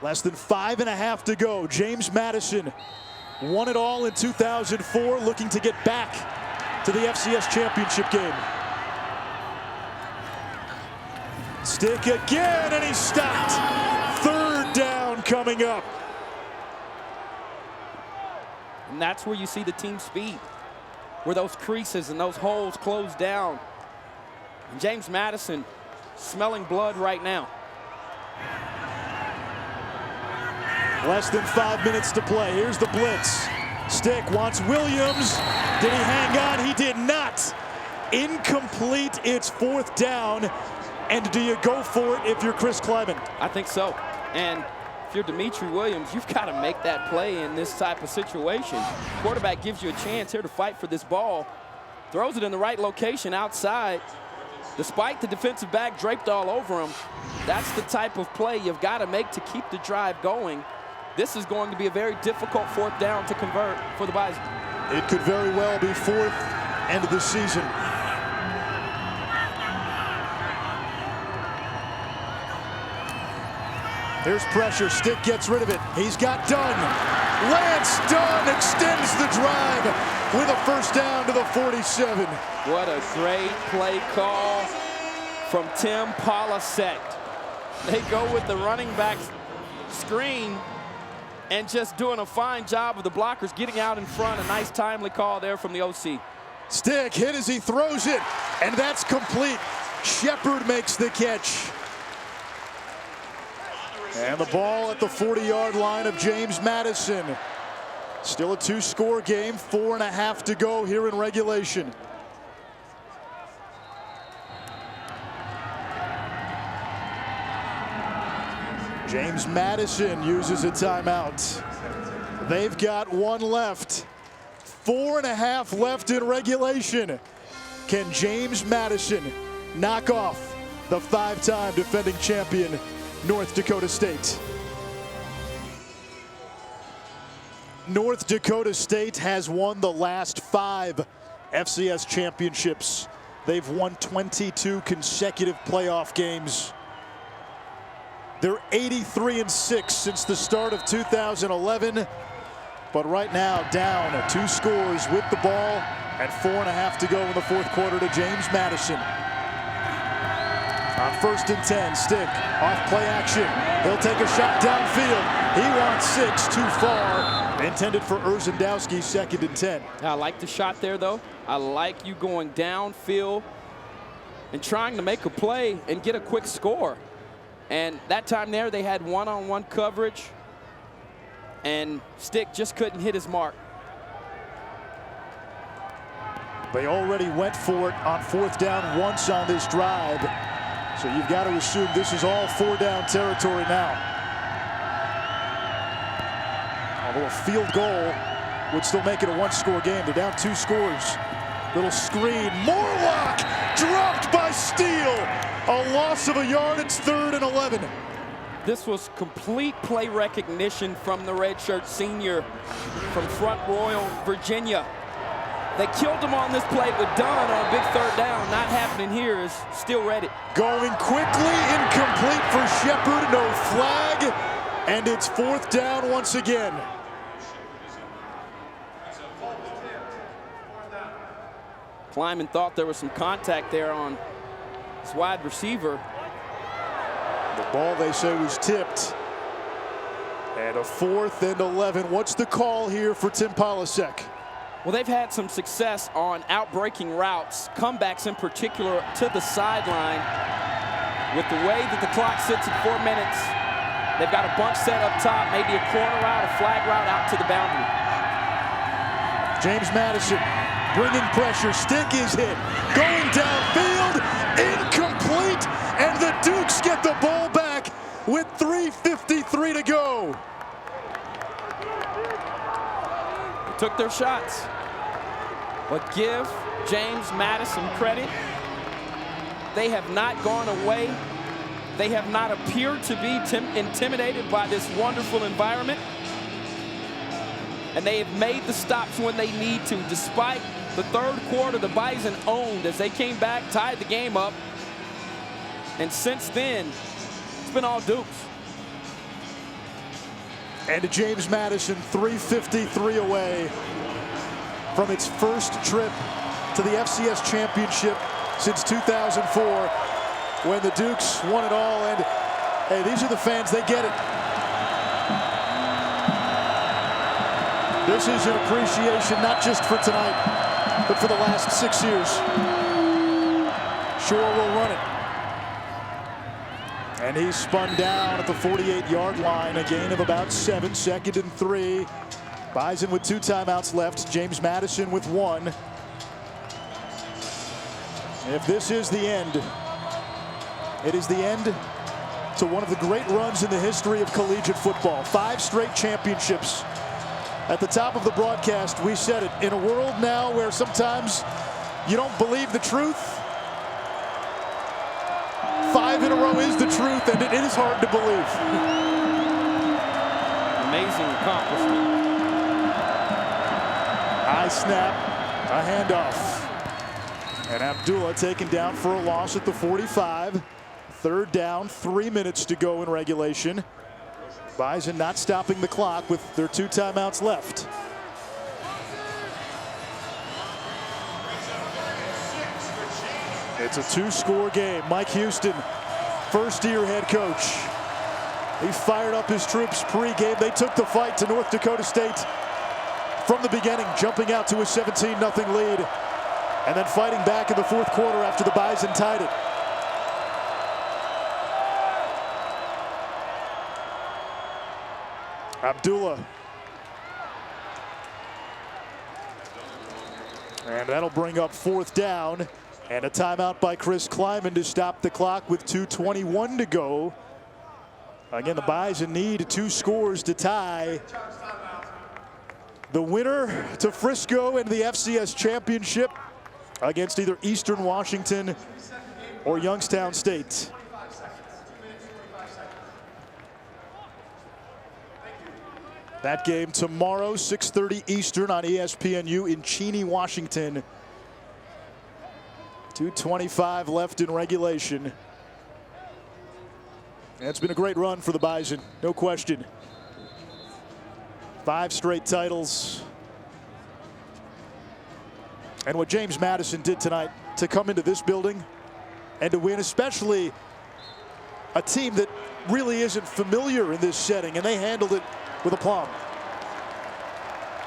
Less than 5.5 to go. James Madison won it all in 2004, looking to get back to the FCS championship game. Stick again, and he's stopped. 3rd down coming up.
And that's where you see the team speed, where those creases and those holes close down. And James Madison smelling blood right now.
Less than 5 minutes to play. Here's the blitz. Stick wants Williams. Did he hang on? He did not. Incomplete. It's 4th down. And do you go for it if you're Chris Kleiman?
I think so. And if you're Dimitri Williams, you've got to make that play in this type of situation. Quarterback gives you a chance here to fight for this ball. Throws it in the right location outside. Despite the defensive back draped all over him, that's the type of play you've got to make to keep the drive going. This is going to be a very difficult 4th down to convert for the Bison.
It could very well be 4th end of the season. Here's pressure. Stick gets rid of it. He's got Dunn. Lance Dunn extends the drive with a 1st down to the 47.
What a great play call from Tim Polasek. They go with the running back screen and just doing a fine job of the blockers getting out in front. A nice timely call there from the OC.
Stick hit as he throws it, and that's complete. Shepard makes the catch. And the ball at the 40-yard line of James Madison. Still a 2-score game, 4.5 to go here in regulation. James Madison uses a timeout. They've got 1 left. 4.5 left in regulation. Can James Madison knock off the 5-time defending champion North Dakota State? North Dakota State has won the last 5 FCS championships. They've won 22 consecutive playoff games. They're 83-6 since the start of 2011. But right now down 2 scores with the ball and 4.5 to go in the 4th quarter to James Madison. On 1st and 10, Stick off play action. He'll take a shot downfield. He wants 6, too far. Intended for Urzendowski, 2nd and 10.
I like the shot there, though. I like you going downfield and trying to make a play and get a quick score. And that time there, they had one-on-one coverage, and Stick just couldn't hit his mark.
They already went for it on 4th down once on this drive. So you've got to assume this is all 4-down territory now. Although a field goal would still make it a 1-score game. They're down 2 scores. Little screen. Morlock dropped by Steele. A loss of a yard. It's 3rd and 11.
This was complete play recognition from the redshirt senior from Front Royal, Virginia. They killed him on this play with Dunn on a big 3rd down. Not happening here. Is still ready.
Going quickly, incomplete for Shepard. No flag, and it's 4th down once again.
Kleiman thought there was some contact there on his wide receiver.
The ball, they say, was tipped. And a 4th and 11. What's the call here for Tim Polasek?
Well, they've had some success on outbreaking routes, comebacks in particular to the sideline. With the way that the clock sits at 4 minutes, They've got a bunch set up top, maybe a corner route, a flag route out to the boundary.
James Madison bringing pressure. Stick is hit. Going downfield. Incomplete. And the Dukes get the ball back with 3:53 to go.
They took their shots. But give James Madison credit. They have not gone away. They have not appeared to be intimidated by this wonderful environment. And they have made the stops when they need to. Despite the third quarter, the Bison owned as they came back, tied the game up. And since then, it's been all Dukes.
And James Madison 3:53 away from its first trip to the FCS championship since 2004, when the Dukes won it all. And hey, these are the fans, they get it. This is an appreciation not just for tonight, but for the last 6 years. Shore will run it. And he's spun down at the 48-yard line, a gain of about 7, 2nd and 3. Bison with 2 timeouts left, James Madison with 1. If this is the end, it is the end to one of the great runs in the history of collegiate football. 5 straight championships. At the top of the broadcast, we said it. In a world now where sometimes you don't believe the truth, 5 in a row is the truth, and it is hard to believe.
Amazing accomplishment.
High snap, a handoff. And Abdullah taken down for a loss at the 45. 3rd down, 3 minutes to go in regulation. Bison not stopping the clock with their 2 timeouts left. It's a 2-score game. Mike Houston, first-year head coach. He fired up his troops pre-game. They took the fight to North Dakota State from the beginning, jumping out to a 17-0 lead, and then fighting back in the 4th quarter after the Bison tied it. Abdullah. And that'll bring up 4th down. And a timeout by Chris Kleiman to stop the clock with 2:21 to go. Again, the Bison need 2 scores to tie. The winner to Frisco in the FCS championship against either Eastern Washington or Youngstown State. That game tomorrow, 6:30 Eastern on ESPNU in Cheney, Washington. 2:25 left in regulation. And it's been a great run for the Bison, no question. 5 straight titles. And what James Madison did tonight to come into this building and to win, especially a team that really isn't familiar in this setting, and they handled it with aplomb.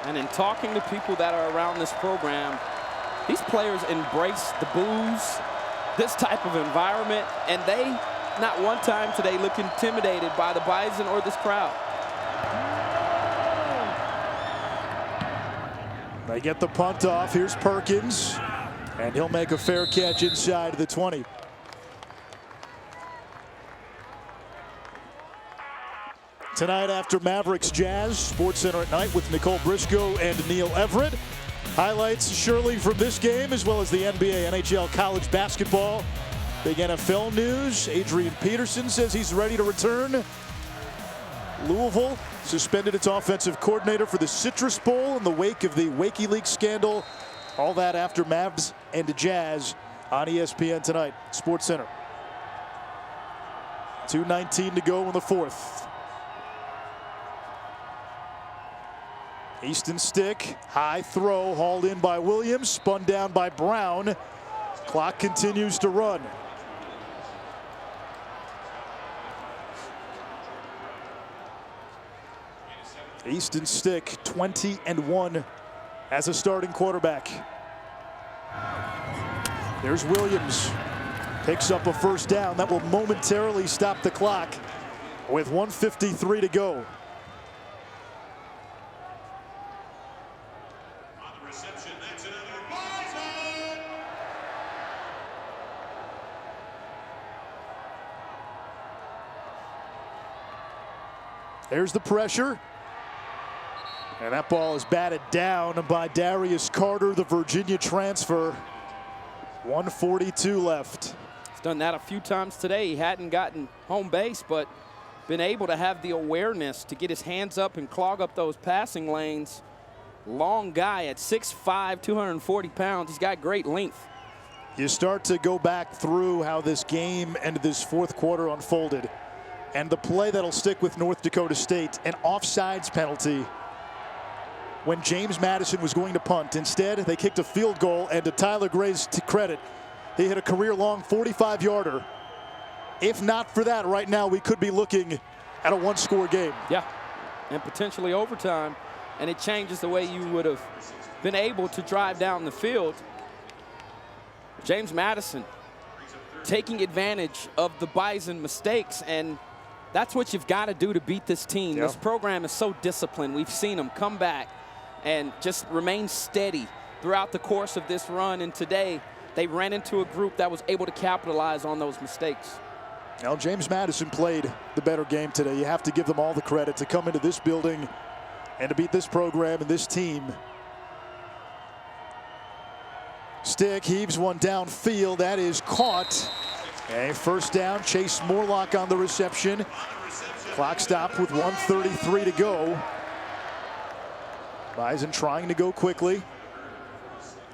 And in talking to people that are around this program, these players embrace the boos, this type of environment, and they, not one time today, look intimidated by the Bison or this crowd.
They get the punt off. Here's Perkins, and he'll make a fair catch inside the 20. Tonight after Mavericks Jazz, Sports Center at night with Nicole Briscoe and Neil Everett. Highlights surely from this game, as well as the NBA, NHL, college basketball. Big NFL news. Adrian Peterson says he's ready to return. Louisville suspended its offensive coordinator for the Citrus Bowl in the wake of the WikiLeaks scandal. All that after Mavs and Jazz on ESPN tonight. Sports Center. 2:19 to go in the 4th. Easton stick, high throw, hauled in by Williams, spun down by Brown. Clock continues to run. Easton stick, 20-1 as a starting quarterback. There's Williams, picks up a 1st down. That will momentarily stop the clock with 1:53 to go. There's the pressure. And that ball is batted down by Darius Carter, the Virginia transfer. 1:42 left.
He's done that a few times today. He hadn't gotten home base, but been able to have the awareness to get his hands up and clog up those passing lanes. Long guy at 6'5", 240 pounds. He's got great length.
You start to go back through how this game and this fourth quarter unfolded. And the play that'll stick with North Dakota State, an offsides penalty when James Madison was going to punt. Instead, they kicked a field goal, and to Tyler Gray's credit, he hit a career-long 45-yarder. If not for that, right now we could be looking at a one-score game.
Yeah, and potentially overtime, and it changes the way you would have been able to drive down the field. James Madison taking advantage of the Bison mistakes, and that's what you've got to do to beat this team.
Yeah.
This program is so disciplined. We've seen them come back and just remain steady throughout the course of this run, and today they ran into a group that was able to capitalize on those mistakes.
Now, James Madison played the better game today. You have to give them all the credit to come into this building and to beat this program and this team. Stick heaves one downfield. That is caught. A first down. Chase Morlock on the reception. Clock stopped with 1:33 to go. Bison trying to go quickly.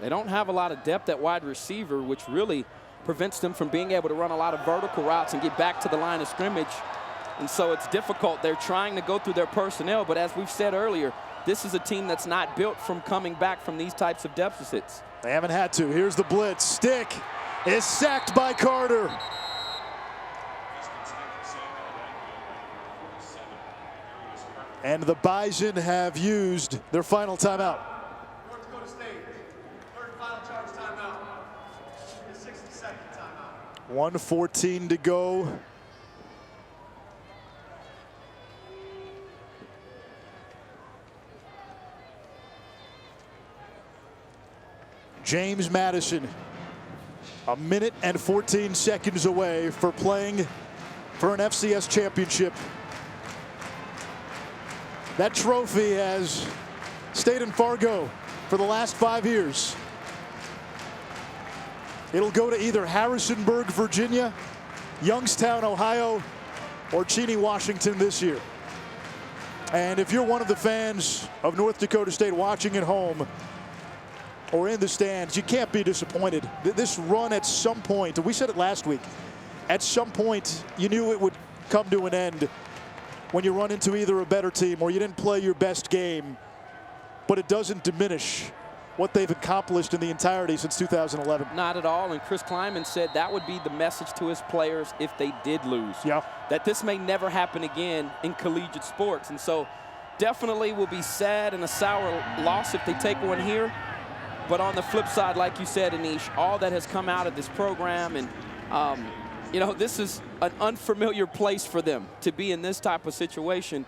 They don't have a lot of depth at wide receiver, which really prevents them from being able to run a lot of vertical routes and get back to the line of scrimmage. And so it's difficult. They're trying to go through their personnel, but as we've said earlier, this is a team that's not built from coming back from these types of deficits.
They haven't had to. Here's the blitz. Stick is sacked by Carter. And the Bison have used their final timeout.
North Dakota State, third final charge timeout. A 60-second timeout.
1:14 to go. James Madison, a minute and 14 seconds away for playing for an FCS championship. That trophy has stayed in Fargo for the last 5 years. It'll go to either Harrisonburg, Virginia, Youngstown, Ohio, or Cheney, Washington this year. And if you're one of the fans of North Dakota State watching at home or in the stands, you can't be disappointed. This run at some point, we said it last week, at some point you knew it would come to an end when you run into either a better team or you didn't play your best game, but it doesn't diminish what they've accomplished in the entirety since 2011.
Not at all, and Chris Kleiman said that would be the message to his players if they did lose.
Yeah.
That this may never happen again in collegiate sports, and so definitely will be sad and a sour loss if they take one here. But on the flip side, like you said, Anish, all that has come out of this program, and you know, this is an unfamiliar place for them to be in this type of situation.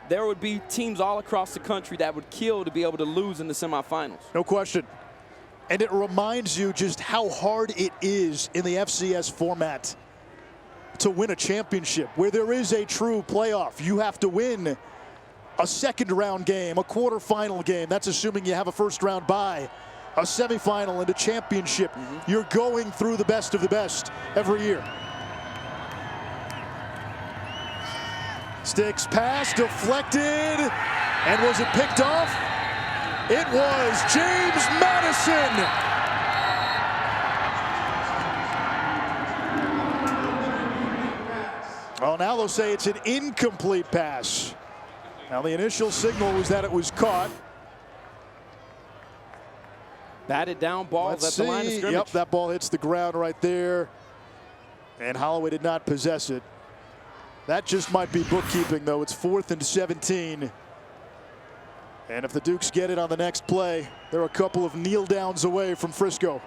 There would be teams all across the country that would kill to be able to lose in the semifinals.
No question. And it reminds you just how hard it is in the FCS format to win a championship, where there is a true playoff. You have to win a second round game, a quarterfinal game. That's assuming you have a first round bye, a semifinal, and a championship. You're going through the best of the best every year. Sticks pass deflected, and was it picked off? It was James Madison. Well, now they'll say it's an incomplete pass. Now the initial signal was that it was caught.
Batted down balls at the line of scrimmage.
Yep, that ball hits the ground right there. And Holloway did not possess it. That just might be bookkeeping, though. It's 4th and 17. And if the Dukes get it on the next play, they're a couple of kneel downs away from Frisco.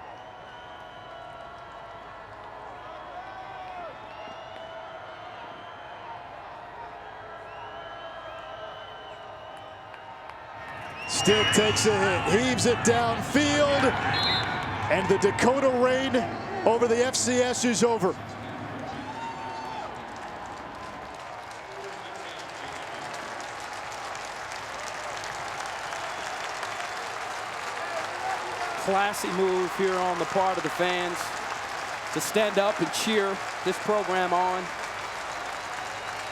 Still takes a hit, heaves it downfield, and the Dakota reign over the FCS is over.
Classy move here on the part of the fans to stand up and cheer this program on.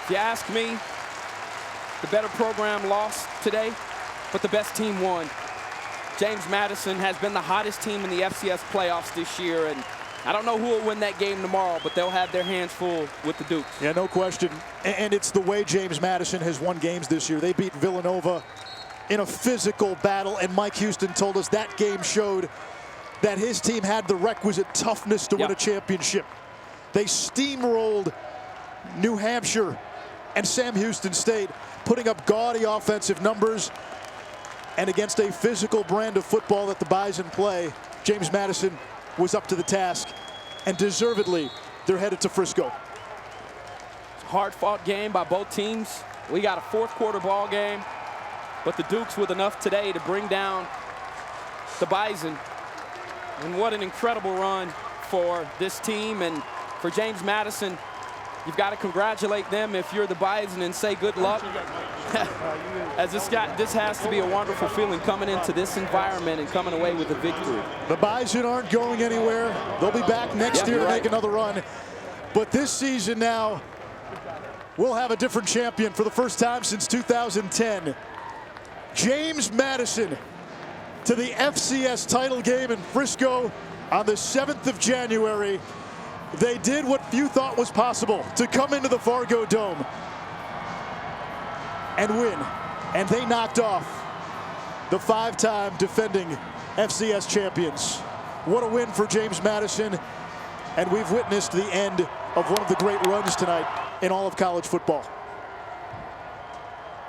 If you ask me, the better program lost today, but the best team won. James Madison has been the hottest team in the FCS playoffs this year, and I don't know who will win that game tomorrow, but they'll have their hands full with the Dukes.
Yeah, no question. And it's the way James Madison has won games this year. They beat Villanova in a physical battle, and Mike Houston told us that game showed that his team had the requisite toughness to win a championship. They steamrolled New Hampshire and Sam Houston State, putting up gaudy offensive numbers, and against a physical brand of football that the Bison play, James Madison was up to the task, and deservedly, they're headed to Frisco.
Hard-fought game by both teams. We got a fourth-quarter ball game, but the Dukes with enough today to bring down the Bison. And what an incredible run for this team and for James Madison. You've got to congratulate them if you're the Bison and say good luck. As this has to be a wonderful feeling coming into this environment and coming away with a victory.
The Bison aren't going anywhere. They'll be back next year to make another run. But this season now, we'll have a different champion for the first time since 2010. James Madison to the FCS title game in Frisco on the 7th of January. They did what few thought was possible, to come into the Fargo Dome and win. And they knocked off the 5-time defending FCS champions. What a win for James Madison. And we've witnessed the end of one of the great runs tonight in all of college football.